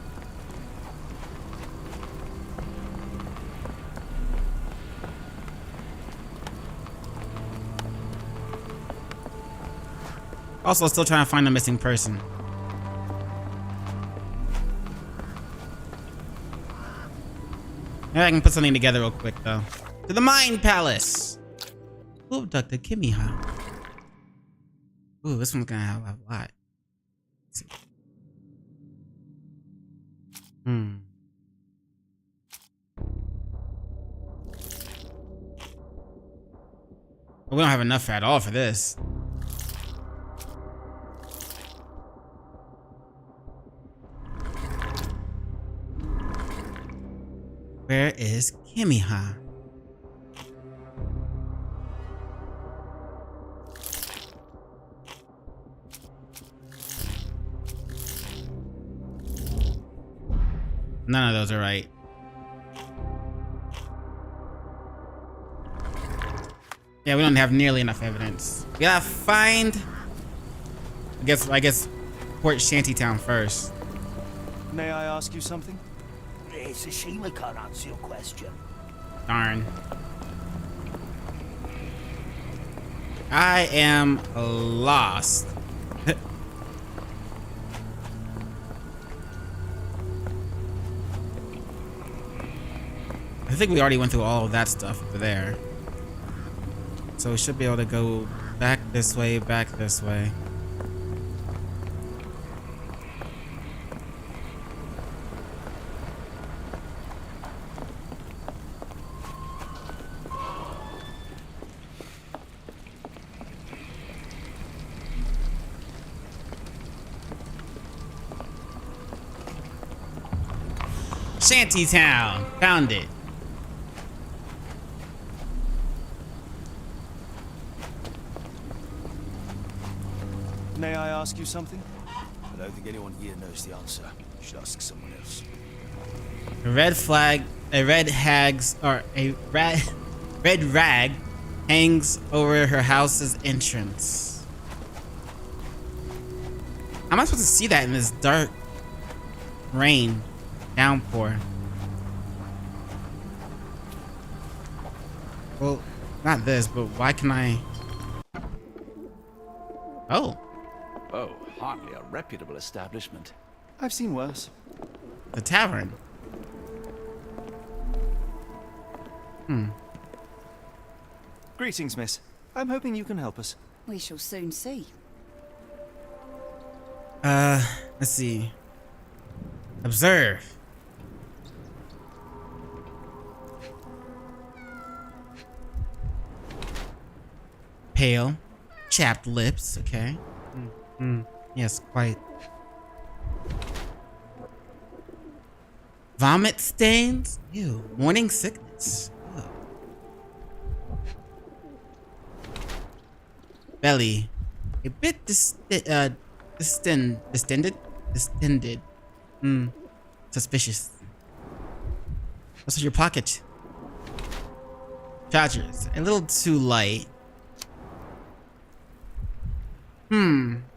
Also, still trying to find a missing person. Maybe I can put something together real quick, though. To the Mind Palace! Who abducted Kimiha? Ooh, this one's gonna have a lot. Let's see. We don't have enough at all for this. Where is Kimiha? None of those are right. Yeah, we don't have nearly enough evidence. We gotta find, I guess Port Shantytown first. May I ask you something? It's a shame I can't answer your question. Darn. I am lost. I think we already went through all of that stuff over there. So we should be able to go back this way, back this way. Shantytown, found it. May I ask you something? I don't think anyone here knows the answer. You should ask someone else. A red rag hangs over her house's entrance. How am I supposed to see that in this dark rain downpour? Well, not this, but why can I? Oh. Oh, hardly a reputable establishment. I've seen worse. The tavern. Greetings, miss. I'm hoping you can help us. We shall soon see. Let's see. Observe. Pale, chapped lips, okay. Yes, quite. Vomit stains? Ew. Morning sickness. Ew. Belly. A bit distended. Suspicious. What's in your pocket? Trousers. A little too light.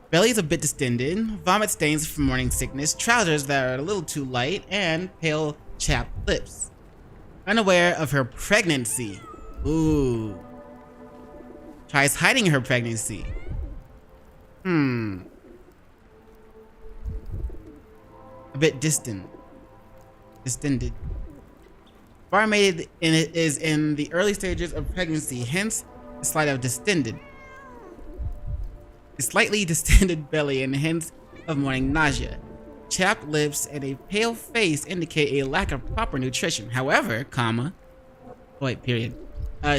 Belly's a bit distended. Vomit stains from morning sickness. Trousers that are a little too light. And pale chapped lips. Unaware of her pregnancy. Ooh. Tries hiding her pregnancy. A bit distended. Barmaid is in the early stages of pregnancy, hence a slightly distended belly, and hence of morning nausea. Chapped lips and a pale face indicate a lack of proper nutrition. However,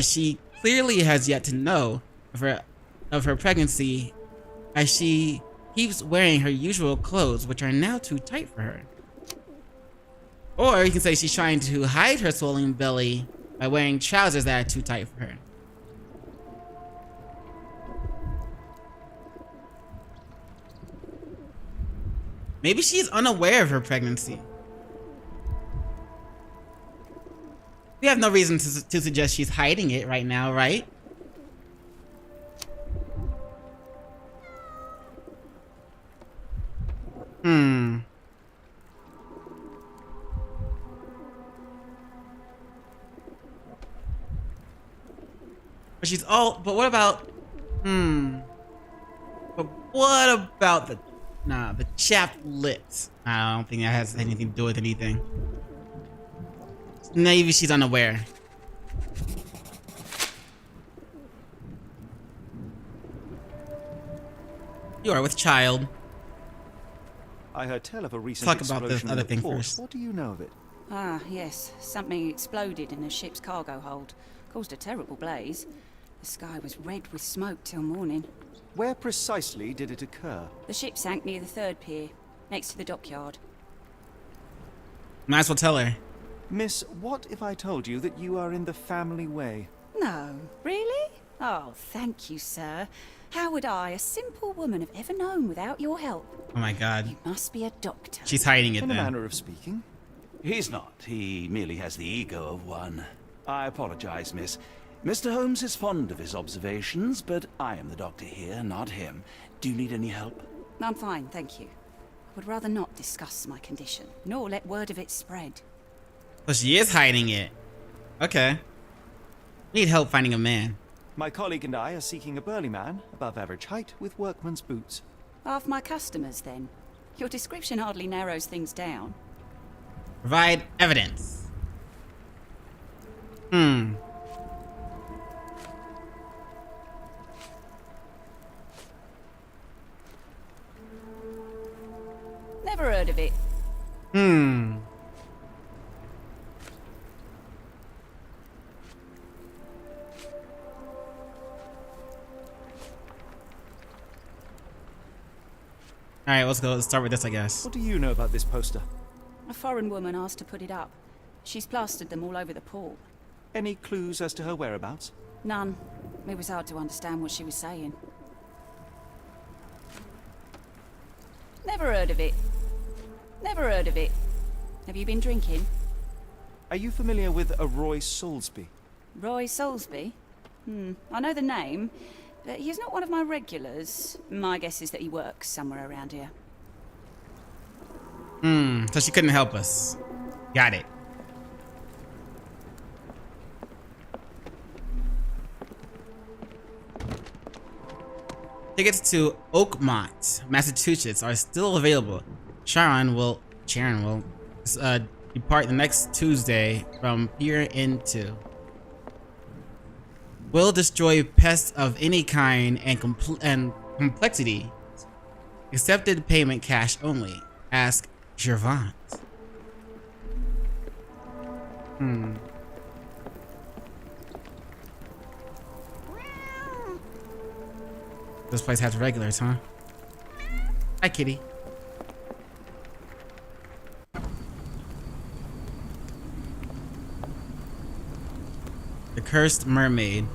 she clearly has yet to know of her pregnancy, as she keeps wearing her usual clothes, which are now too tight for her. Or you can say she's trying to hide her swollen belly by wearing trousers that are too tight for her. Maybe she's unaware of her pregnancy. We have no reason to suggest she's hiding it right now, right? But what about, but what about the chapped lips? I don't think that has anything to do with anything. Maybe she's unaware. You are with child. I heard tell of a recent Talk about explosion this other in the thing port. first. What do you know of it? Ah, yes. Something exploded in a ship's cargo hold. Caused a terrible blaze. The sky was red with smoke till morning. Where precisely did it occur? The ship sank near the third pier, next to the dockyard. Might as well tell her. Miss, what if I told you that you are in the family way? No, really? Oh, thank you, sir. How would I, a simple woman, have ever known without your help? Oh my god. You must be a doctor. She's hiding it In then. a manner of speaking. He's not. He merely has the ego of one. I apologize, miss. Mr. Holmes is fond of his observations, but I am the doctor here, not him. Do you need any help? I'm fine, thank you. I would rather not discuss my condition, nor let word of it spread. So she is hiding it. Okay. Need help finding a man. My colleague and I are seeking a burly man, above average height, with workman's boots. Half my customers, then. Your description hardly narrows things down. Provide evidence. Never heard of it. Alright, let's go. Let's start with this, I guess. What do you know about this poster? A foreign woman asked to put it up. She's plastered them all over the port. Any clues as to her whereabouts? None. It was hard to understand what she was saying. Never heard of it. Never heard of it. Have you been drinking? Are you familiar with a Roy Soulsby? Roy Soulsby? I know the name, but he's not one of my regulars. My guess is that he works somewhere around here. So she couldn't help us. Got it. Tickets to Oakmont, Massachusetts are still available. Sharon will depart the next Tuesday from Pier N2. Will destroy pests of any kind and complexity. Accepted payment cash only. Ask Gervant. This place has regulars, huh? Hi, kitty. The Cursed Mermaid.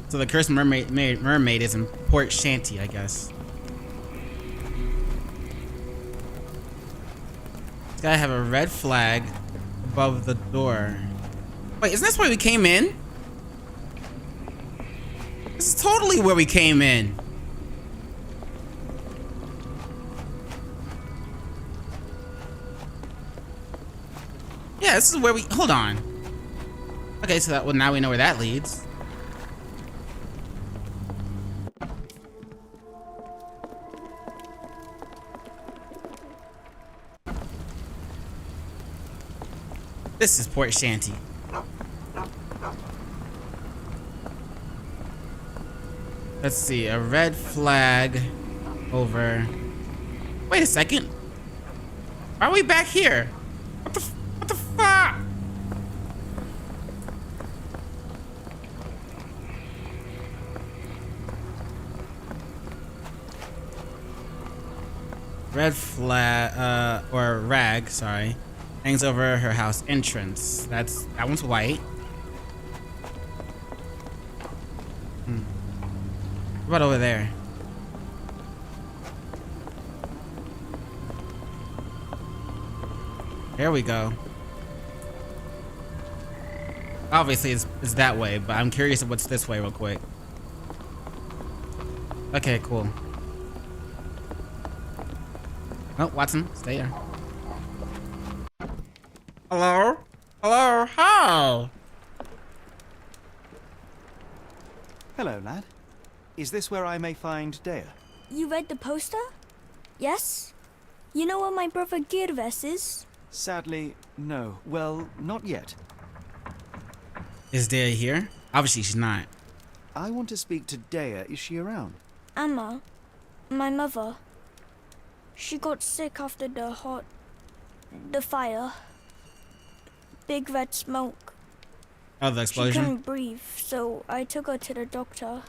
So the Cursed Mermaid is in Port Shanty, I guess. It's gotta have a red flag above the door. Wait, isn't this where we came in? This is totally where we came in. Yeah, this is where we... Hold on. Okay, so that, well, now we know where that leads. This is Port Shanty. Let's see, a red flag over... Wait a second. Why are we back here? What the fuck? Red flag, or rag, sorry, hangs over her house entrance. That one's white. What about over there? There we go. Obviously it's that way, but I'm curious of what's this way real quick. Okay, cool. Oh, Watson, stay there. Hello? Hello? How? Hello, lad. Is this where I may find Dea? You read the poster? Yes? You know where my brother Girves is? Sadly, no. Well, not yet. Is Dea here? Obviously she's not. I want to speak to Dea. Is she around? Amma, my mother. She got sick after the fire. Big red smoke. Oh, the explosion? She couldn't breathe, so I took her to the doctor.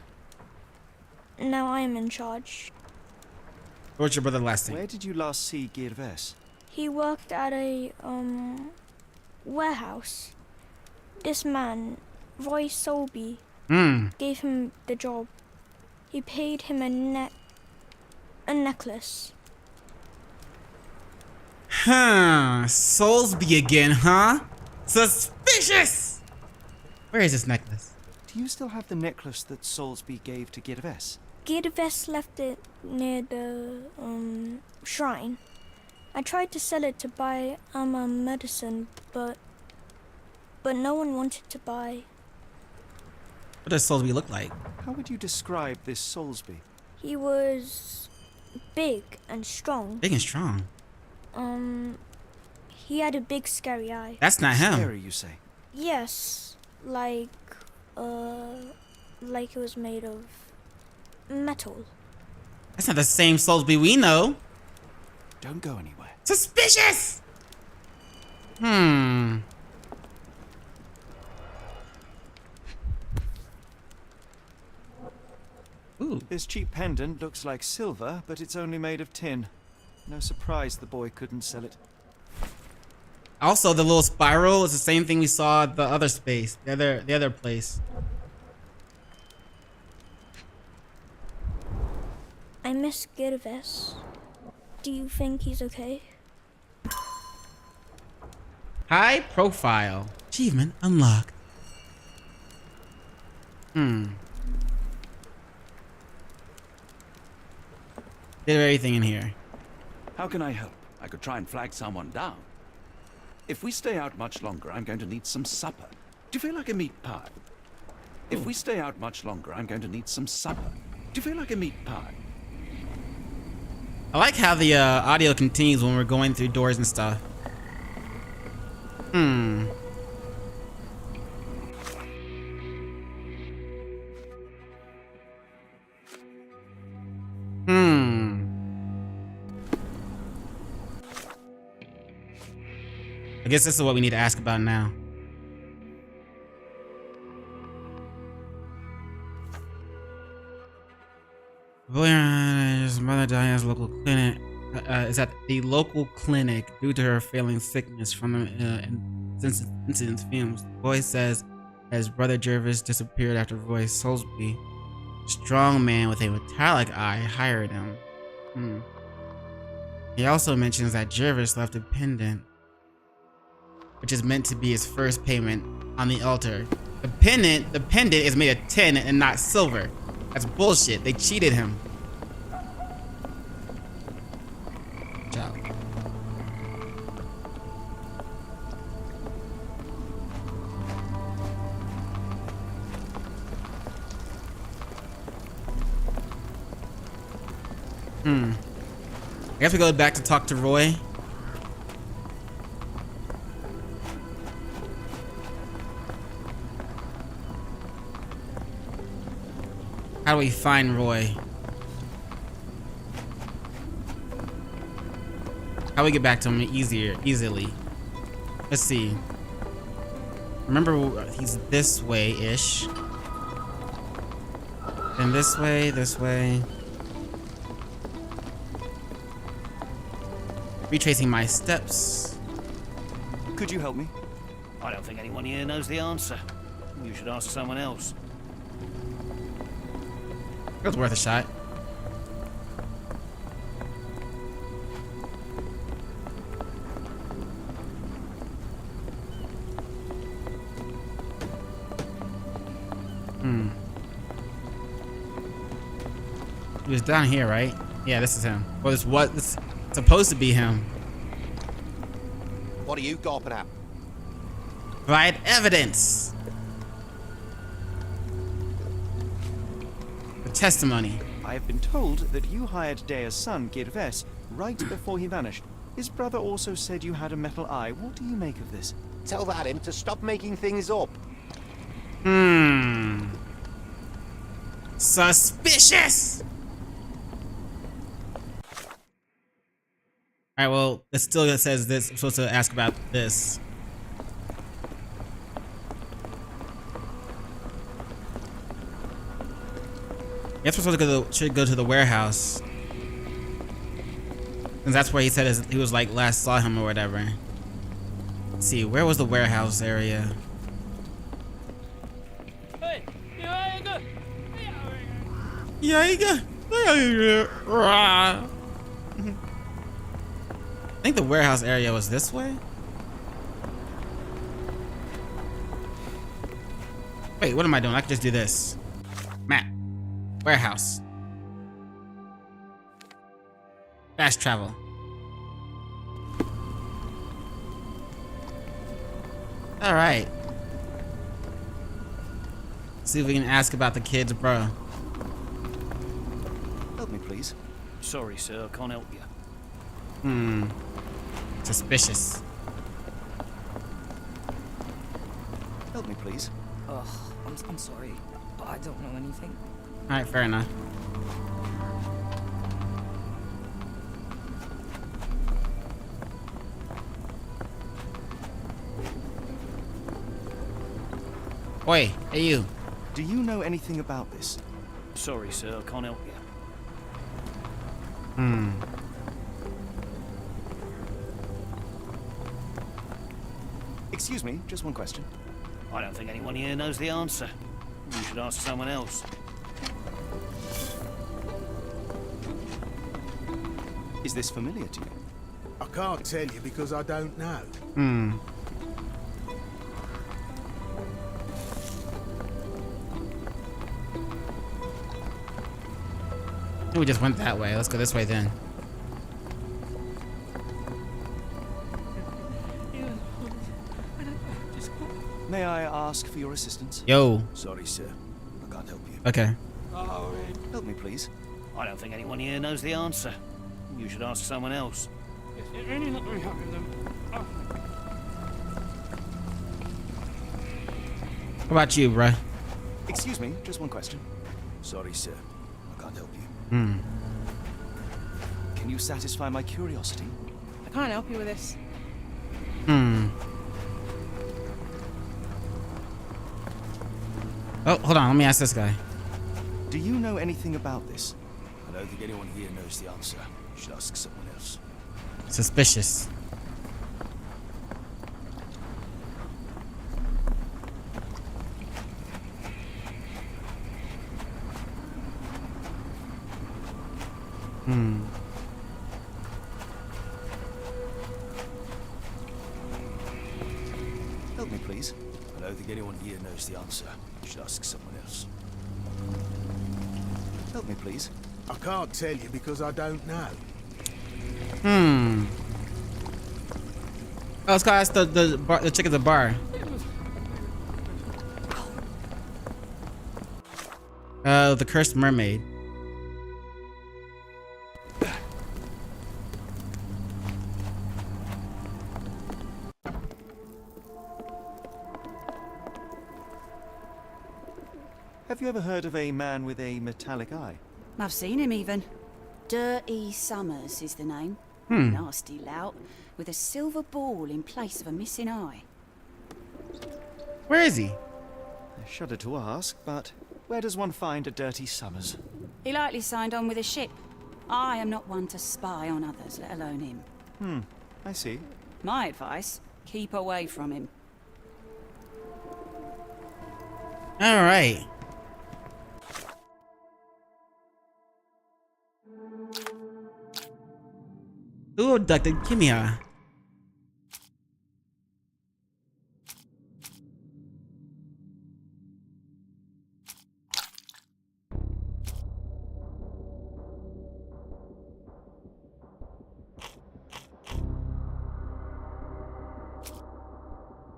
Now I am in charge. What's your brother last name? Where did you last see Girves? He worked at a, warehouse. This man, Roy Solby, gave him the job. He paid him a necklace. Huh. Soulsby again, huh? Suspicious! Where is this necklace? Do you still have the necklace that Soulsby gave to Girves? Girves left it near the, shrine. I tried to sell it to buy Amma medicine, but no one wanted to buy. What does Soulsby look like? How would you describe this Soulsby? He was big and strong. Big and strong? He had a big scary eye. That's not him. Scary, you say? Yes, like it was made of metal. That's not the same Soulsby we know. Don't go anywhere. Suspicious! Ooh. This cheap pendant looks like silver, but it's only made of tin. No surprise the boy couldn't sell it. Also, the little spiral is the same thing we saw at the other space, the other place. I miss Girves. Do you think he's okay? High profile. Achievement unlocked. Did everything in here. How can I help? I could try and flag someone down. If we stay out much longer, I'm going to need some supper. Do you feel like a meat pie? If we stay out much longer, I'm going to need some supper. Do you feel like a meat pie? I like how the audio continues when we're going through doors and stuff. I guess this is what we need to ask about now. His mother died at local clinic. Is at the local clinic due to her failing sickness from the incident films. The boy says that his brother Jervis disappeared after Roy Soulsby, a strong man with a metallic eye, hired him. He also mentions that Jervis left a pendant, which is meant to be his first payment on the altar. The pendant is made of tin and not silver. That's bullshit. They cheated him. Ciao. I guess we go back to talk to Roy. How do we find Roy? How do we get back to him easily? Let's see. Remember, he's this way-ish. And this way. Retracing my steps. Could you help me? I don't think anyone here knows the answer. You should ask someone else. It was worth a shot. He was down here, right? Yeah, this is him. Well, it's supposed to be him. What are you gawping at? Provide evidence. The testimony. I have been told that you hired Dea's son, Girves, right before he vanished. His brother also said you had a metal eye. What do you make of this? Tell that him to stop making things up. Suspicious. Alright, well, it still says this. I'm supposed to ask about this. I guess we're supposed to should go to the warehouse. And that's where he said he was like last saw him or whatever. Let's see, where was the warehouse area? I think the warehouse area was this way. Wait, what am I doing? I could just do this. Map. Warehouse. Fast travel. All right. See if we can ask about the kids, bro. Help me, please. Sorry, sir, I can't help you. Suspicious. Help me, please. Ugh, I'm sorry, but I don't know anything. All right, fair enough. Oi, hey you. Do you know anything about this? Sorry, sir, I can't help you. Excuse me, just one question. I don't think anyone here knows the answer. You should ask someone else. Is this familiar to you? I can't tell you because I don't know. We just went that way. Let's go this way then. May I ask for your assistance? Yo. Sorry, sir. I can't help you. Okay. Help me, please. I don't think anyone here knows the answer. You should ask someone else. What about you, bruh? Excuse me, just one question. Sorry, sir. I can't help you. Can you satisfy my curiosity? I can't help you with this. Oh, hold on. Let me ask this guy. Do you know anything about this? I don't think anyone here knows the answer. You should ask someone else. Suspicious. Help me, please. I don't think anyone here knows the answer. You should ask someone else. Help me, please. I can't tell you because I don't know. Oh, let's go ask the chick at the bar. The cursed mermaid. Have you ever heard of a man with a metallic eye? I've seen him even. Dirty Summers is the name. Nasty lout, with a silver ball in place of a missing eye. Where is he? I shudder to ask, but where does one find a Dirty Summers? He likely signed on with a ship. I am not one to spy on others, let alone him. I see. My advice, keep away from him. All right. Who abducted Kimia?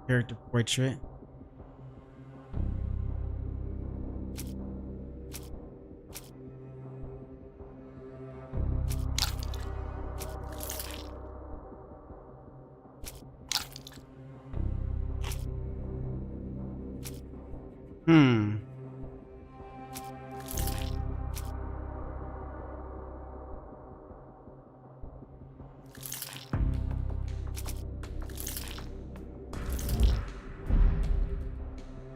Character portrait.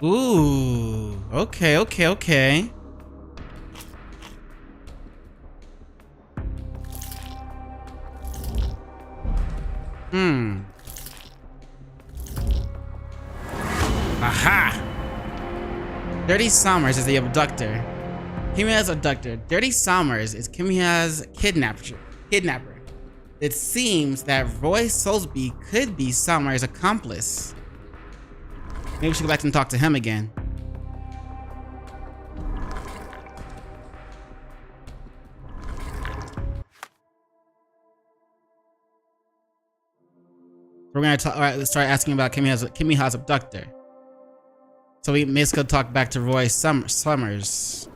Ooh, okay. Aha! Dirty Summers is the abductor. Kimia's abductor. Dirty Summers is Kimia's kidnapper. It seems that Roy Soulsby could be Summers' accomplice. Maybe we should go back and talk to him again. We're gonna talk. All right, let's start asking about Kimiha's abductor. So we may as well talk back to Roy Summers.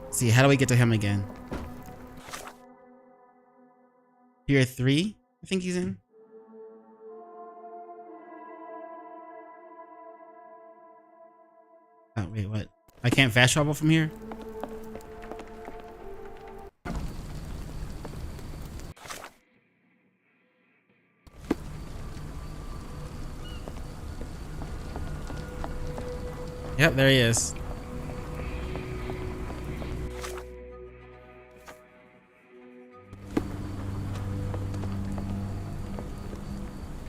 Let's see, how do we get to him again? Pier 3, I think he's in. Oh, wait, what? I can't fast travel from here? Yep, there he is.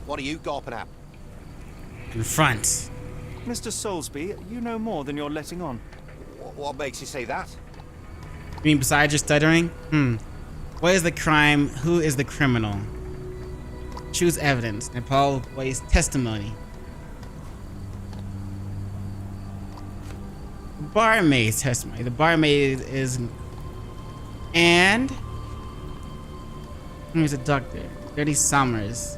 What are you gawping at? In front. Mr. Soulsby, you know more than you're letting on. What makes you say that? You mean besides just stuttering? What is the crime? Who is the criminal? Choose evidence. Nepal weighs testimony. Barmaid's testimony. The barmaid is... And... Who's a doctor? Dirty Summers.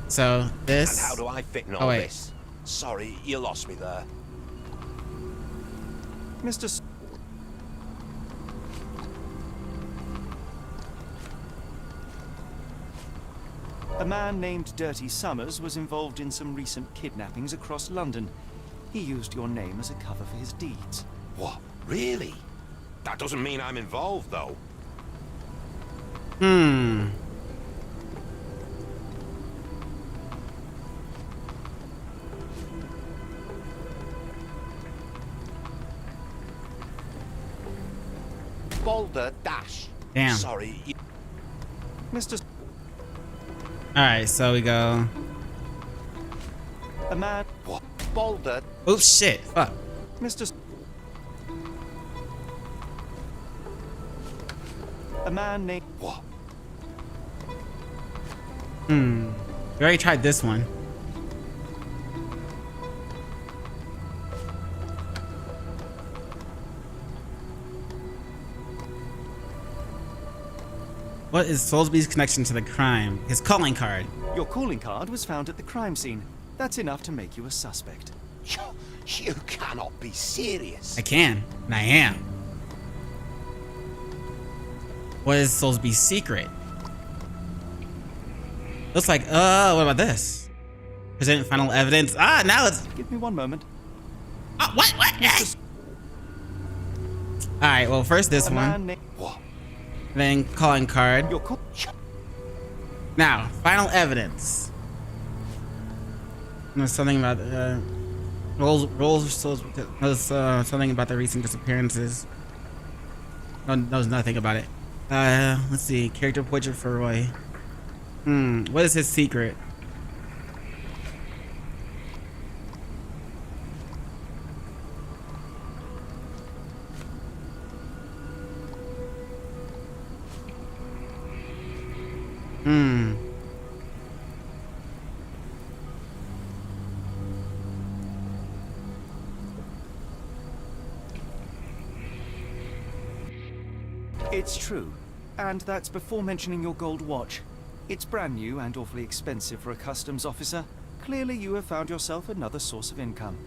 So, this... And how do I fit in all this? Sorry, you lost me there. Mr. A man named Dirty Summers was involved in some recent kidnappings across London. He used your name as a cover for his deeds. What? Really? That doesn't mean I'm involved, though. Boulder Dash. Damn. Sorry. Mr. Alright, so we go... A man... What? Boulder... Oops, shit. Fuck. Mr. A man named... What? We already tried this one. What is Soulsby's connection to the crime? His calling card. Your calling card was found at the crime scene. That's enough to make you a suspect. You cannot be serious. I can, and I am. What is Soulsby's secret? Looks like, what about this? Present final evidence. Ah, now it's... Give me one moment. What? Alright, well, first this one. Then calling card. Now, final evidence. There's something about Rolls knows something about the recent disappearances. Knows nothing about it. Let's see. Character portrait for Roy. What is his secret? It's true. And that's before mentioning your gold watch. It's brand new and awfully expensive for a customs officer. Clearly you have found yourself another source of income.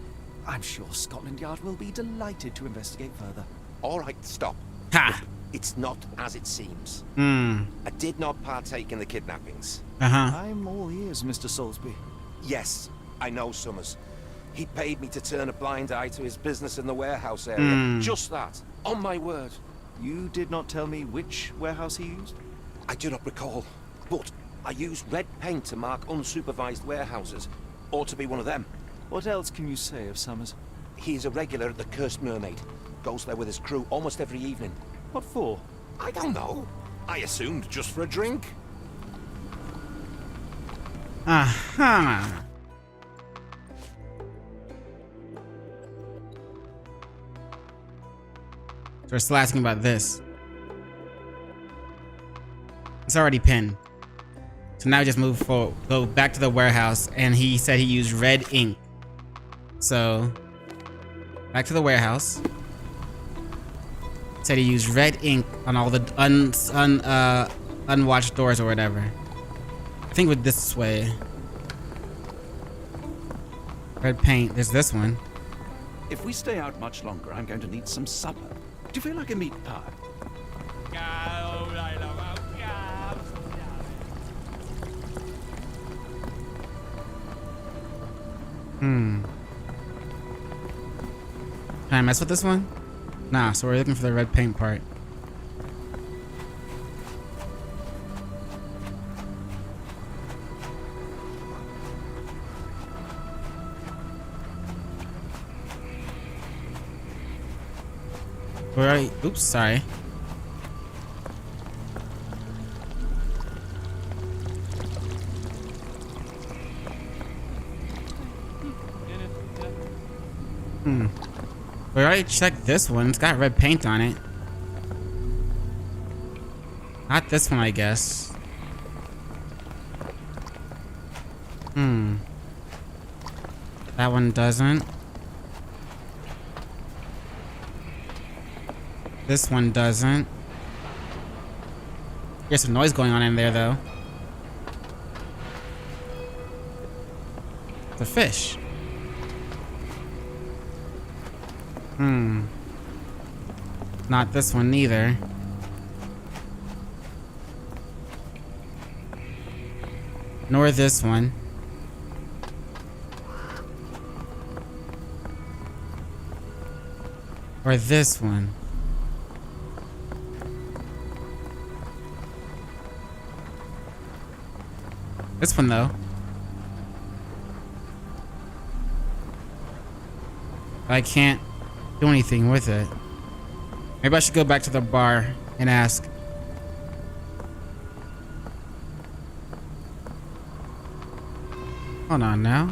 I'm sure Scotland Yard will be delighted to investigate further. All right, stop. Ha! It's not as it seems. I did not partake in the kidnappings. I'm all ears, Mr. Soulsby. Yes, I know Summers. He paid me to turn a blind eye to his business in the warehouse area. Just that. On my word. You did not tell me which warehouse he used? I do not recall, but I used red paint to mark unsupervised warehouses. Ought to be one of them. What else can you say of Summers? He is a regular at the Cursed Mermaid. Goes there with his crew almost every evening. What for? I don't know. I assumed just for a drink. So we're still asking about this. It's already pinned. So now we just move forward. Go back to the warehouse, and he said he used red ink. So back to the warehouse. Said he used red ink on all the unwatched doors or whatever. I think with this way. Red paint. There's this one. If we stay out much longer, I'm going to need some supper. Do you feel like a meat pie? Can I mess with this one? Nah, so we're looking for the red paint part. Alright, oops, sorry. We already checked this one. It's got red paint on it. Not this one, I guess. That one doesn't. This one doesn't. There's some noise going on in there, though. The fish. Not this one neither. Nor this one. Or this one. This one, though. I can't do anything with it. Maybe I should go back to the bar and ask. Hold on now.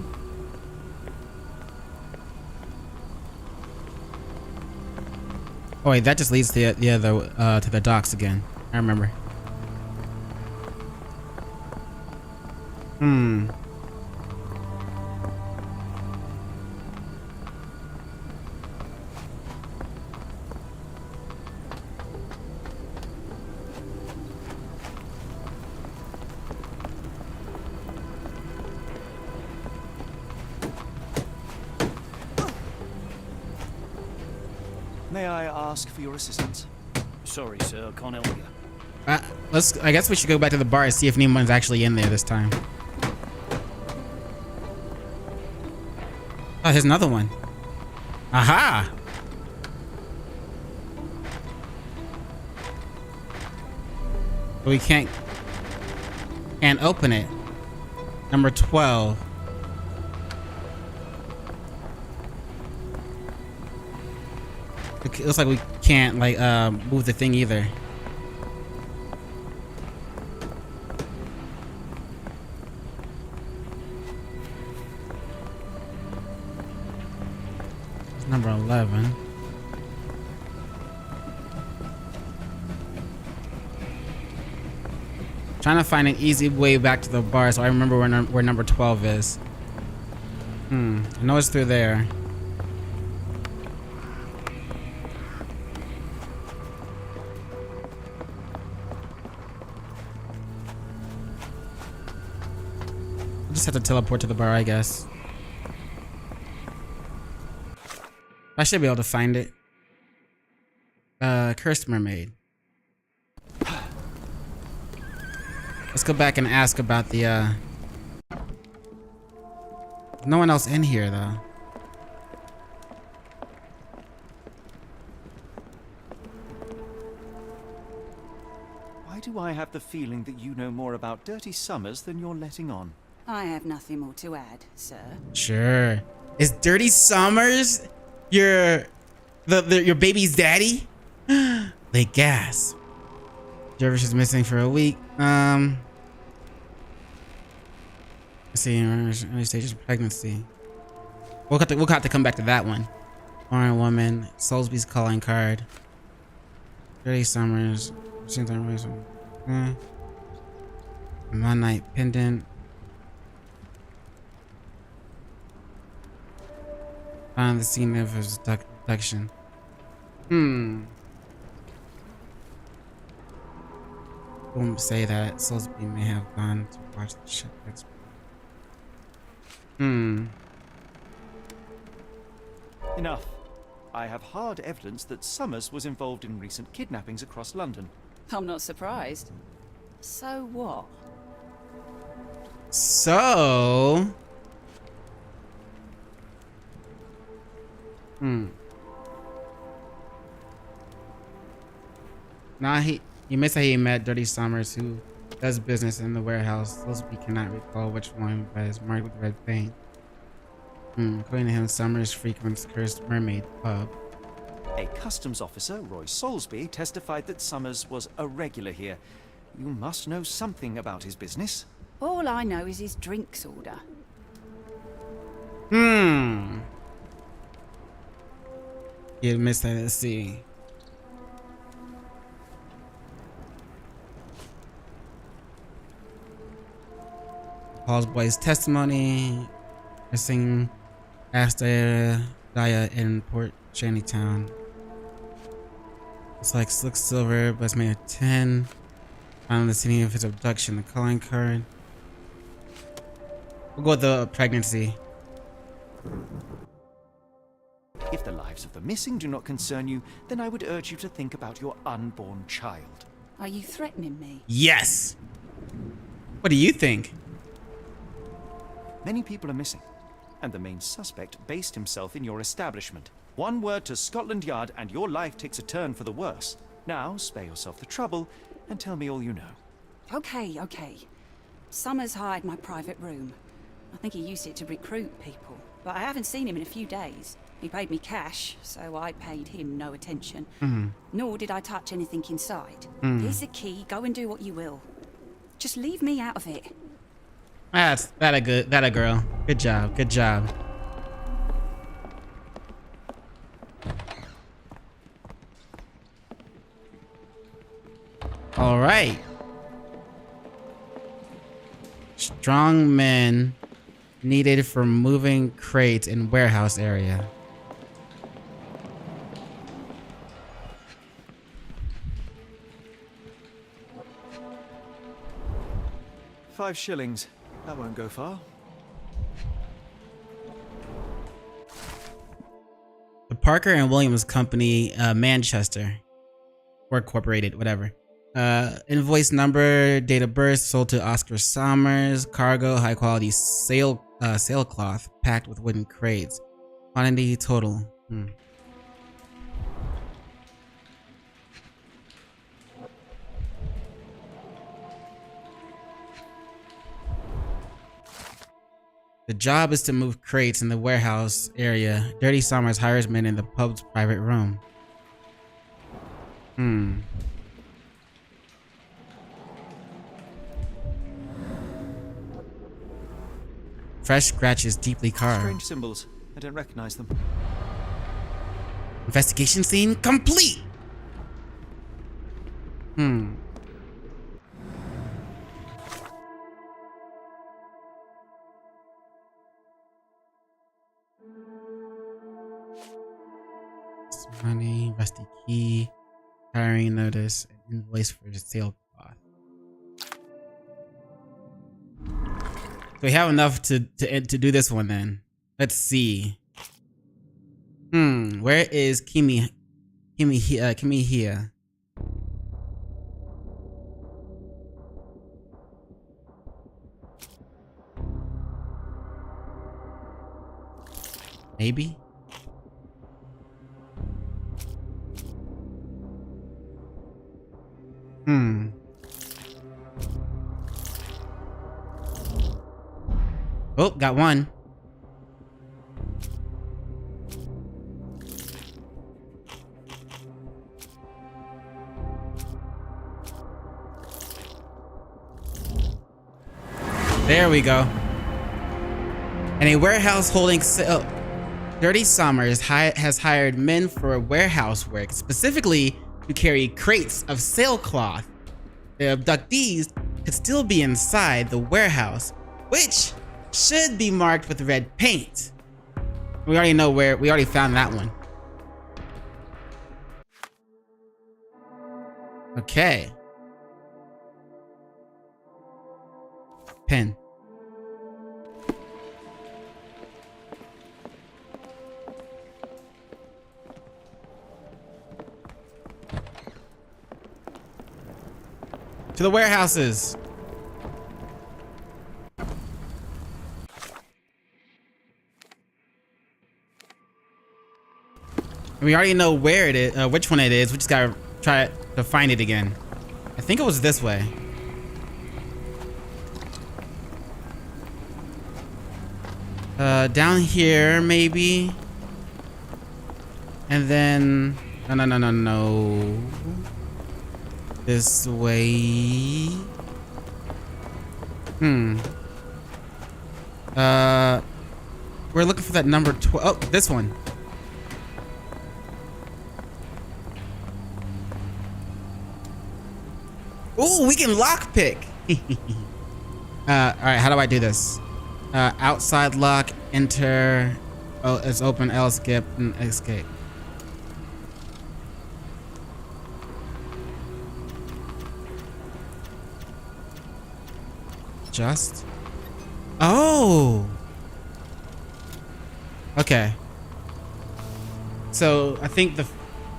Oh wait, that just leads to the other to the docks again. I remember. May I ask for your assistance? Sorry, sir, I can't help you. I guess we should go back to the bar and see if anyone's actually in there this time. Oh, here's another one. Aha! We can't open it. Number 12. It looks like we can't like move the thing either. It's number 11. Trying to find an easy way back to the bar so I remember where number 12 is. I know it's through there. I just have to teleport to the bar, I guess. I should be able to find it. Cursed Mermaid. Let's go back and ask about the, no one else in here, though. Why do I have the feeling that you know more about Dirty Summers than you're letting on? I have nothing more to add, sir. Sure. Is Dirty Summers your baby's daddy? They gasp. Jervis is missing for a week. Let's see, early stages of pregnancy. We'll have to come back to that one. Foreign woman, Soulsby's calling card. Dirty Summers. One night pendant. Found the scene of his abduction. Won't say that Soulsby may have gone to watch the ship. Enough. I have hard evidence that Summers was involved in recent kidnappings across London. I'm not surprised. So what? So... Nah, he may say he met Dirty Summers, who does business in the warehouse. Soulsby cannot recall which one, but is marked with red paint. According to him, Summers frequents Cursed Mermaid pub. A customs officer, Roy Soulsby, testified that Summers was a regular here. You must know something about his business. All I know is his drinks order. He admits that. Let's see. Paul's boy's testimony. Missing Asta Daya in Port Shantytown. It's like slick silver, but it's made of tin. Found the scene of his abduction. The calling card. We'll go with the pregnancy. If the lives of the missing do not concern you, then I would urge you to think about your unborn child. Are you threatening me? Yes. What do you think? Many people are missing, and the main suspect based himself in your establishment. One word to Scotland Yard and your life takes a turn for the worse. Now, spare yourself the trouble and tell me all you know. Okay. Summers hired my private room. I think he used it to recruit people, but I haven't seen him in a few days. He paid me cash, so I paid him no attention. Nor did I touch anything inside. Here's the key. Go and do what you will. Just leave me out of it. That a girl. Good job. All right. Strong men needed for moving crates in warehouse area. £5. That won't go far. The Parker and Williams Company, Manchester, or Incorporated, whatever. Invoice number, date of birth, sold to Oscar Summers. Cargo, high quality sailcloth packed with wooden crates. Quantity total Hmm. The job is to move crates in the warehouse area. Dirty Summers hires men in the pub's private room. Hmm. Fresh scratches deeply carved. Strange symbols. I don't recognize them. Investigation scene complete! Hmm. Money, rusty key, hiring notice, and invoice for the sale cloth. So we have enough to do this one then. Let's see. Where is Kimi here? Maybe? Oh, got one. There we go. And a warehouse holding Dirty Summers has hired men for warehouse work, specifically to carry crates of sailcloth. The abductees could still be inside the warehouse, which should be marked with red paint. We already know where, we already found that one. Okay. Pen. To the warehouses. We already know where it is, which one it is. We just gotta try to find it again. I think it was this way. Down here, maybe. And then, no. This way. We're looking for that number 12. Oh, this one. Ooh, we can lockpick. All right, how do I do this? Outside lock, enter. Oh, it's open, L skip, and escape. Just. Oh. Okay. So I think the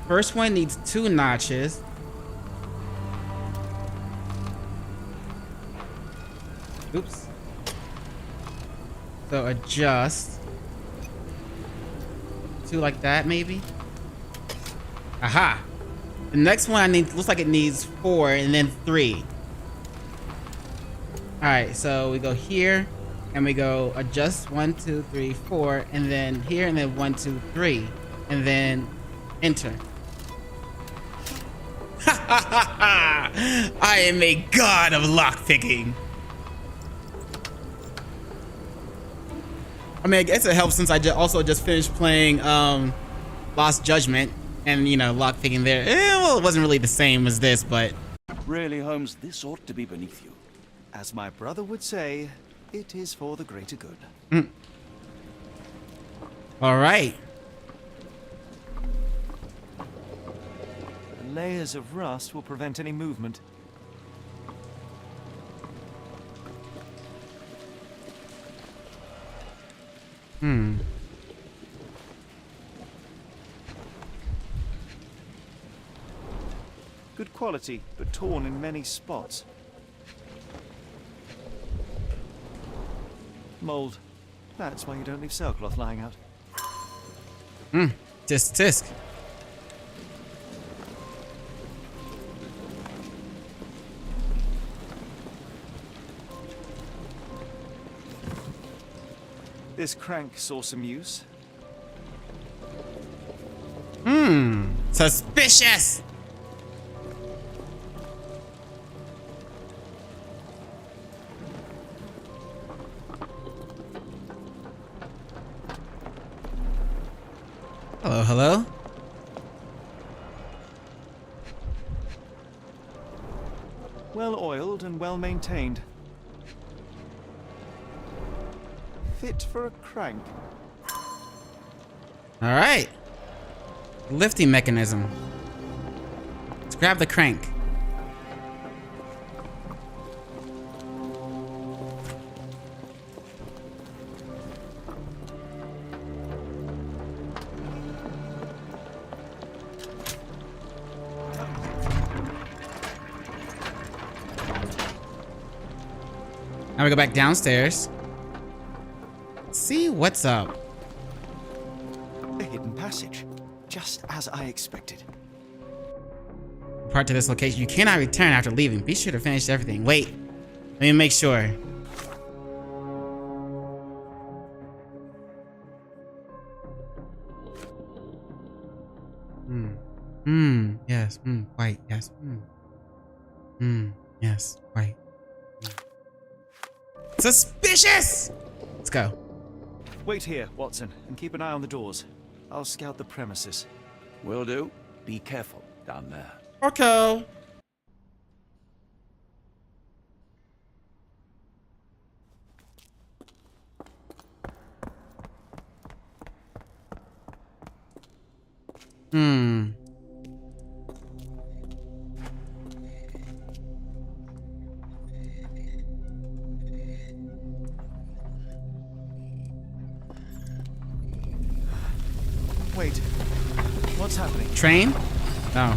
first one needs 2 notches. Oops. So adjust. 2 like that, maybe. Aha. The next one I need looks like it needs 4 and then 3. All right, so we go here and we go adjust 1, 2, 3, 4, and then here and then 1, 2, 3, and then enter. I am a god of lockpicking. I mean, I guess it helps since I also just finished playing Lost Judgment, and you know, lockpicking there. Well, it wasn't really the same as this, but really, Holmes, this ought to be beneath you. As my brother would say, it is for the greater good. All right. Layers of rust will prevent any movement. Good quality, but torn in many spots. Mold. That's why you don't leave sailcloth lying out. Tisk tisk. This crank saw some use. Suspicious. Hello, hello. Well oiled and well maintained. Fit for a crank. All right. Lifting mechanism. Let's grab the crank. Now we go back downstairs. See what's up. A hidden passage, just as I expected. Part to this location. You cannot return after leaving. Be sure to finish everything. Wait. Let me make sure. Yes. White. Yes. Yes. White. Suspicious! Let's go. Wait here, Watson, and keep an eye on the doors. I'll scout the premises. Will do. Be careful down there. Okay. Wait. What's happening? Train? No.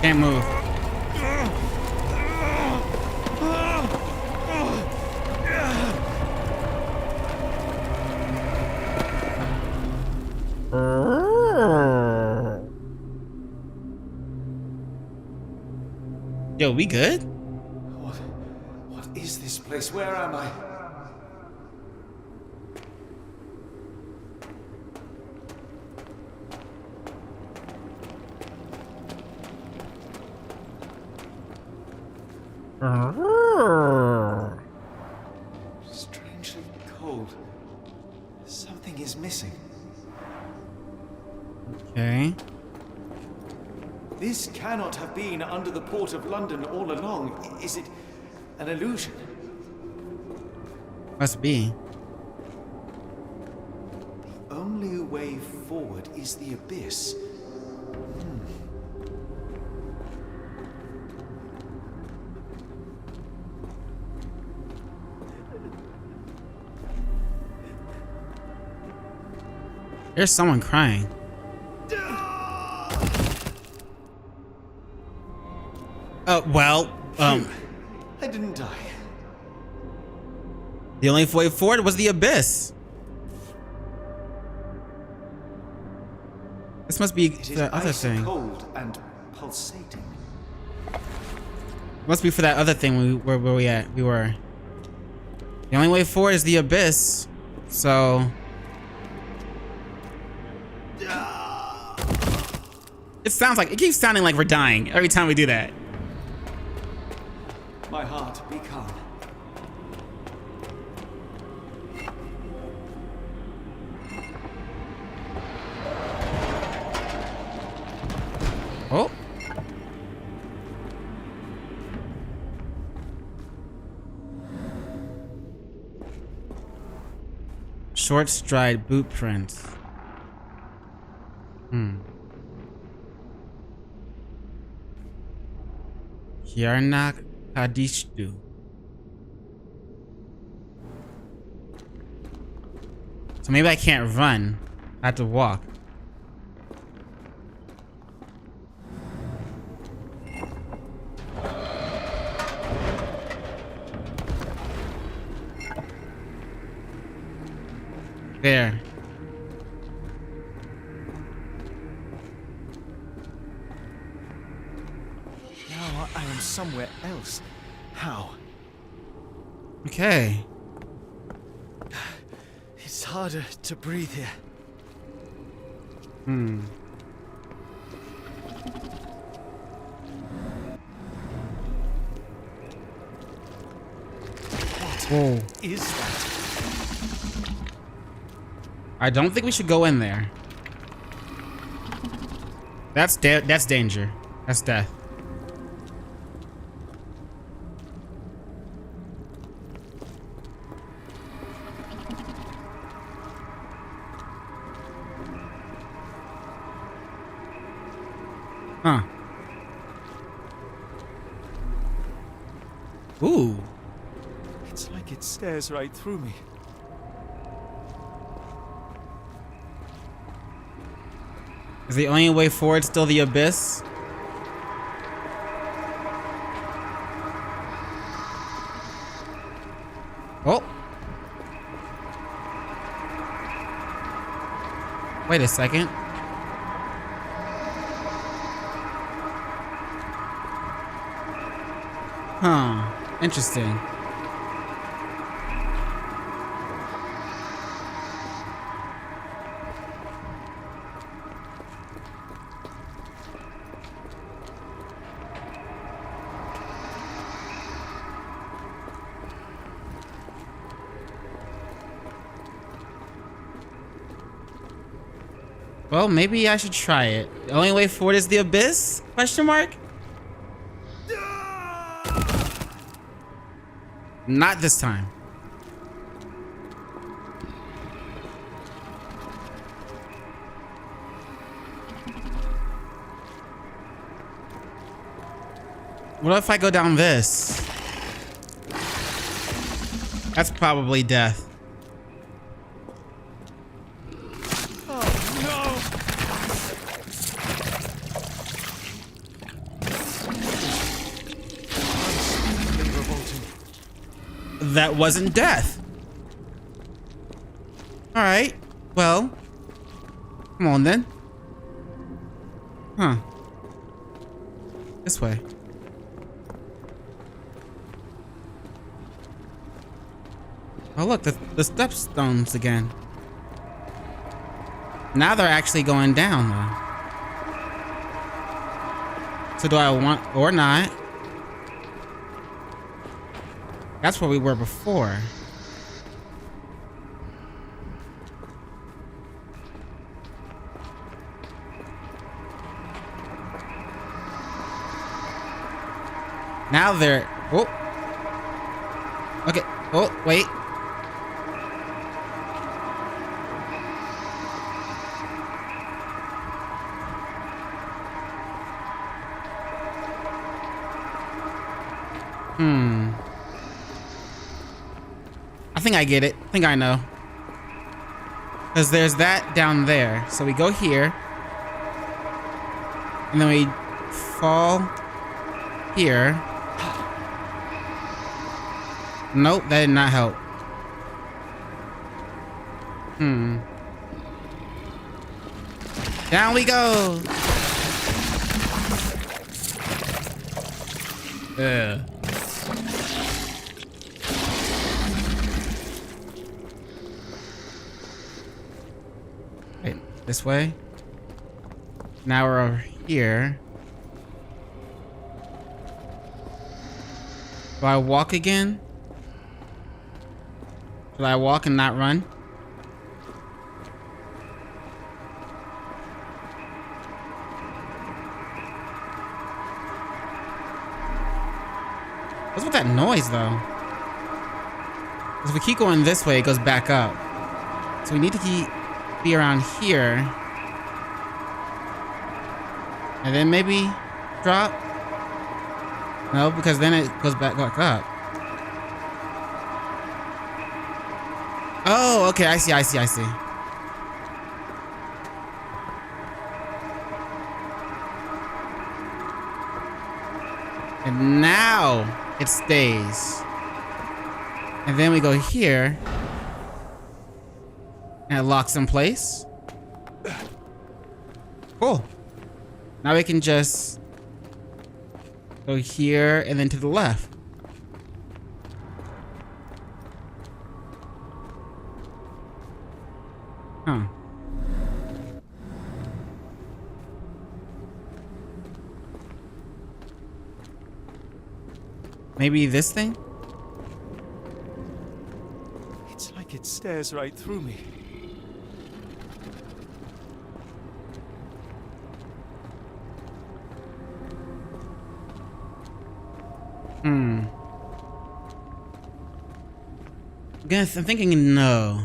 Can't move. Yo, we good? What is this place? Where am I? Strangely cold. Something is missing. Okay. This cannot have been under the port of London all along. Is it an illusion? Must be. The only way forward is the abyss. There's someone crying. Well, I didn't die. The only way forward was the abyss. This must be the other thing. Cold and pulsating. Must be for that other thing where we at. We were. The only way forward is the abyss. So. It sounds like, it keeps sounding like we're dying every time we do that. My heart, be calm. Oh. Short stride boot prints. Yarnak Kadishtu. So maybe I can't run. I have to walk. There. Now I am somewhere else. How? Okay. It's harder to breathe here. Hmm. Whoa. Is that? I don't think we should go in there. That's danger. That's death. Huh. Ooh. It's like it stares right through me. Is the only way forward still the abyss? Oh. Wait a second. Huh. Interesting. Well, maybe I should try it. The only way forward is the abyss? Question mark? Not this time. What if I go down this? That's probably death. That wasn't death. All right. Well, come on then. Huh. This way. Oh, look, the stepstones again. Now they're actually going down, though. So do I want or not? That's where we were before. Now they're... Oh. Okay. Oh, wait. I think I get it. I think I know. Because there's that down there. So we go here. And then we fall here. Nope, that did not help. Down we go. Ugh. Wait, this way? Now we're over here. Do I walk again? Should I walk and not run? What's with that noise, though? If we keep going this way, it goes back up. So we need to be around here. And then maybe drop? No, because then it goes back up. Oh, okay, I see. And now it stays. And then we go here. And it locks in place. Cool. Now we can just go here and then to the left. Huh. Maybe this thing? It's like it stares right through me. Guess I'm thinking no.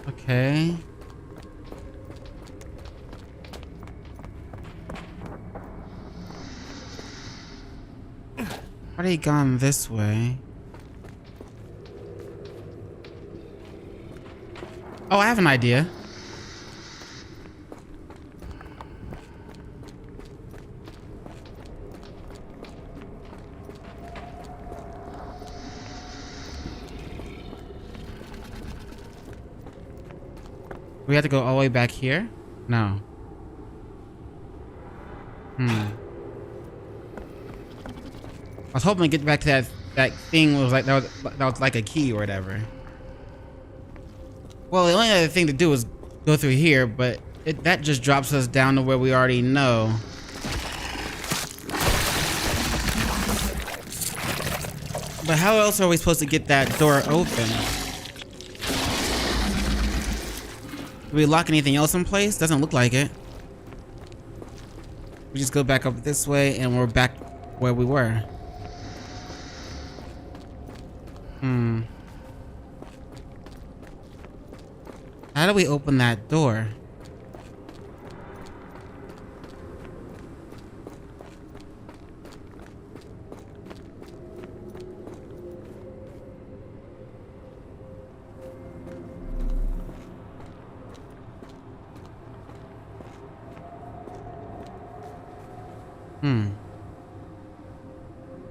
Okay. Why he gone this way? Oh, I have an idea. We have to go all the way back here? No. I was hoping to get back to that thing was like that was like a key or whatever. Well, the only other thing to do is go through here, but that just drops us down to where we already know. But how else are we supposed to get that door open? Do we lock anything else in place? Doesn't look like it. We just go back up this way and we're back where we were. How do we open that door?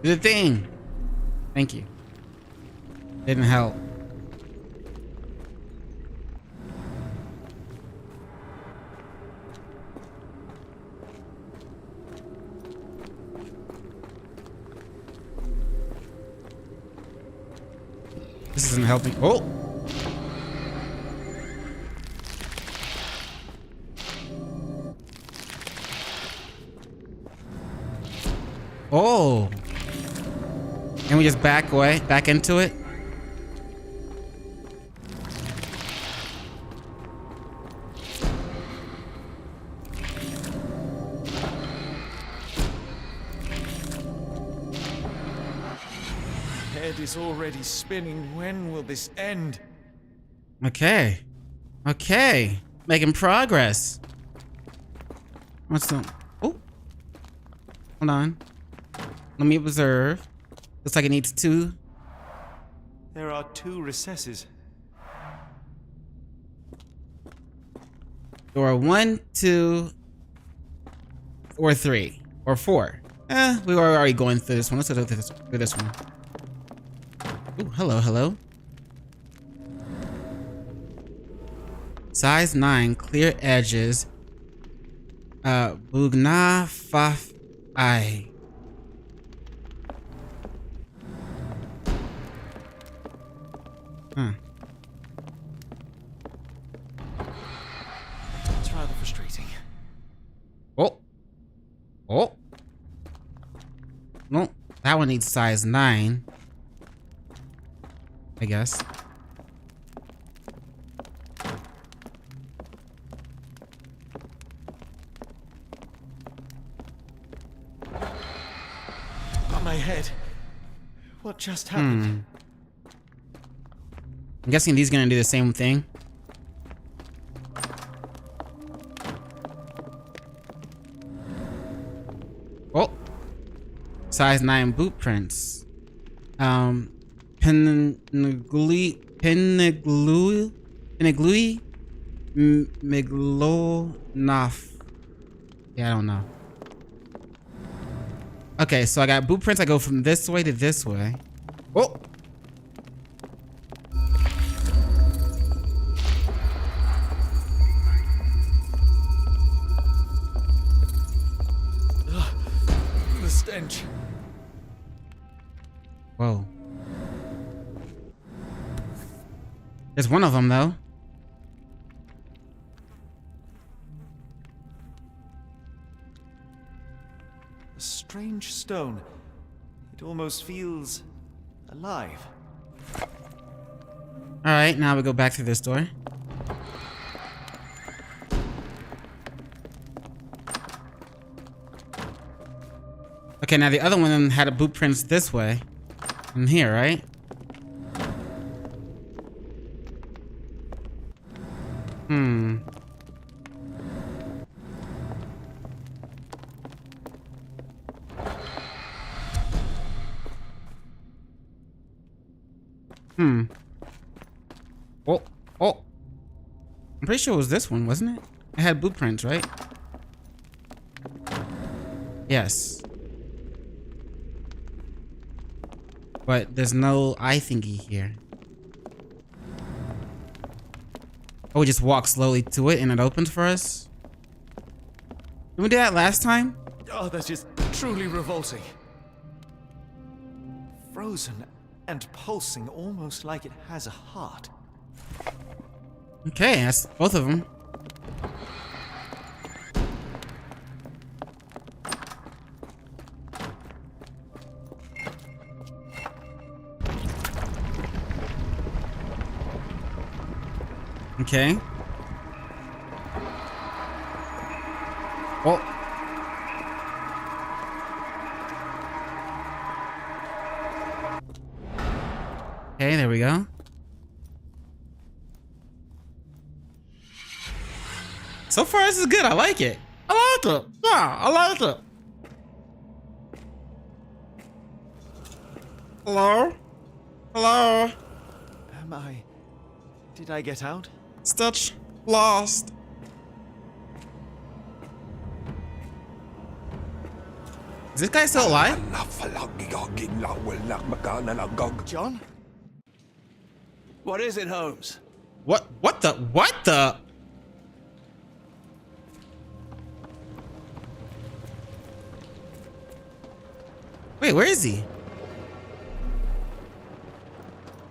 Do the thing. Thank you. Didn't help. This isn't helping. Oh! Oh! And we just back away, back into it. Head is already spinning. When will this end? Okay. Okay. Making progress. What's the... Oh. Hold on. Let me observe. Looks like it needs 2. There are 2 recesses. Door 1, 2, or 3, or 4. We were already going through this one. Let's go through this one. Ooh, hello, hello. Size 9, clear edges. Bugna Faf I. It's rather frustrating. Oh. Oh. No, that one needs size 9. I guess. On my head. What just happened? I'm guessing these are gonna do the same thing. Oh. Size 9 boot prints. Migloi, Miglonaf. Yeah, I don't know. Okay, so I got blueprints. I go from this way to this way. Oh. The stench. Whoa. There's one of them though. A strange stone. It almost feels alive. All right, now we go back through this door. Okay, now the other one had a blueprints this way. In here, right? Hmm. Oh, oh. I'm pretty sure it was this one, wasn't it? It had blueprints, right? Yes. But there's no eye thingy here. Oh, we just walk slowly to it and it opens for us? Did we do that last time? Oh, that's just truly revolting. Frozen and pulsing almost like it has a heart. Okay, that's both of them. Okay. Oh. Okay, there we go. So far, this is good. I like it. I like it. Yeah, I like it. Hello? Hello? Did I get out? Stitch lost. Is this guy still alive? John? What is it, Holmes? What the? Wait, where is he?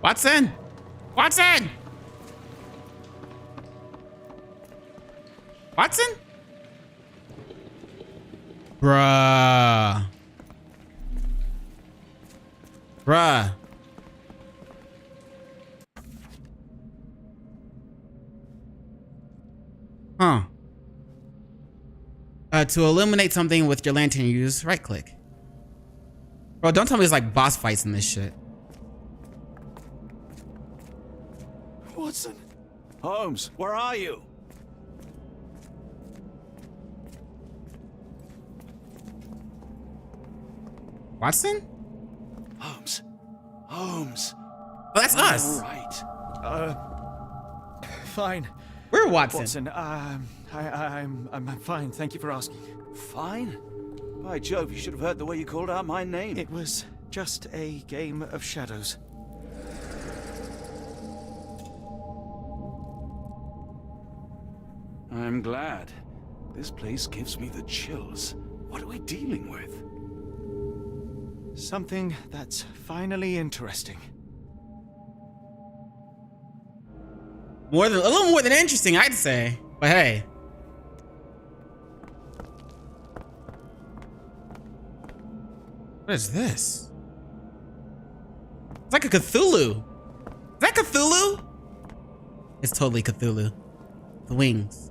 Watson! Watson! Watson? Bruh. Bruh. Huh. To illuminate something with your lantern, use right click. Bro, don't tell me it's like boss fights in this shit. Watson? Holmes, where are you? Watson? Holmes. Holmes. Oh, that's us. All right. Fine. We're Watson. Watson, I'm fine. Thank you for asking. Fine? By Jove, you should have heard the way you called out my name. It was just a game of shadows. I'm glad. This place gives me the chills. What are we dealing with? Something that's finally interesting. A little more than interesting, I'd say. But hey. What is this? It's like a Cthulhu. Is that Cthulhu? It's totally Cthulhu. The wings.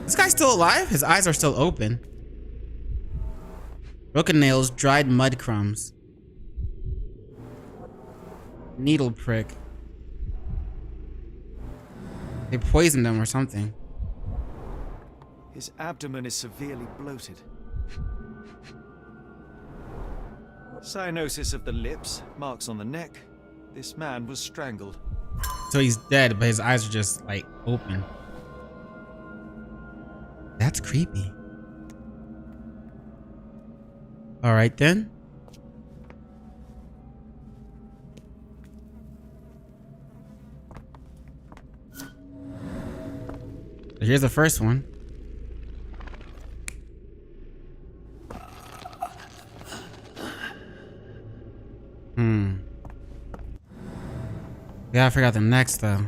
This guy's still alive? His eyes are still open. Broken nails, dried mud crumbs. Needle prick. They poisoned him or something. His abdomen is severely bloated. Cyanosis of the lips, marks on the neck. This man was strangled. So he's dead, but his eyes are just like open. That's creepy. All right then. Here's the first one. Yeah, I forgot the next though.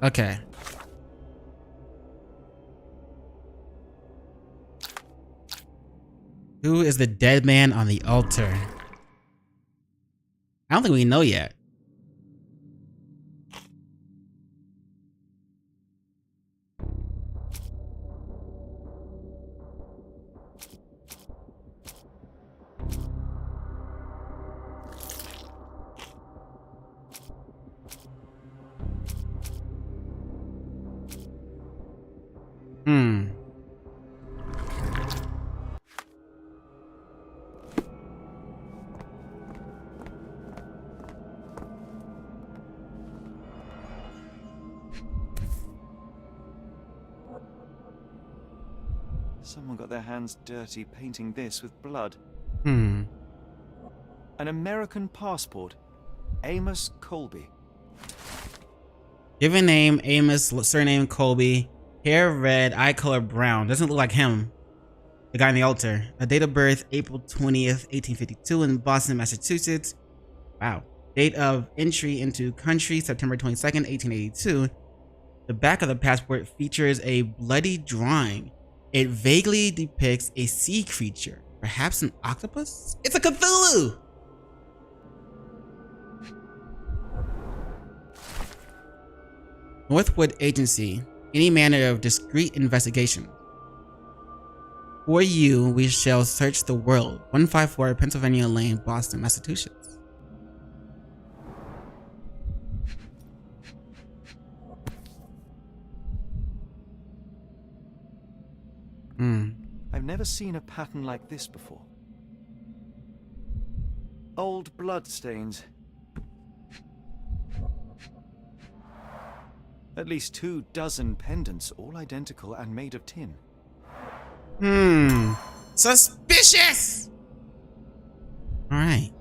Okay. Who is the dead man on the altar? I don't think we know yet. Someone got their hands dirty painting this with blood. An American passport. Amos Colby. Given name Amos, surname Colby, hair red, eye color brown. Doesn't look like him. The guy on the altar. A date of birth April 20th, 1852 in Boston, Massachusetts. Wow. Date of entry into country September 22nd, 1882. The back of the passport features a bloody drawing. It vaguely depicts a sea creature, perhaps an octopus? It's a Cthulhu! Northwood Agency, any manner of discreet investigation. For you, we shall search the world. 154 Pennsylvania Lane, Boston, Massachusetts. I've never seen a pattern like this before. Old blood stains. At least 24 pendants, all identical and made of tin. Suspicious! Alright.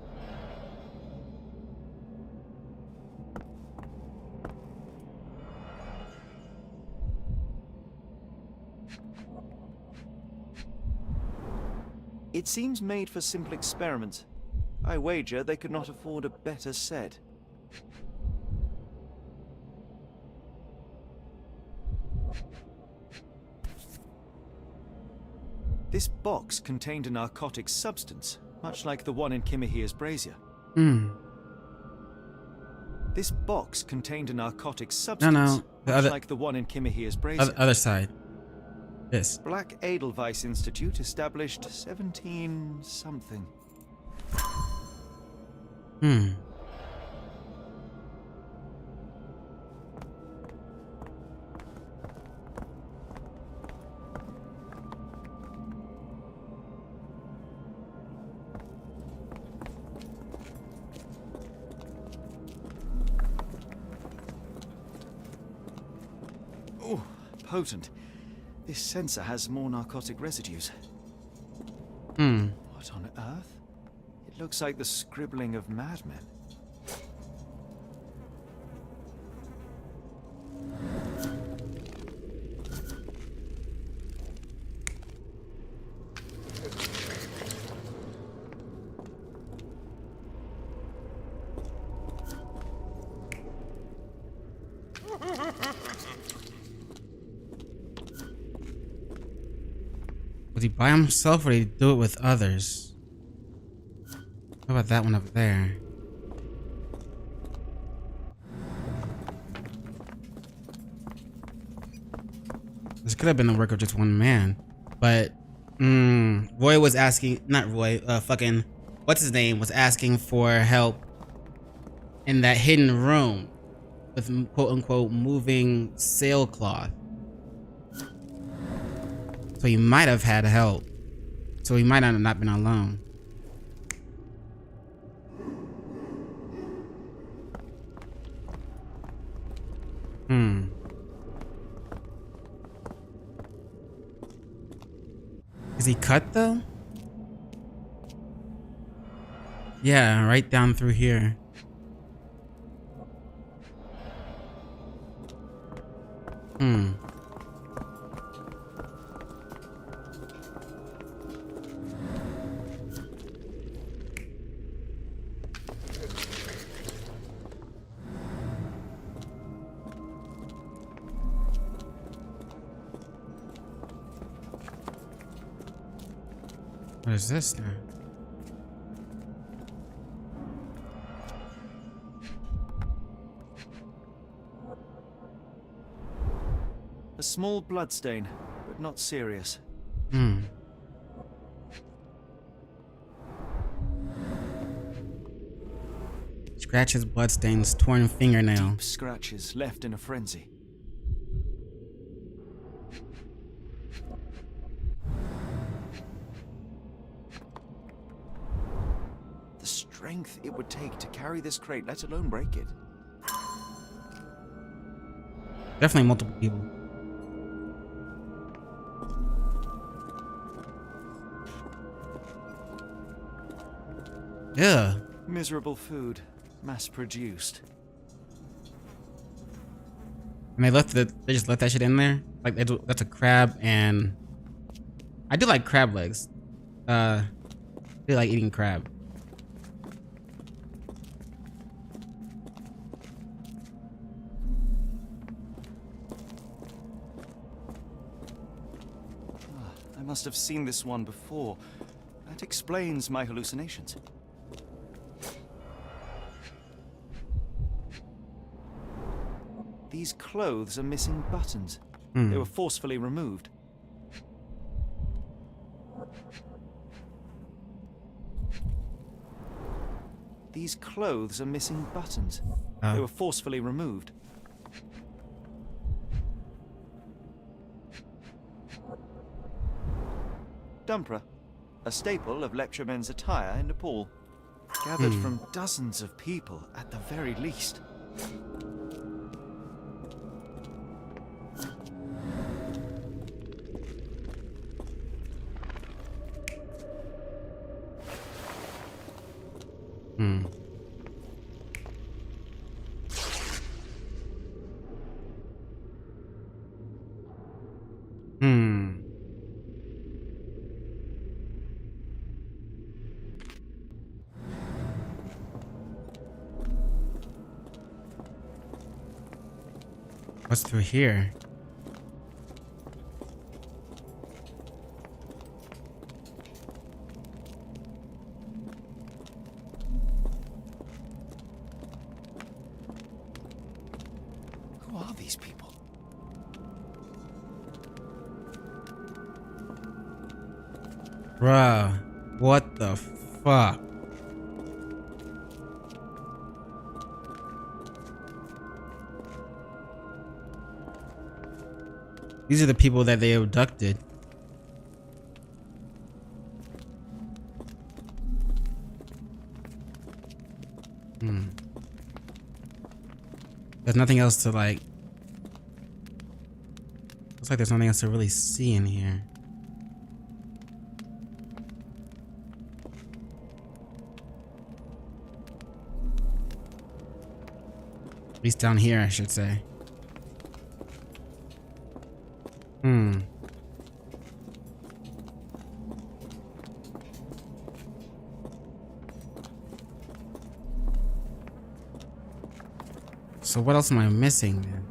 It seems made for simple experiments. I wager they could not afford a better set. This box contained a narcotic substance, much like the one in Kimihira's brazier. This box contained a narcotic substance, much like the one in Kimihira's brazier. Other side. This. Black Edelweiss Institute established 17 something. Oh, potent. This sensor has more narcotic residues. What on earth? It looks like the scribbling of madmen. Was he by himself or did he do it with others? How about that one up there? This could have been the work of just one man. But Roy was asking, not Roy, fucking what's his name was asking for help in that hidden room with quote unquote moving sailcloth. So he might have had help. So he might have not been alone. Is he cut though? Yeah, right down through here. What is this now? A small bloodstain, but not serious. Scratches, bloodstains, torn fingernail. Deep scratches left in a frenzy. The strength it would take to carry this crate, let alone break it. Definitely multiple people. Yeah. Miserable food, mass-produced. And they just left that shit in there. Like that's a crab, and I do like crab legs. I do like eating crab. I must have seen this one before. That explains my hallucinations. These clothes are missing buttons. They were forcefully removed. These clothes are missing buttons. They were forcefully removed. Dumpra, a staple of lecturemen's attire in Nepal. Gathered from dozens of people at the very least. What's through here? Who are these people? Bruh, what the fuck? These are the people that they abducted. There's nothing else to like. Looks like there's nothing else to really see in here. At least down here, I should say. So what else am I missing then?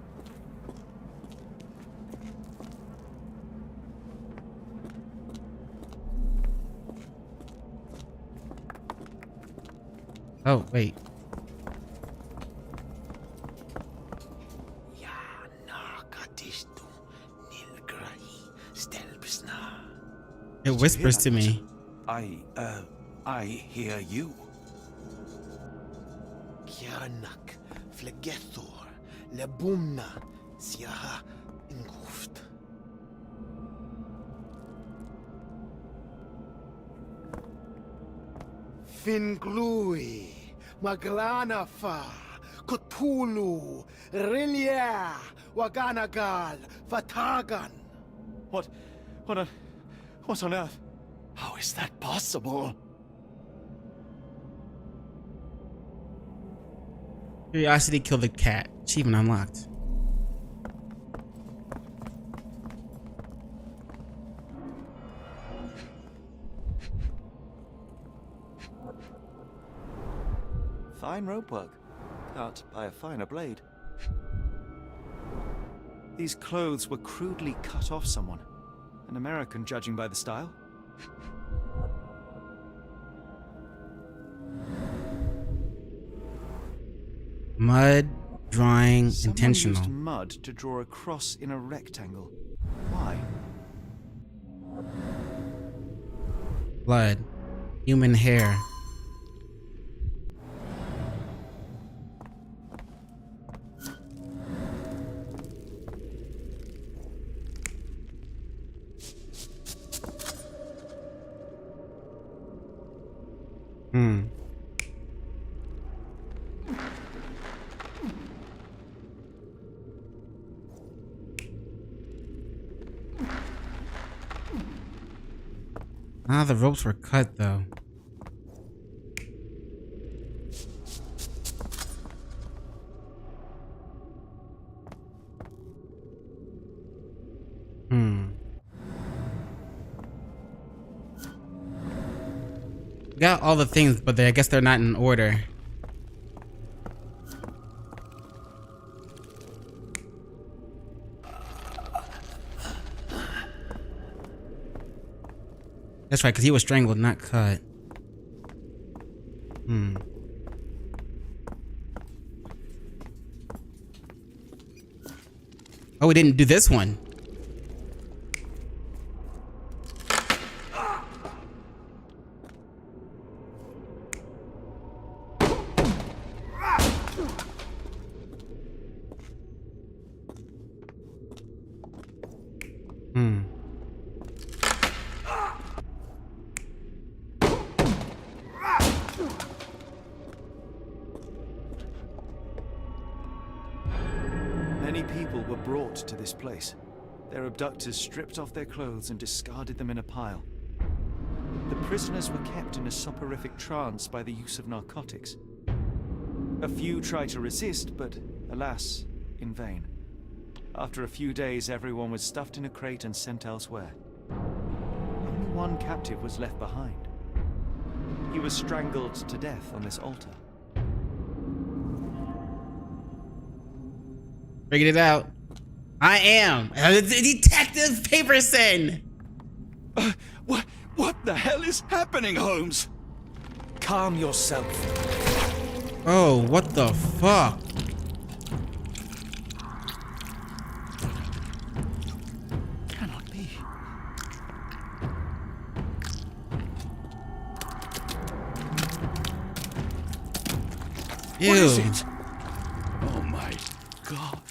Oh, wait. It whispers to me. I hear you. Kianak, Flegethor, Lebumna, Siaha, Inguft. Finglui, Maglanafa, Cthulhu, Rilia, Waganagal, Fatagan. What on earth? How is that possible? Curiosity killed the cat. Achievement unlocked. Fine rope work, cut by a finer blade. These clothes were crudely cut off someone. An American, judging by the style. Mud drawing Someone intentional. used mud to draw a cross in a rectangle. Why? Blood. Human hair. Ah, the ropes were cut though. Got all the things, but I guess they're not in order. That's right, because he was strangled, not cut. Oh, we didn't do this one. Many people were brought to this place. Their abductors stripped off their clothes and discarded them in a pile. The prisoners were kept in a soporific trance by the use of narcotics. A few tried to resist, but alas, in vain. After a few days, everyone was stuffed in a crate and sent elsewhere. Only one captive was left behind. He was strangled to death on this altar. Figured it out. I am Detective PaperSIn. What the hell is happening, Holmes? Calm yourself. Oh, what the fuck? Cannot be. Ew. What is it? Oh my God.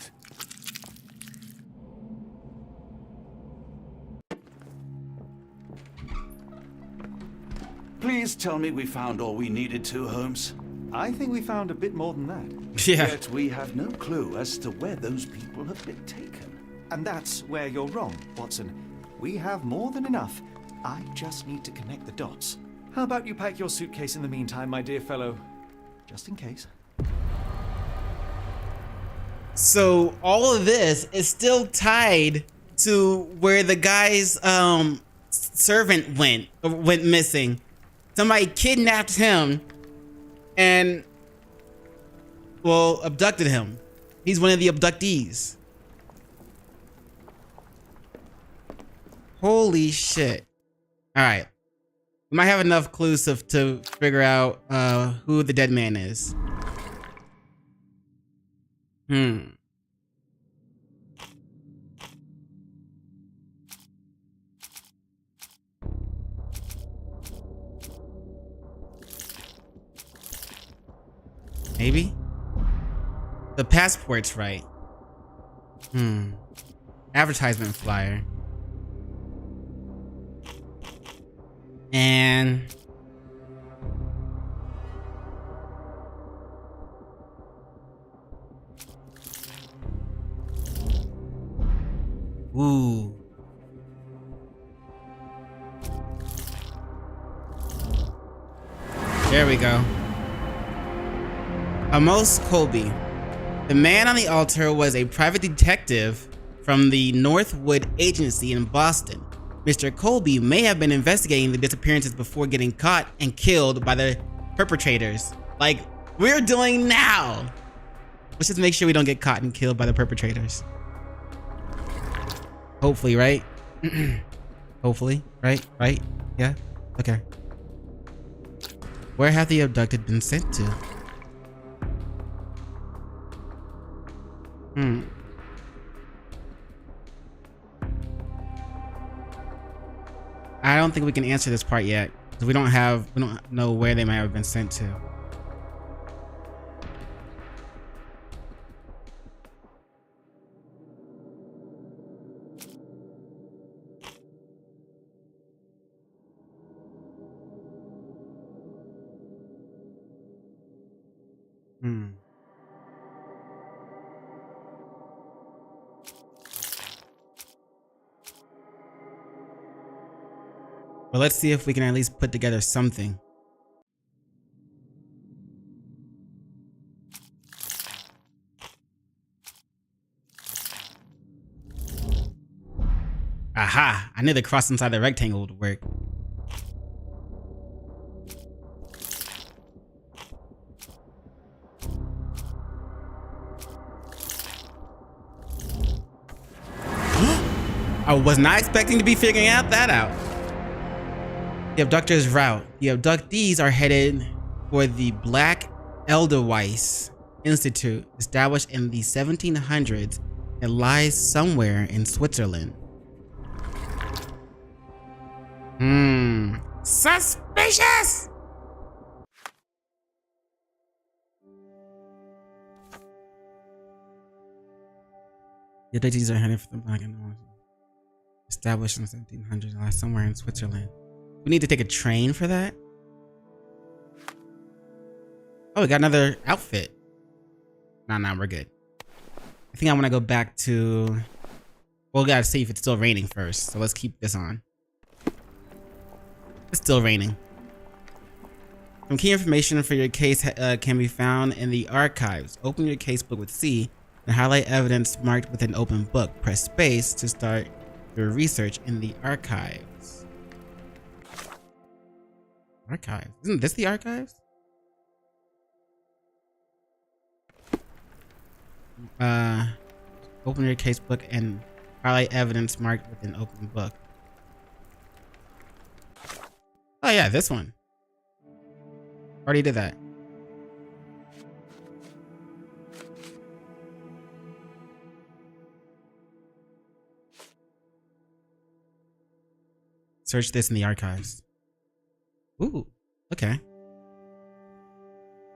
Please tell me we found all we needed to, Holmes. I think we found a bit more than that. Yeah. Yet we have no clue as to where those people have been taken. And that's where you're wrong, Watson. We have more than enough. I just need to connect the dots. How about you pack your suitcase in the meantime, my dear fellow? Just in case. So all of this is still tied to where the guy's servant went missing. Somebody kidnapped him and, well, abducted him. He's one of the abductees. Holy shit. All right. We might have enough clues to figure out who the dead man is. Maybe? The passport's right. Advertisement flyer. And ooh. There we go. Amos Colby. The man on the altar was a private detective from the Northwood Agency in Boston. Mr. Colby may have been investigating the disappearances before getting caught and killed by the perpetrators. Like we're doing now. Let's just make sure we don't get caught and killed by the perpetrators. Hopefully, right? Hopefully, right? Right? Yeah? Okay. Where have the abducted been sent to? I don't think we can answer this part yet because we don't know where they might have been sent to. But let's see if we can at least put together something. Aha! I knew the cross inside the rectangle would work. I was not expecting to be figuring that out. The abductor's route. The abductees are headed for the Black Edelweiss Institute, established in the 1700s. It lies somewhere in Switzerland. Suspicious! The abductees are headed for the Black Edelweiss, established in the 1700s, lies somewhere in Switzerland. We need to take a train for that? Oh, we got another outfit. Nah, we're good. I think I want to go back to... Well, we gotta see if it's still raining first. So let's keep this on. It's still raining. Some key information for your case can be found in the archives. Open your casebook with C and highlight evidence marked with an open book. Press space to start your research in the archives. Archives? Isn't this the archives? Open your casebook and highlight evidence marked with an open book. Oh yeah, this one. Already did that. Search this in the archives. Ooh, okay.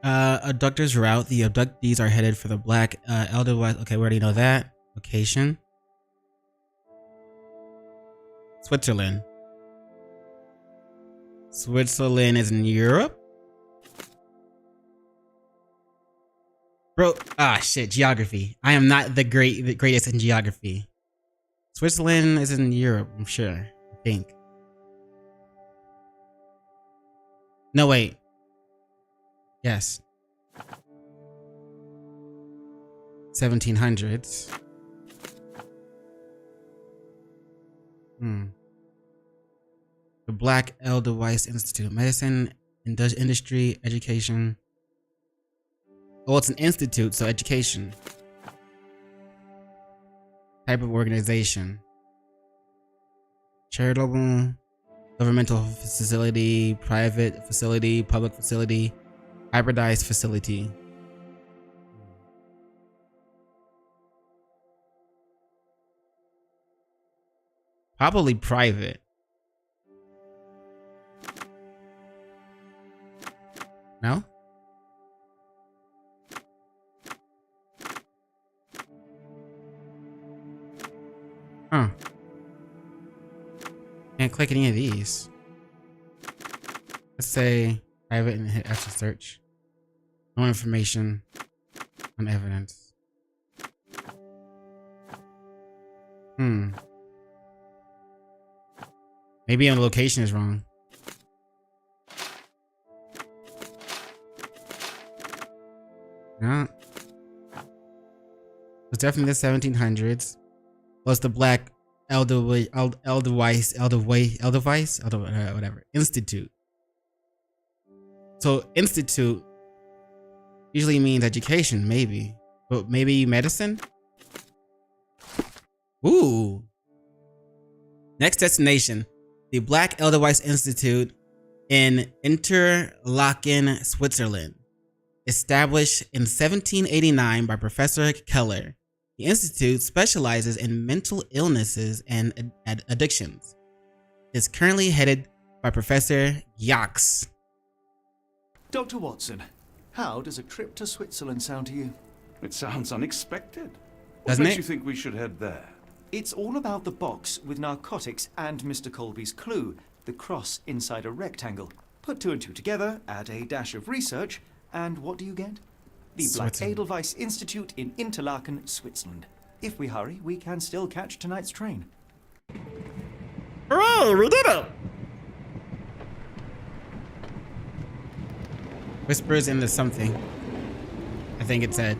Abductor's route. The abductees are headed for the Black Edelweiss. Okay, we already know that. Location. Switzerland. Switzerland is in Europe? Bro, shit, geography. I am not the greatest in geography. Switzerland is in Europe, I'm sure. I think. No, wait. Yes. 1700s. The Black Edelweiss Institute. Medicine, industry, education. Well, it's an institute, so education. Type of organization. Charitable, governmental facility, private facility, public facility, hybridized facility. Probably private. No? Huh. Can't click any of these. Let's say private and hit F to search. No information on evidence. Maybe the location is wrong. Yeah. It was definitely the 1700s. Was the Black Edelweiss whatever Institute. So institute usually means education, maybe, but maybe medicine. Ooh. Next destination, the Black Edelweiss Institute in Interlaken, Switzerland. Established in 1789 by Professor Keller, the institute specializes in mental illnesses and addictions. It is currently headed by Professor Yax. Dr. Watson, how does a trip to Switzerland sound to you? It sounds unexpected. What Doesn't makes it? you think we should head there? It's all about the box with narcotics and Mr. Colby's clue, the cross inside a rectangle. Put two and two together, add a dash of research, and what do you get? The Black Switzerland. Edelweiss Institute in Interlaken, Switzerland. If we hurry, we can still catch tonight's train. Hooray, we did it! Whispers into something. I think it said.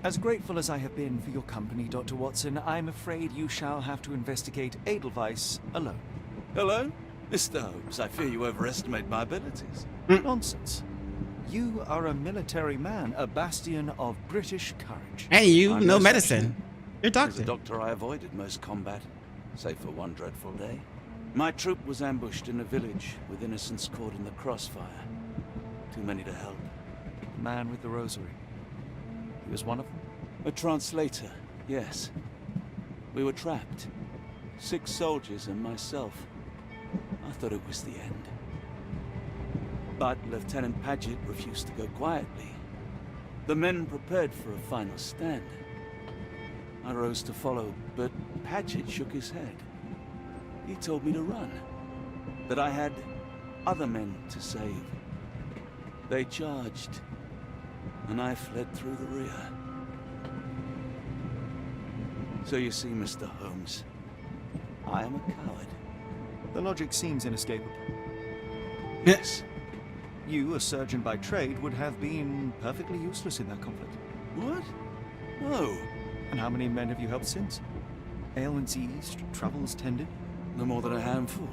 As grateful as I have been for your company, Dr. Watson, I'm afraid you shall have to investigate Edelweiss alone. Hello? Mr. Holmes, I fear you overestimate my abilities. Nonsense. You are a military man, a bastion of British courage. Hey, you I'm know no medicine. You're a As doctor. a doctor, I avoided most combat, save for one dreadful day. My troop was ambushed in a village with innocents caught in the crossfire. Too many to help. The man with the rosary. He was one of them? A translator, yes. We were trapped. 6 soldiers and myself. I thought it was the end. But Lieutenant Paget refused to go quietly. The men prepared for a final stand. I rose to follow, but Paget shook his head. He told me to run. That I had other men to save. They charged, and I fled through the rear. So you see, Mr. Holmes, I am a coward. The logic seems inescapable. Yes. You, a surgeon by trade, would have been perfectly useless in that conflict. What? No. And how many men have you helped since? Ailments eased, troubles tended? No more than a handful.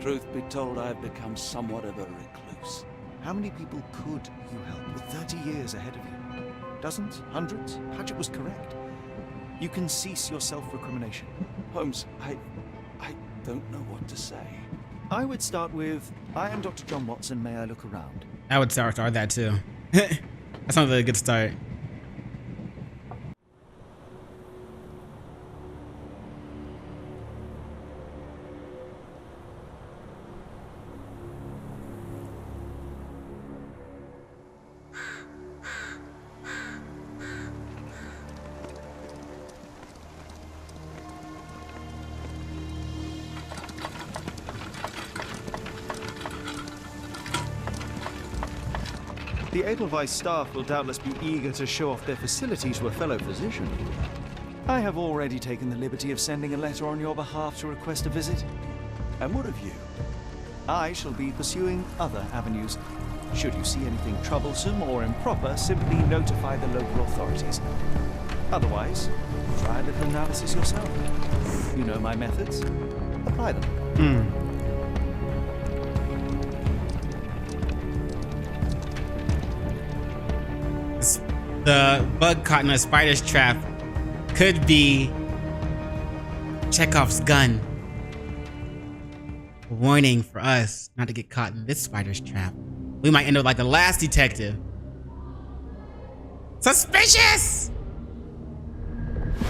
Truth be told, I have become somewhat of a recluse. How many people could you help with 30 years ahead of you? Dozens? Hundreds? Paget was correct. You can cease your self-recrimination. Holmes, I don't know what to say. I would start with, I am Dr. John Watson, may I look around? I would start that too. That sounds like a good start. The Edelweiss staff will doubtless be eager to show off their facilities to a fellow physician. I have already taken the liberty of sending a letter on your behalf to request a visit. And what of you? I shall be pursuing other avenues. Should you see anything troublesome or improper, simply notify the local authorities. Otherwise, try a little analysis yourself. You know my methods. Apply them. The bug caught in a spider's trap could be Chekhov's gun. A warning for us not to get caught in this spider's trap. We might end up like the last detective. Suspicious!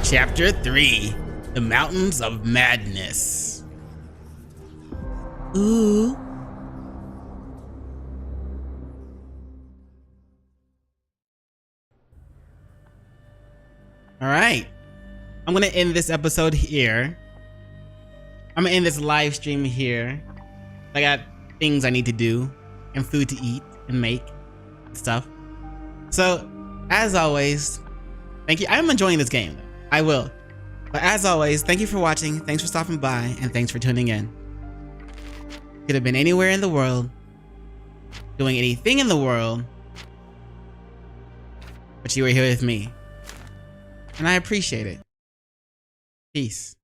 Chapter 3, The Mountains of Madness. Ooh. All right, I'm gonna end this episode here. I'm gonna end this live stream here. I got things I need to do and food to eat and make and stuff. So, as always, thank you. I'm enjoying this game, though. I will. But as always, thank you for watching. Thanks for stopping by, and thanks for tuning in. Could have been anywhere in the world, doing anything in the world, but you were here with me. And I appreciate it. Peace.